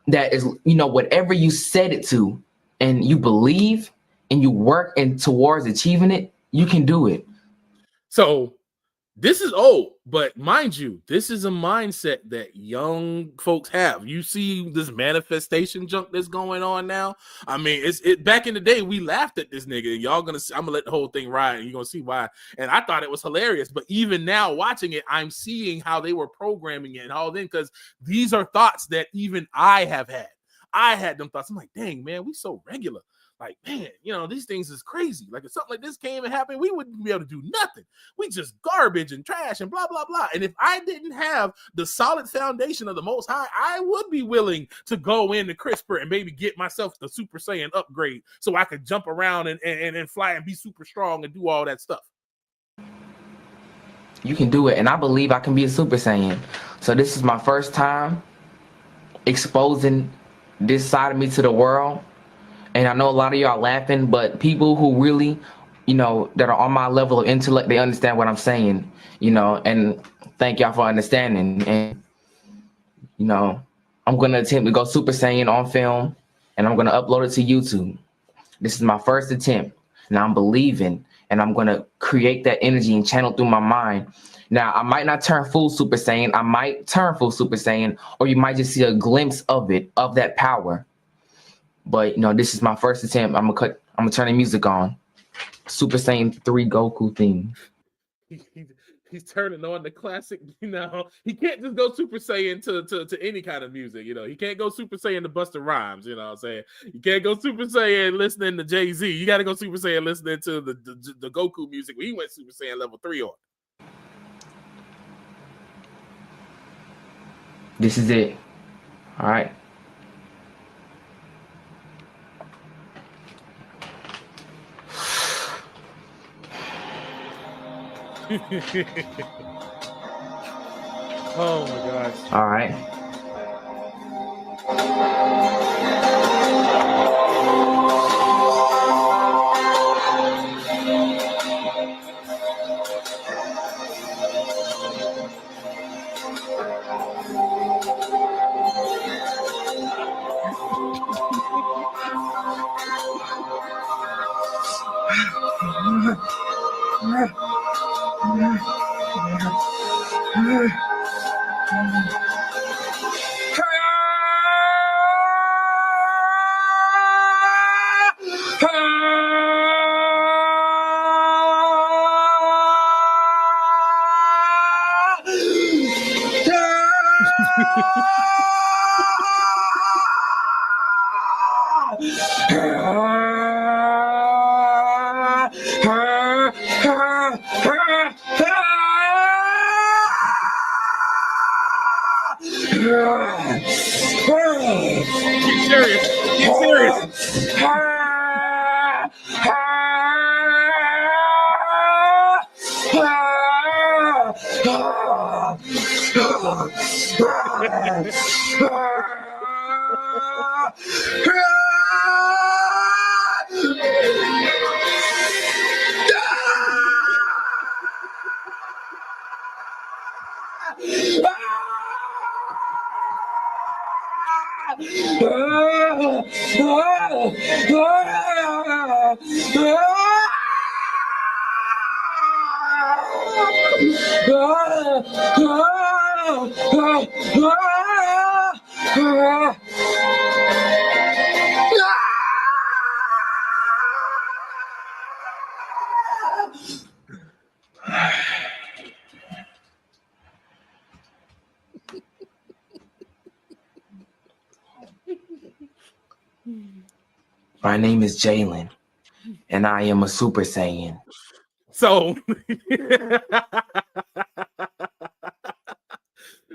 Speaker 3: that is, you know, whatever you set it to and you believe and you work and towards achieving it, you can do it.
Speaker 2: So This is old, but mind you, this is a mindset that young folks have. You see this manifestation junk that's going on now. I mean, it back in the day, we laughed at this nigga, and y'all gonna see, I'm gonna let the whole thing ride, and you're gonna see why. And I thought it was hilarious, but even now watching it, I'm seeing how they were programming it and all then, because these are thoughts that even I have had. I had them thoughts. I'm like, dang, man, we so regular. Like, man, you know, these things is crazy. Like, if something like this came and happened, we wouldn't be able to do nothing. We just garbage and trash and blah, blah, blah. And if I didn't have the solid foundation of the Most High, I would be willing to go into CRISPR and maybe get myself the Super Saiyan upgrade so I could jump around and fly and be super strong and do all that stuff.
Speaker 3: You can do it, and I believe I can be a Super Saiyan. So this is my first time exposing this side of me to the world. And I know a lot of y'all laughing, but people who really, you know, that are on my level of intellect, they understand what I'm saying, you know, and thank y'all for understanding. And, you know, I'm going to attempt to go Super Saiyan on film, and I'm going to upload it to YouTube. This is my first attempt, and I'm believing, and I'm going to create that energy and channel through my mind. Now, I might not turn full Super Saiyan. I might turn full Super Saiyan, or you might just see a glimpse of it, of that power. But, you know, this is my first attempt. I'm gonna turn the music on. Super Saiyan 3 Goku theme.
Speaker 2: He's turning on the classic, you know. He can't just go Super Saiyan to any kind of music, you know. He can't go Super Saiyan to Busta Rhymes, you know what I'm saying? You can't go Super Saiyan listening to Jay-Z. You got to go Super Saiyan listening to the Goku music where he went Super Saiyan level 3 on.
Speaker 3: This is it. All right.
Speaker 2: Oh my gosh.
Speaker 3: All right.
Speaker 2: Get serious. Get serious.
Speaker 3: My name is Jalen, and I am a Super Saiyan.
Speaker 2: So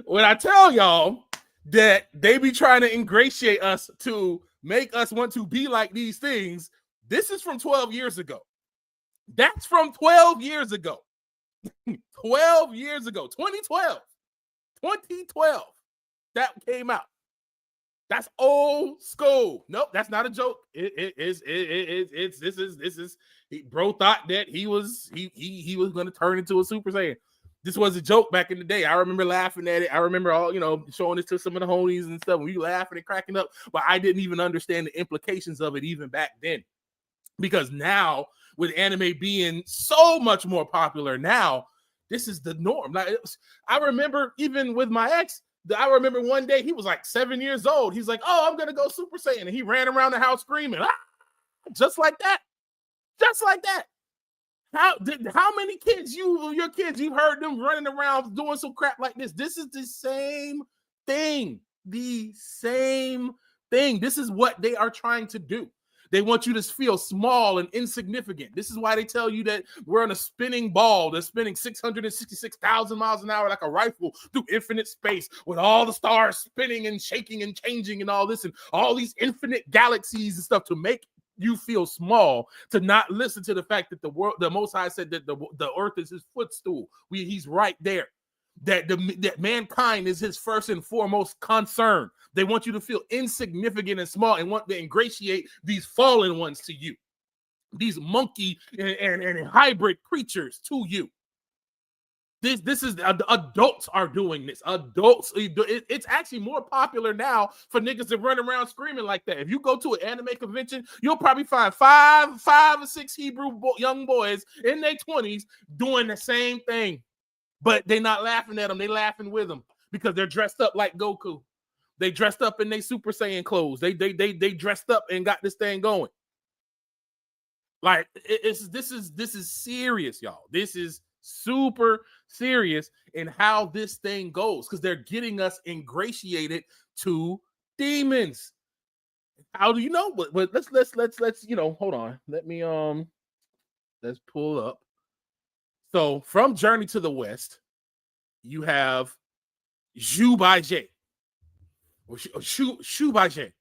Speaker 2: when I tell y'all that they be trying to ingratiate us to make us want to be like these things, this is from 12 years ago. That's from 12 years ago. 12 years ago. 2012. 2012. That came out. That's old school. Nope, that's not a joke. This is bro thought that he was going to turn into a Super Saiyan. This was a joke back in the day. I remember laughing at it. I remember all, you know, showing this to some of the homies and stuff. We laughing and cracking up, but I didn't even understand the implications of it even back then. Because now, with anime being so much more popular now, This is the norm. Like I remember even with my ex, I remember one day he was like 7 years old. He's like, "Oh, I'm gonna go Super Saiyan," and he ran around the house screaming, "Ah!" Just like that, just like that. How many kids your kids you've heard them running around doing some crap like this? This is the same thing. The same thing. This is what they are trying to do. They want you to feel small and insignificant. This is why they tell you that we're on a spinning ball that's spinning 666,000 miles an hour like a rifle through infinite space with all the stars spinning and shaking and changing and all this and all these infinite galaxies and stuff to make you feel small, to not listen to the fact that the Most High said that the earth is his footstool. He's right there. That mankind is his first and foremost concern. They want you to feel insignificant and small and want to ingratiate these fallen ones to you, these monkey and hybrid creatures to you. This is adults are doing this. Adults, it's actually more popular now for niggas to run around screaming like that. If you go to an anime convention, you'll probably find five or six Hebrew young boys in their 20s doing the same thing, but they're not laughing at them. They laughing with them because they're dressed up like Goku. They dressed up in their Super Saiyan clothes. They dressed up and got this thing going. Like this is serious, y'all. This is super serious in how this thing goes because they're getting us ingratiated to demons. How do you know? But let's hold on. Let me let's pull up. So from Journey to the West, you have Zhu Baijie. Shu Baijie.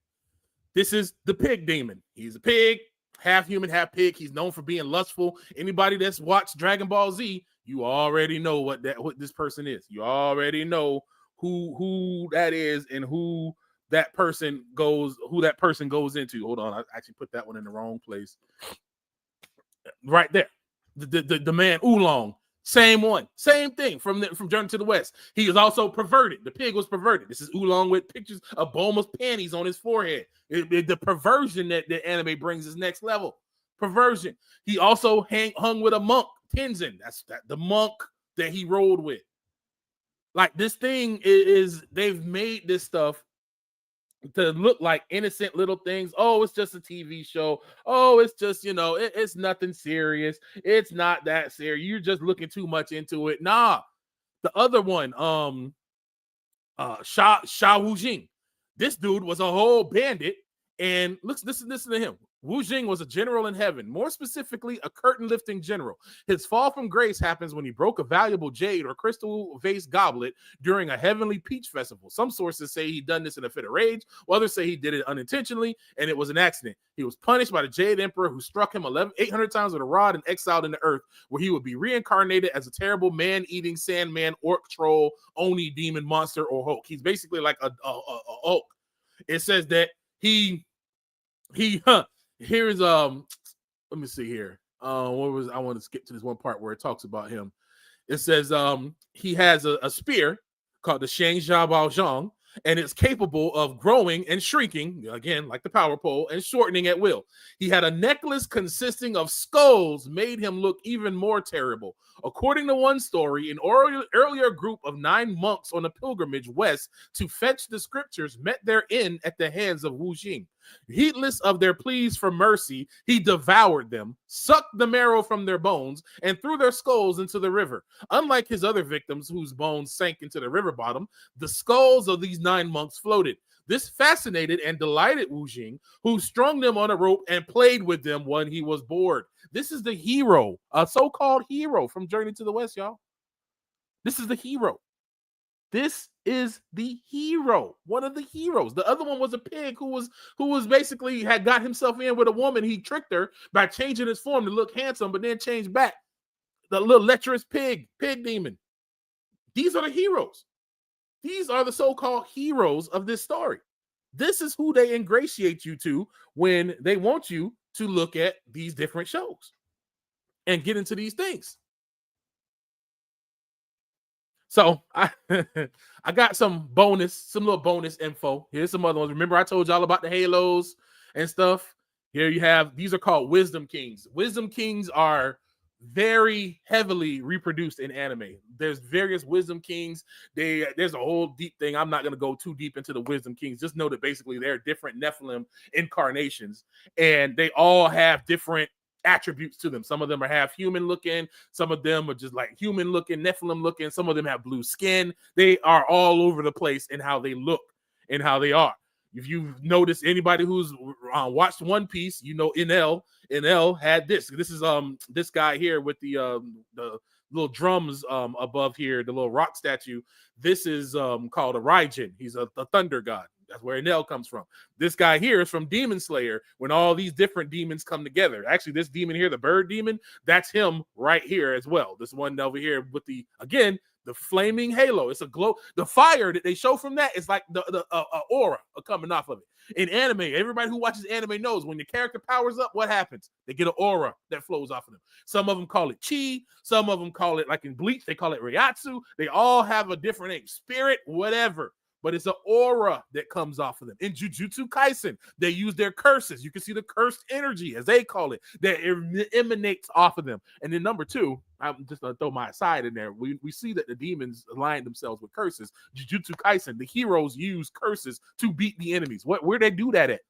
Speaker 2: This is the pig demon. He's a pig, half human, half pig. He's known for being lustful. Anybody that's watched Dragon Ball Z, you already know what this person is. You already know who that is and who that person goes into. Hold on, I actually put that one in the wrong place. Right there. The man Oolong. Same one, same thing from Journey to the West. He is also perverted. The pig was perverted. This is Oolong with pictures of Bulma's panties on his forehead. The perversion that the anime brings is next level. Perversion. He also hung with a monk, Tenzin. That's the monk that he rode with. Like this thing is they've made this stuff to look like innocent little things. Oh, it's just a TV show. Oh, it's just, it's nothing serious. It's not that serious. You're just looking too much into it. Nah. The other one, Sha Wujing. This dude was a whole bandit. And listen to him. Wu Jing was a general in heaven, more specifically, a curtain-lifting general. His fall from grace happens when he broke a valuable jade or crystal vase goblet during a heavenly peach festival. Some sources say he done this in a fit of rage, while others say he did it unintentionally, and it was an accident. He was punished by the Jade Emperor, who struck him 800 times with a rod and exiled in the earth, where he would be reincarnated as a terrible man-eating sandman, orc, troll, oni, demon, monster, or Hulk. He's basically like a Hulk. It says that here's let me see here. I want to skip to this one part where it talks about him. It says he has a spear called the Shang Jia Bao Zhang, and it's capable of growing and shrinking, again, like the power pole, and shortening at will. He had a necklace consisting of skulls, made him look even more terrible. According to one story, an earlier group of 9 monks on a pilgrimage west to fetch the scriptures met their end at the hands of Wu Jing. Heedless of their pleas for mercy, he devoured them, sucked the marrow from their bones, and threw their skulls into the river. Unlike his other victims, whose bones sank into the river bottom, the skulls of these 9 monks floated. This fascinated and delighted Wu Jing, who strung them on a rope and played with them when he was bored. This is the hero, a so-called hero from Journey to the West, y'all. This is the hero. This is the hero, one of the heroes. The other one was a pig who was basically had got himself in with a woman. He tricked her by changing his form to look handsome, but then changed back. The little lecherous pig demon. These are the heroes. These are the so-called heroes of this story. This is who they ingratiate you to when they want you to look at these different shows and get into these things. So I got some little bonus info. Here's some other ones. Remember I told y'all about the halos and stuff? Here you have, these are called Wisdom Kings. Wisdom Kings are very heavily reproduced in anime. There's various wisdom kings. There's a whole deep thing. I'm not going to go too deep into the wisdom kings. Just know that basically they're different Nephilim incarnations, and they all have different attributes to them. Some of them are half human looking. Some of them are just like human looking, Nephilim looking. Some of them have blue skin. They are all over the place in how they look and how they are. If you've noticed, anybody who's watched One Piece, you know NL had this. This is this guy here with the little drums above here, the little rock statue. This is called a Raijin. He's a thunder god. That's where Enel comes from. This guy here is from Demon Slayer, when all these different demons come together. Actually, this demon here, the bird demon, that's him right here as well. This one over here with the flaming halo. It's a glow. The fire that they show from that is like the aura coming off of it. In anime, everybody who watches anime knows when your character powers up, what happens? They get an aura that flows off of them. Some of them call it chi. Some of them call it, like in Bleach, they call it Ryatsu. They all have a different name. Spirit, whatever. But it's an aura that comes off of them. In Jujutsu Kaisen, they use their curses. You can see the cursed energy, as they call it, that emanates off of them. And then number two, I'm just going to throw my aside in there. We see that the demons align themselves with curses. Jujutsu Kaisen, the heroes use curses to beat the enemies. Where they do that at?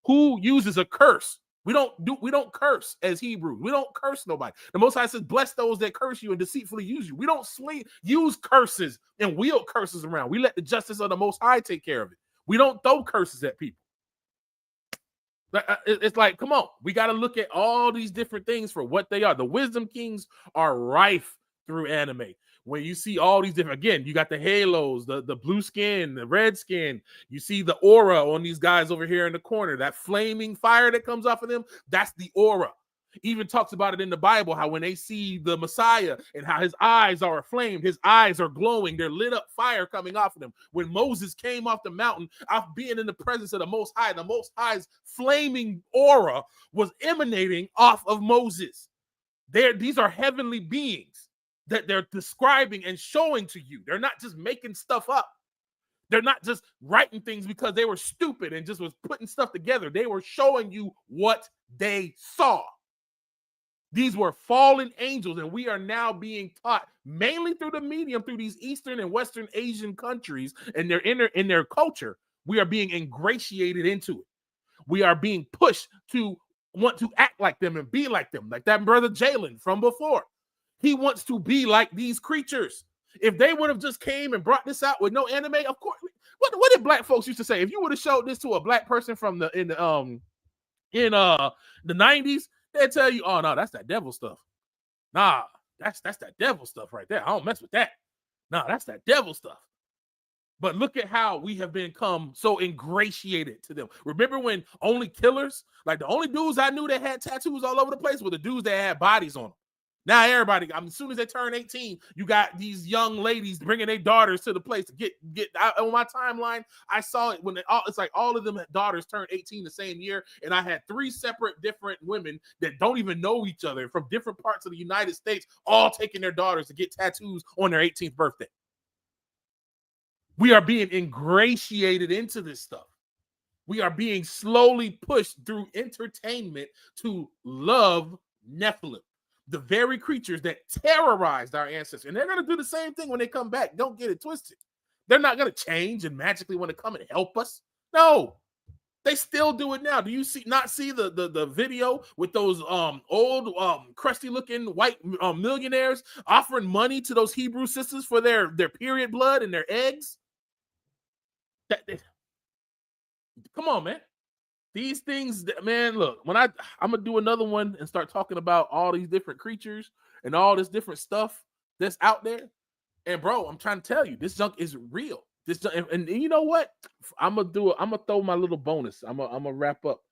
Speaker 2: Who uses a curse? We don't curse as Hebrews. We don't curse nobody. The Most High says, bless those that curse you and deceitfully use you. We don't use curses and wield curses around. We let the justice of the Most High take care of it. We don't throw curses at people. It's like, come on. We got to look at all these different things for what they are. The wisdom kings are rife through anime. When you see all these different, again, you got the halos, the blue skin, the red skin. You see the aura on these guys over here in the corner. That flaming fire that comes off of them, that's the aura. Even talks about it in the Bible, how when they see the Messiah and how his eyes are aflamed, his eyes are glowing, they're lit up fire coming off of them. When Moses came off the mountain, after being in the presence of the Most High's flaming aura was emanating off of Moses. These are heavenly beings that they're describing and showing to you. They're not just making stuff up. They're not just writing things because they were stupid and just was putting stuff together. They were showing you what they saw. These were fallen angels, and we are now being taught mainly through the medium, through these Eastern and Western Asian countries and in their culture. We are being ingratiated into it. We are being pushed to want to act like them and be like them, like that brother Jalen from before. He wants to be like these creatures. If they would have just came and brought this out with no anime, of course. What did black folks used to say? If you would have showed this to a black person from the 90s, they'd tell you, "Oh no, that's that devil stuff. Nah, that's that devil stuff right there. I don't mess with that. Nah, that's that devil stuff." But look at how we have become so ingratiated to them. Remember when only killers, like the only dudes I knew that had tattoos all over the place were the dudes that had bodies on them. Now everybody, as soon as they turn 18, you got these young ladies bringing their daughters to the place to get on my timeline. I saw it when it's like all of them had daughters turned 18 the same year, and I had 3 separate different women that don't even know each other from different parts of the United States, all taking their daughters to get tattoos on their 18th birthday. We are being ingratiated into this stuff. We are being slowly pushed through entertainment to love Nephilim. The very creatures that terrorized our ancestors. And they're going to do the same thing when they come back. Don't get it twisted. Crusted. They're not going to change and magically want to come and help us. No, they still do it now. Do you not see the video with those old crusty looking white millionaires offering money to those Hebrew sisters for their period blood and their eggs? Come on, man. These things, man, look, when I'm going to do another one and start talking about all these different creatures and all this different stuff that's out there. And bro, I'm trying to tell you, this junk is real. This junk, and you know what? I'm going to throw my little bonus. I'm going to wrap up,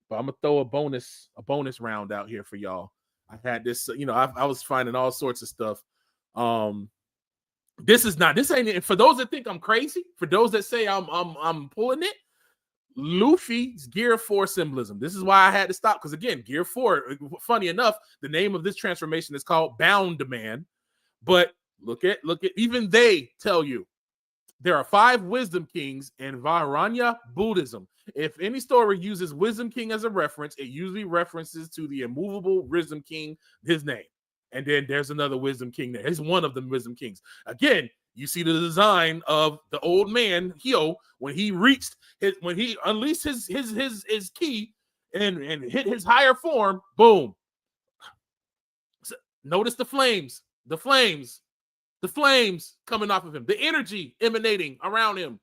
Speaker 2: but I'm going to throw a bonus round out here for y'all. I had this, I was finding all sorts of stuff. This ain't it. For those that think I'm crazy, for those that say I'm pulling it, Luffy's Gear 4 symbolism. This is why I had to stop, because again, Gear 4, funny enough, the name of this transformation is called Bound Man. But look at even they tell you there are 5 wisdom kings in Vajrayana Buddhism. If any story uses wisdom king as a reference, it usually references to the immovable wisdom king, his name. And then there's another wisdom king there. It's one of the wisdom kings. Again, you see the design of the old man, Hio, when he unleashed his key and hit his higher form, boom. So notice the flames coming off of him, the energy emanating around him.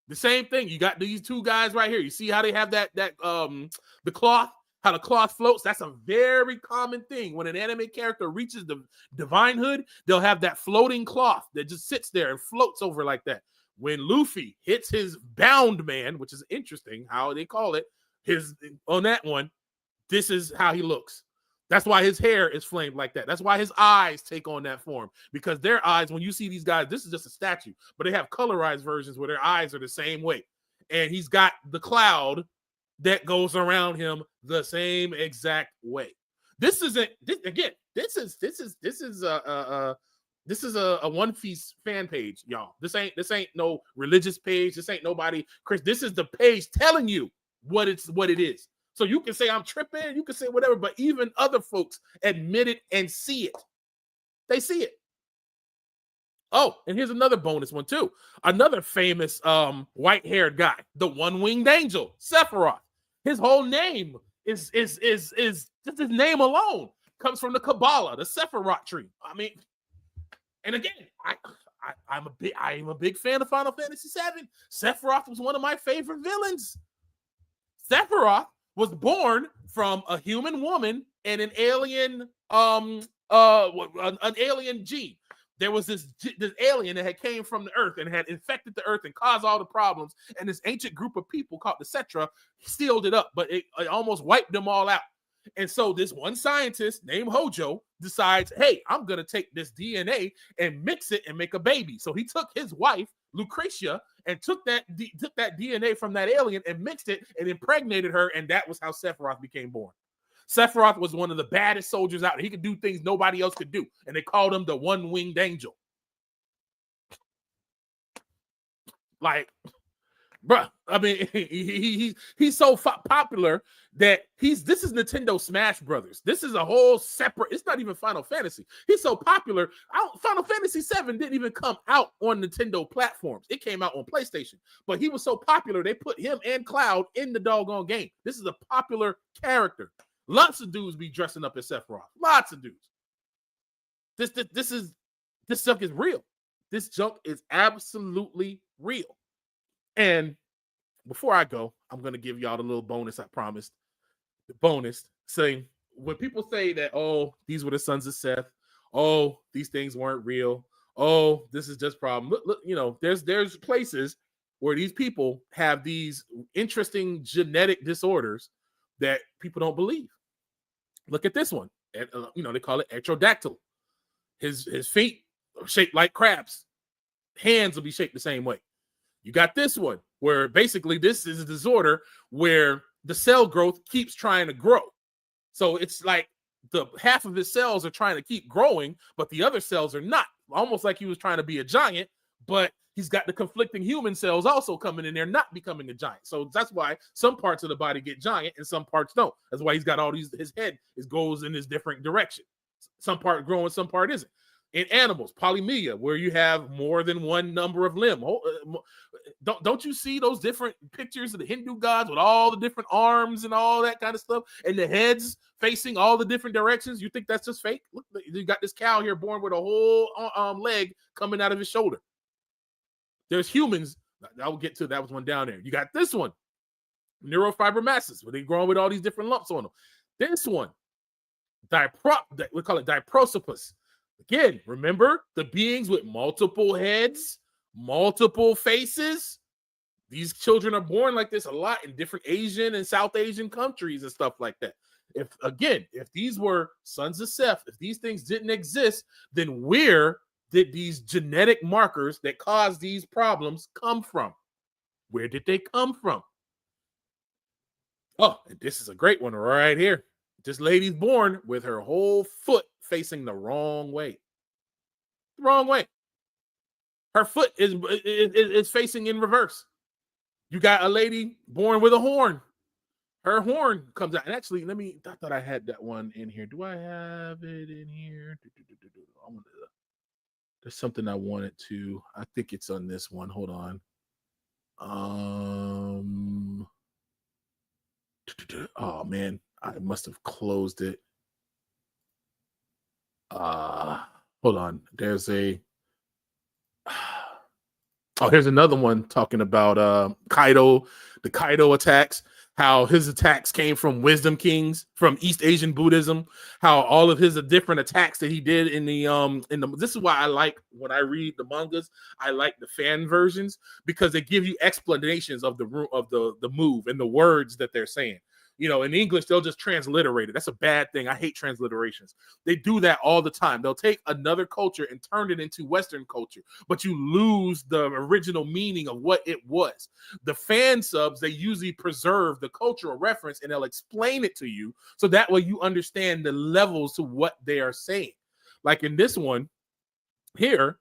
Speaker 2: The same thing. You got these two guys right here. You see how they have the cloth, how the cloth floats? That's a very common thing. When an anime character reaches the divinehood, they'll have that floating cloth that just sits there and floats over like that. When Luffy hits his bound man, which is interesting how they call it, on that one, this is how he looks. That's why his hair is flamed like that. That's why his eyes take on that form. Because their eyes, when you see these guys, this is just a statue, but they have colorized versions where their eyes are the same way. And he's got the cloud that goes around him the same exact way. This is a One Piece fan page, y'all. This ain't no religious page. This ain't nobody. Chris, this is the page telling you what it is. So you can say I'm tripping, you can say whatever, but even other folks admit it and see it. They see it. Oh, and here's another bonus one too. Another famous white-haired guy, the one-winged angel, Sephiroth. His whole name is just his name alone comes from the Kabbalah, the Sephiroth tree. I mean, and again, I am a big fan of Final Fantasy VII. Sephiroth was one of my favorite villains. Sephiroth was born from a human woman and an alien gene. There was this alien that had came from the earth and had infected the earth and caused all the problems. And this ancient group of people called the Cetra sealed it up, but it almost wiped them all out. And so this one scientist named Hojo decides, hey, I'm going to take this DNA and mix it and make a baby. So he took his wife, Lucretia, and took that DNA from that alien and mixed it and impregnated her. And that was how Sephiroth became born. Sephiroth was one of the baddest soldiers out there. He could do things nobody else could do. And they called him the one-winged angel. Like, bruh, I mean, he's so popular that this is Nintendo Smash Brothers. This is a whole separate, it's not even Final Fantasy. He's so popular. Final Fantasy VII didn't even come out on Nintendo platforms. It came out on PlayStation. But he was so popular, they put him and Cloud in the doggone game. This is a popular character. Lots of dudes be dressing up as Sephiroth. Lots of dudes. This junk is real. This junk is absolutely real. And before I go, I'm going to give y'all the little bonus I promised. The bonus saying, when people say that, oh, these were the sons of Seth. Oh, these things weren't real. Oh, this is just problem. Look, there's places where these people have these interesting genetic disorders that people don't believe. Look at this one. They call it ectrodactyl. His feet are shaped like crabs. Hands will be shaped the same way. You got this one where basically this is a disorder where the cell growth keeps trying to grow. So it's like the half of his cells are trying to keep growing, but the other cells are not. Almost like he was trying to be a giant, but he's got the conflicting human cells also coming in there, not becoming a giant. So that's why some parts of the body get giant and some parts don't. That's why he's got all these, his head goes in this different direction. Some part growing, some part isn't. In animals, polymorpha, where you have more than one number of limb. Don't you see those different pictures of the Hindu gods with all the different arms and all that kind of stuff, and the heads facing all the different directions? You think that's just fake? Look, you got this cow here born with a whole leg coming out of his shoulder. There's humans. I will get to that. Was one down there. You got this one, neurofibromasses, where they growing with all these different lumps on them. This one, we call it diprosopus. Again, remember the beings with multiple heads, multiple faces? These children are born like this a lot in different Asian and South Asian countries and stuff like that. If these were sons of Seth, if these things didn't exist, then where did these genetic markers that cause these problems come from? Where did they come from? Oh, and this is a great one right here. This lady's born with her whole foot facing the wrong way. The wrong way. Her foot is facing in reverse. You got a lady born with a horn. her horn comes out. And actually, I thought I had that one in here. Do I have it in here? There's something I wanted to. I think it's on this one. Hold on. Oh man, I must have closed it. Hold on. There's a here's another one talking about Kaido, the Kaido attacks, how his attacks came from wisdom kings from East Asian Buddhism, how all of his different attacks that he did in the this is why I like when I read the mangas, I like the fan versions because they give you explanations of the move and the words that they're saying. You know, in English, they'll just transliterate it. That's a bad thing. I hate transliterations. They do that all the time. They'll take another culture and turn it into Western culture, but you lose the original meaning of what it was. The fan subs, they usually preserve the cultural reference and they'll explain it to you so that way you understand the levels to what they are saying. Like in this one here,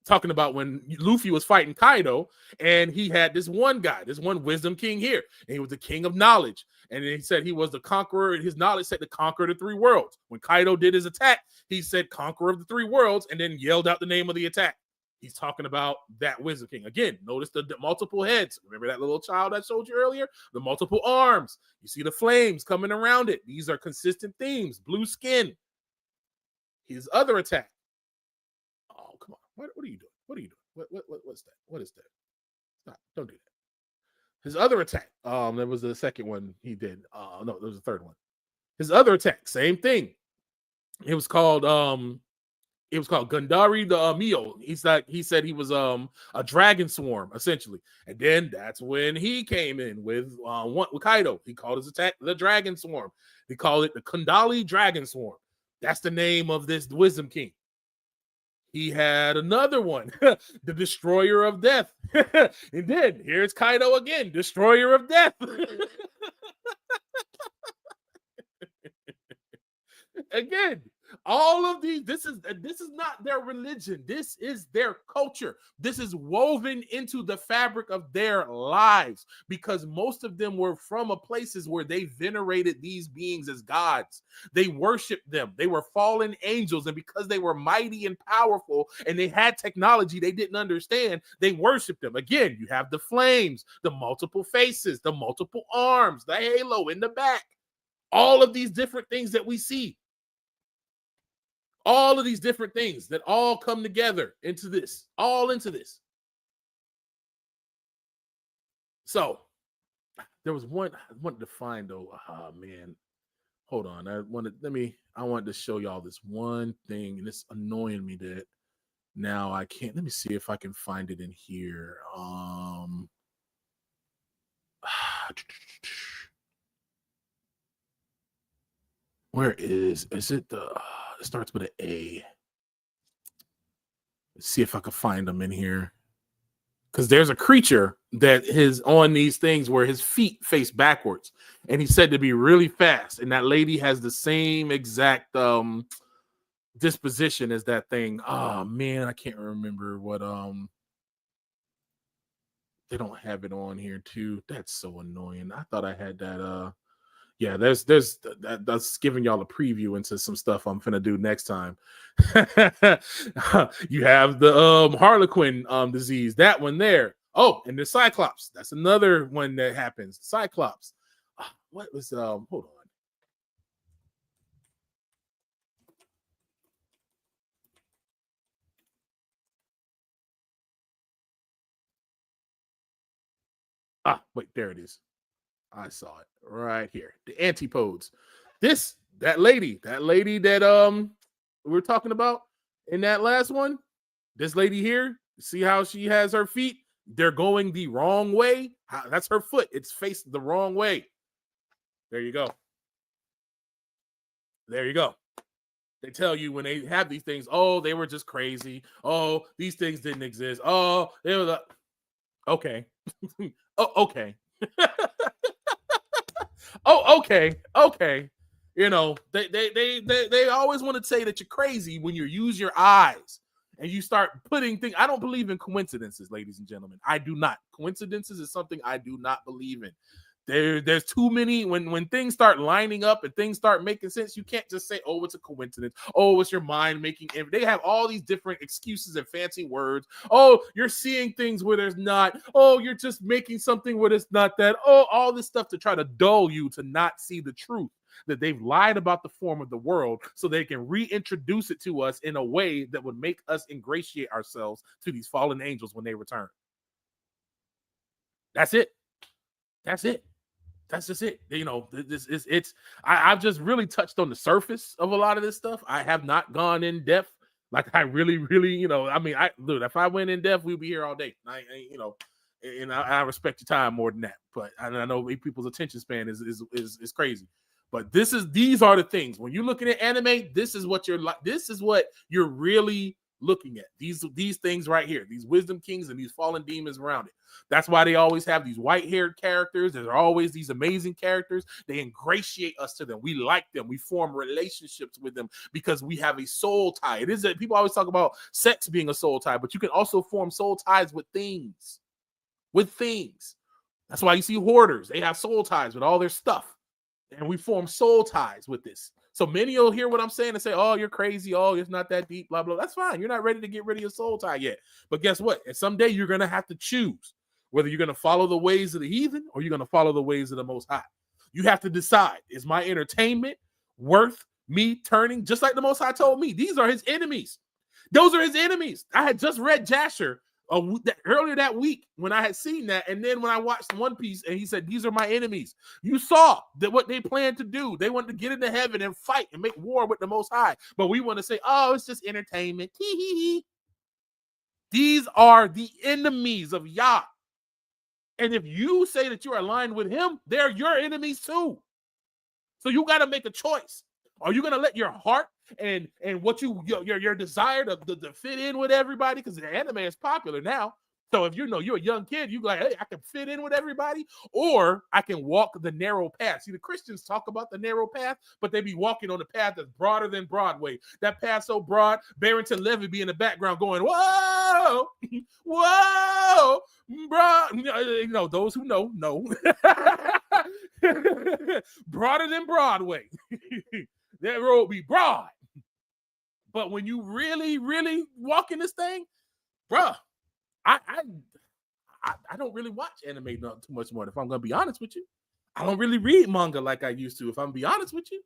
Speaker 2: talking about when Luffy was fighting Kaido, and he had this one guy, this one wisdom king here, and he was the king of knowledge. And he said he was the conqueror, and his knowledge said to conquer the three worlds. When Kaido did his attack, he said conqueror of the three worlds, and then yelled out the name of the attack. He's talking about that wisdom king. Again, notice the multiple heads. Remember that little child I showed you earlier? The multiple arms. You see the flames coming around it. These are consistent themes. Blue skin. His other attack. Oh, come on. What are you doing? What are you doing? What's that? What is that? Stop. Don't do that. His other attack. That was the second one he did. No, there was the third one. His other attack, same thing. It was called Gundari the Mio. He said he was a dragon swarm, essentially. And then that's when he came in with Kaido. He called his attack the Dragon Swarm. He called it the Kundali Dragon Swarm. That's the name of this Wisdom King. He had another one, the Destroyer of Death. And then here's Kaido again, Destroyer of Death. Again, all of these, this is not their religion. This is their culture. This is woven into the fabric of their lives because most of them were from places where they venerated these beings as gods. They worshiped them. They were fallen angels, and because they were mighty and powerful and they had technology they didn't understand, they worshiped them. Again, you have the flames, the multiple faces, the multiple arms, the halo in the back, all of these different things that we see. All of these different things that all come together into this, So there was one I wanted to find though. Oh man, hold on. I wanted to show y'all this one thing, and it's annoying me that now I can't. Let me see if I can find it in here. Where is it? It starts with an A. Let's see if I can find them in here. Because there's a creature that is on these things where his feet face backwards, and he's said to be really fast. And that lady has the same exact disposition as that thing. Oh man, I can't remember what they don't have it on here too. That's so annoying. I thought I had that. Yeah, that's giving y'all a preview into some stuff I'm finna do next time. You have the Harlequin disease, that one there. Oh, and the Cyclops. That's another one that happens. Cyclops. What was hold on. Wait, there it is. I saw it right here. The antipodes. That lady that we were talking about in that last one. This lady here, see how she has her feet? They're going the wrong way. That's her foot. It's faced the wrong way. There you go. There you go. They tell you when they have these things, oh, they were just crazy. Oh, these things didn't exist. Oh, they were okay. Oh, okay. Oh, okay. You know, they always want to say that you're crazy when you use your eyes and you start putting things. I don't believe in coincidences, ladies and gentlemen. I do not. Coincidences is something I do not believe in. There's too many. When things start lining up and things start making sense, you can't just say, oh, it's a coincidence. Oh, it's your mind making. They have all these different excuses and fancy words. Oh, you're seeing things where there's not. Oh, you're just making something where it's not that. Oh, all this stuff to try to dull you to not see the truth, that they've lied about the form of the world so they can reintroduce it to us in a way that would make us ingratiate ourselves to these fallen angels when they return. That's it. That's it. That's just it. You know, I've just really touched on the surface of a lot of this stuff. I have not gone in depth. Like I really, you know, I mean, dude, if I went in depth, we'd be here all day. You know, and I respect your time more than that. But I know people's attention span is crazy. But these are the things. When you're looking at anime, this is what you're really looking at. These things right here, these wisdom kings and these fallen demons around it. That's why they always have these white-haired characters. There are always these amazing characters. They ingratiate us to them. We like them. We form relationships with them because we have a soul tie. It is that people always talk about sex being a soul tie, but you can also form soul ties with things. That's why you see hoarders. They have soul ties with all their stuff. And we form soul ties with this. So many will hear what I'm saying and say, oh, you're crazy. Oh, it's not that deep, blah, blah. That's fine. You're not ready to get rid of your soul tie yet. But guess what? And someday you're going to have to choose whether you're going to follow the ways of the heathen or you're going to follow the ways of the Most High. You have to decide, is my entertainment worth me turning? Just like the Most High told me, these are his enemies. Those are his enemies. I had just read Jasher earlier that week when I had seen that, and then when I watched One Piece and he said, these are my enemies. You saw that what they planned to do. They wanted to get into heaven and fight and make war with the Most High. But we want to say, oh, it's just entertainment. These are the enemies of Yah. And if you say that you're aligned with him, they're your enemies too. So you got to make a choice. Are you going to let your heart and what your desire to fit in with everybody, because the anime is popular now. So if you're a young kid, you like, hey, I can fit in with everybody, or I can walk the narrow path. See, the Christians talk about the narrow path, but they be walking on the path that's broader than Broadway. That path so broad, Barrington Levy be in the background going, whoa, whoa, bro. You know, those who know. Broader than Broadway. That road be broad. But when you really, really walk in this thing, bruh, I don't really watch anime not too much more. If I'm going to be honest with you, I don't really read manga like I used to. If I'm going to be honest with you,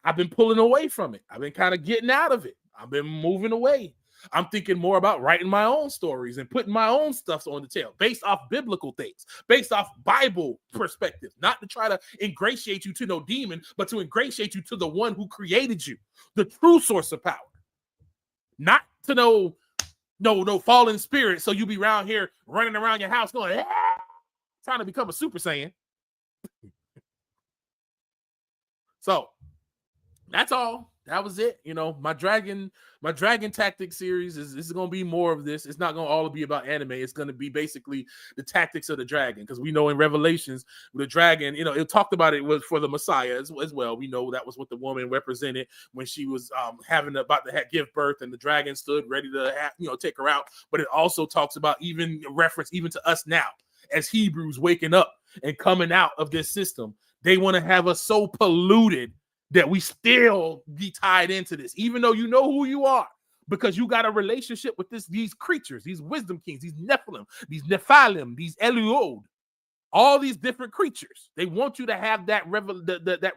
Speaker 2: I've been pulling away from it. I've been kind of getting out of it. I've been moving away. I'm thinking more about writing my own stories and putting my own stuff on the tail based off biblical things, based off Bible perspective, not to try to ingratiate you to no demon, but to ingratiate you to the one who created you, the true source of power, not to no fallen spirit. So you be around here running around your house going, trying to become a Super Saiyan. So that's all. That was it. You know, my dragon tactic series is going to be more of this. It's not going to all be about anime. It's going to be basically the tactics of the dragon, because we know in Revelations the dragon, you know, it talked about it was for the Messiah as well. We know that was what the woman represented when she was about to give birth, and the dragon stood ready to take her out. But it also talks about even reference even to us now as Hebrews waking up and coming out of this system. They want to have us so polluted that we still be tied into this, even though you know who you are, because you got a relationship with these creatures, these wisdom kings, these Nephilim, these Nephilim, these Eliod, all these different creatures. They want you to have that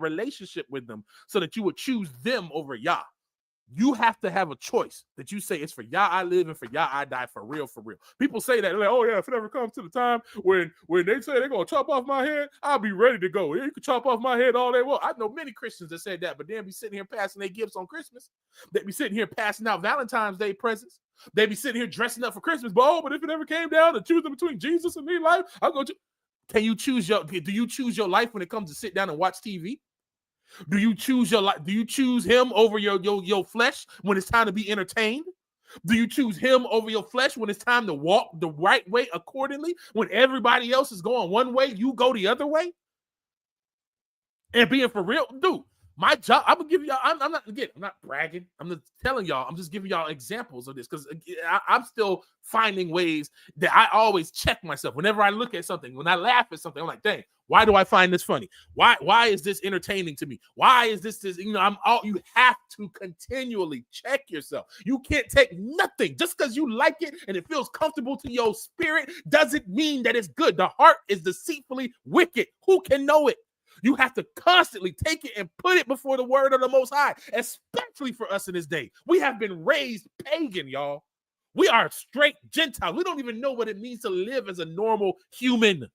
Speaker 2: relationship with them so that you would choose them over Yah. You have to have a choice that you say it's for Yah I live and for Yah I die, for real, for real. People say that, like, oh yeah, if it ever comes to the time when they say they're going to chop off my head, I'll be ready to go. Yeah, you can chop off my head all day. Well, I know many Christians that said that, but then be sitting here passing their gifts on Christmas. They be sitting here passing out Valentine's Day presents. They be sitting here dressing up for Christmas. But if it ever came down to choosing between Jesus and me life, I'll go. Do you choose your life when it comes to sit down and watch TV? Do you choose your life? Do you choose him over your flesh when it's time to be entertained? Do you choose him over your flesh when it's time to walk the right way accordingly? When everybody else is going one way, you go the other way? And being for real, dude, My job, I'm gonna give y'all. I'm not bragging. I'm just telling y'all. I'm just giving y'all examples of this because I'm still finding ways that I always check myself whenever I look at something. When I laugh at something, I'm like, dang, why do I find this funny? Why is this entertaining to me? Why is this? You you have to continually check yourself. You can't take nothing just because you like it and it feels comfortable to your spirit doesn't mean that it's good. The heart is deceitfully wicked. Who can know it? You have to constantly take it and put it before the word of the Most High, especially for us in this day. We have been raised pagan, y'all. We are straight Gentiles. We don't even know what it means to live as a normal human.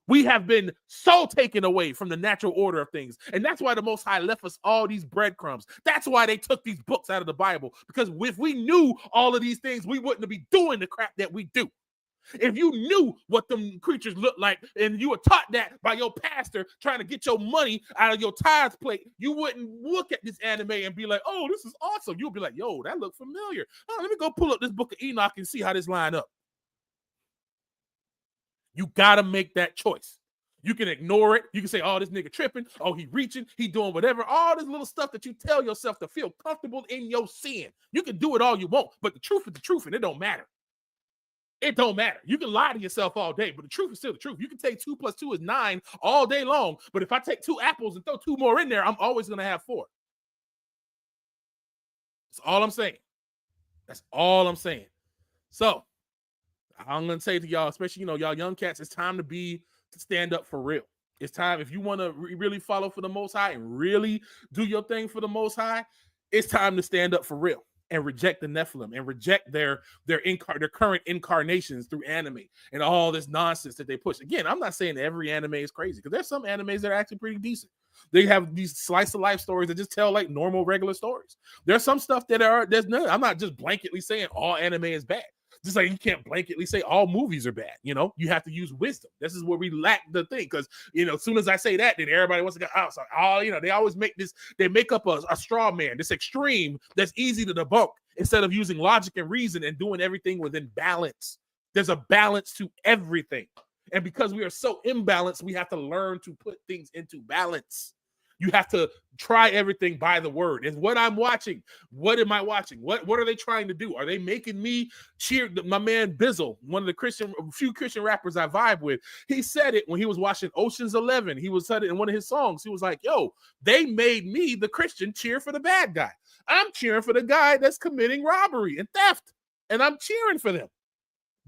Speaker 2: We have been so taken away from the natural order of things. And that's why the Most High left us all these breadcrumbs. That's why they took these books out of the Bible. Because if we knew all of these things, we wouldn't be doing the crap that we do. If you knew what them creatures look like and you were taught that by your pastor trying to get your money out of your tithes plate, you wouldn't look at this anime and be like, oh, this is awesome. You'll be like, yo, that looks familiar. Oh, let me go pull up this book of Enoch and see how this line up. You got to make that choice. You can ignore it. You can say, oh, this nigga tripping. Oh, he reaching. He doing whatever. All this little stuff that you tell yourself to feel comfortable in your sin. You can do it all you want, but the truth is the truth and it don't matter. It don't matter. You can lie to yourself all day, but the truth is still the truth. You can take 2 + 2 is 9 all day long, but if I take 2 apples and throw 2 more in there, I'm always going to have 4. That's all I'm saying. That's all I'm saying. So I'm going to say to y'all, especially, y'all young cats, it's time to stand up for real. It's time, if you want to really follow for the Most High and really do your thing for the Most High, it's time to stand up for real and reject the Nephilim and reject their current incarnations through anime and all this nonsense that they push. Again, I'm not saying every anime is crazy because there's some animes that are actually pretty decent. They have these slice of life stories that just tell like normal, regular stories. There's some stuff that I'm not just blanketly saying all anime is bad. Just like you can't blanketly say all movies are bad. You have to use wisdom. This is where we lack the thing. Because, as soon as I say that, then everybody wants to go, oh, so they always make up a straw man, this extreme that's easy to debunk instead of using logic and reason and doing everything within balance. There's a balance to everything. And because we are so imbalanced, we have to learn to put things into balance. You have to try everything by the word. Is what I'm watching. What am I watching? What are they trying to do? Are they making me cheer? My man Bizzle, one of the few Christian rappers I vibe with, he said it when he was watching Ocean's 11. He said it in one of his songs. He was like, yo, they made me, the Christian, cheer for the bad guy. I'm cheering for the guy that's committing robbery and theft. And I'm cheering for them.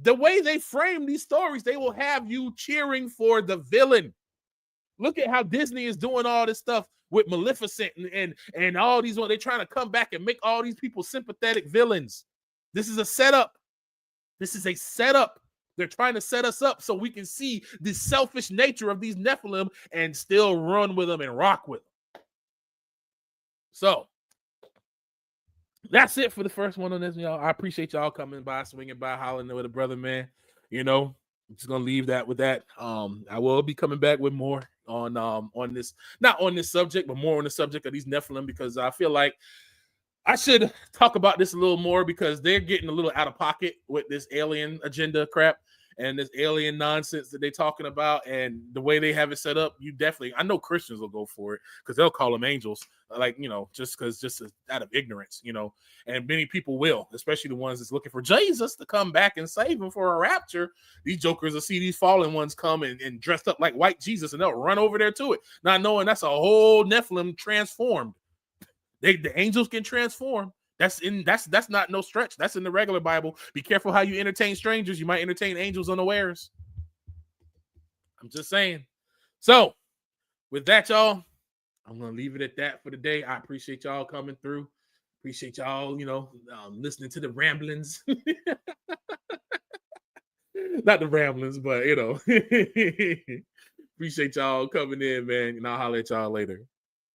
Speaker 2: The way they frame these stories, they will have you cheering for the villain. Look at how Disney is doing all this stuff with Maleficent and all these ones. They're trying to come back and make all these people sympathetic villains. This is a setup. This is a setup. They're trying to set us up so we can see the selfish nature of these Nephilim and still run with them and rock with them. So that's it for the first one on this, y'all. I appreciate y'all coming by, swinging by, hollering with a brother, man. I'm just gonna leave that with that. I will be coming back with more on this, not on this subject, but more on the subject of these Nephilim, because I feel like I should talk about this a little more because they're getting a little out of pocket with this alien agenda crap and this alien nonsense that they're talking about, and the way they have it set up. I know Christians will go for it because they'll call them angels, just out of ignorance, and many people will, especially the ones that's looking for Jesus to come back and save them for a rapture. These jokers will see these fallen ones come and dressed up like white Jesus, and they'll run over there to it, not knowing that's a whole Nephilim transformed. The angels can transform. That's not no stretch. That's in the regular Bible. Be careful how you entertain strangers. You might entertain angels unawares. I'm just saying. So, with that, y'all, I'm going to leave it at that for the day. I appreciate y'all coming through. Appreciate y'all, listening to the ramblings. Not the ramblings, but, appreciate y'all coming in, man. And I'll holler at y'all later.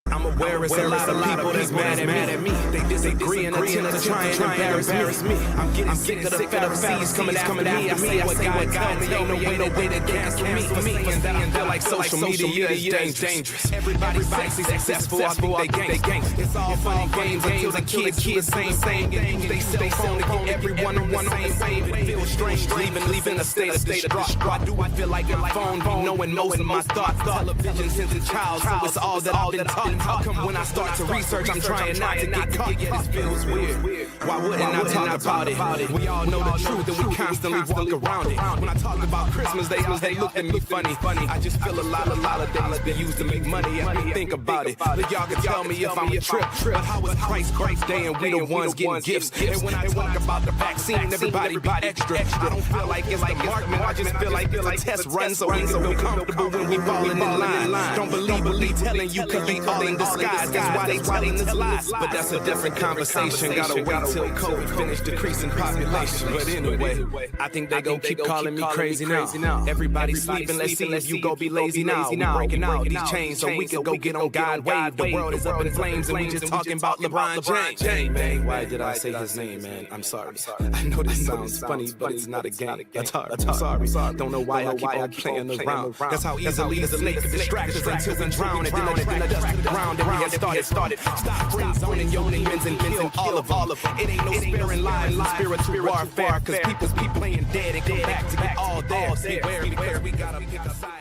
Speaker 1: I'm aware it's a lot of people that's mad at me. They disagree and attempt to try and embarrass me. I'm getting sick of the Pharisees coming after me. I say what God tell me, ain't no way they cancel me. Saying that I feel like social media is dangerous. Everybody sexy, successful, I think they gang. It's all funny games until the kids do the same thing. And use they cell phone to get everyone on the same page. It feels strange, leaving a state of distraught. Why do I feel like my phone be knowing most of my thoughts? Television since a child, so it's all that I've been taught. How come when I start to research, I'm trying not to get caught? Yeah, this feels weird. Why wouldn't I talk about it? We all know the truth and we constantly walk around it. When I talk about Christmas, they look at me funny. I just feel a lot of days be used to make money. Let me think about it. But y'all can tell me if I'm a trip. But how was Christ's birthday and we the ones getting gifts? And when I talk about the vaccine, everybody be extra. I don't feel like it's the mark, man. I just feel like it's a test run so we can feel comfortable when we falling in line. Don't believe what they telling you cause they all in disguise. That's why they telling us lies. But that's a different conversation. Gotta wait till COVID finish decreasing population. But anyway, I think they gon' keep calling me crazy now. Everybody sleeping, let's see if you go be lazy now. We breaking out these chains so we can go get on God wave. The world is up in flames and we just talking about LeBron James. Hey man, why did I say his name, man? I'm sorry. I know this sounds funny, but it's not a game. That's hard. I'm sorry. Don't know why I keep on playing around. That's how easily the snake could distract us until we drown. And then the dust to the ground and we had started. Stop friend zoning your demons and kill all of them. It ain't no sparing lives in spiritual warfare. Cause people be playing dead and come back to get all there. Beware because we gotta pick a side.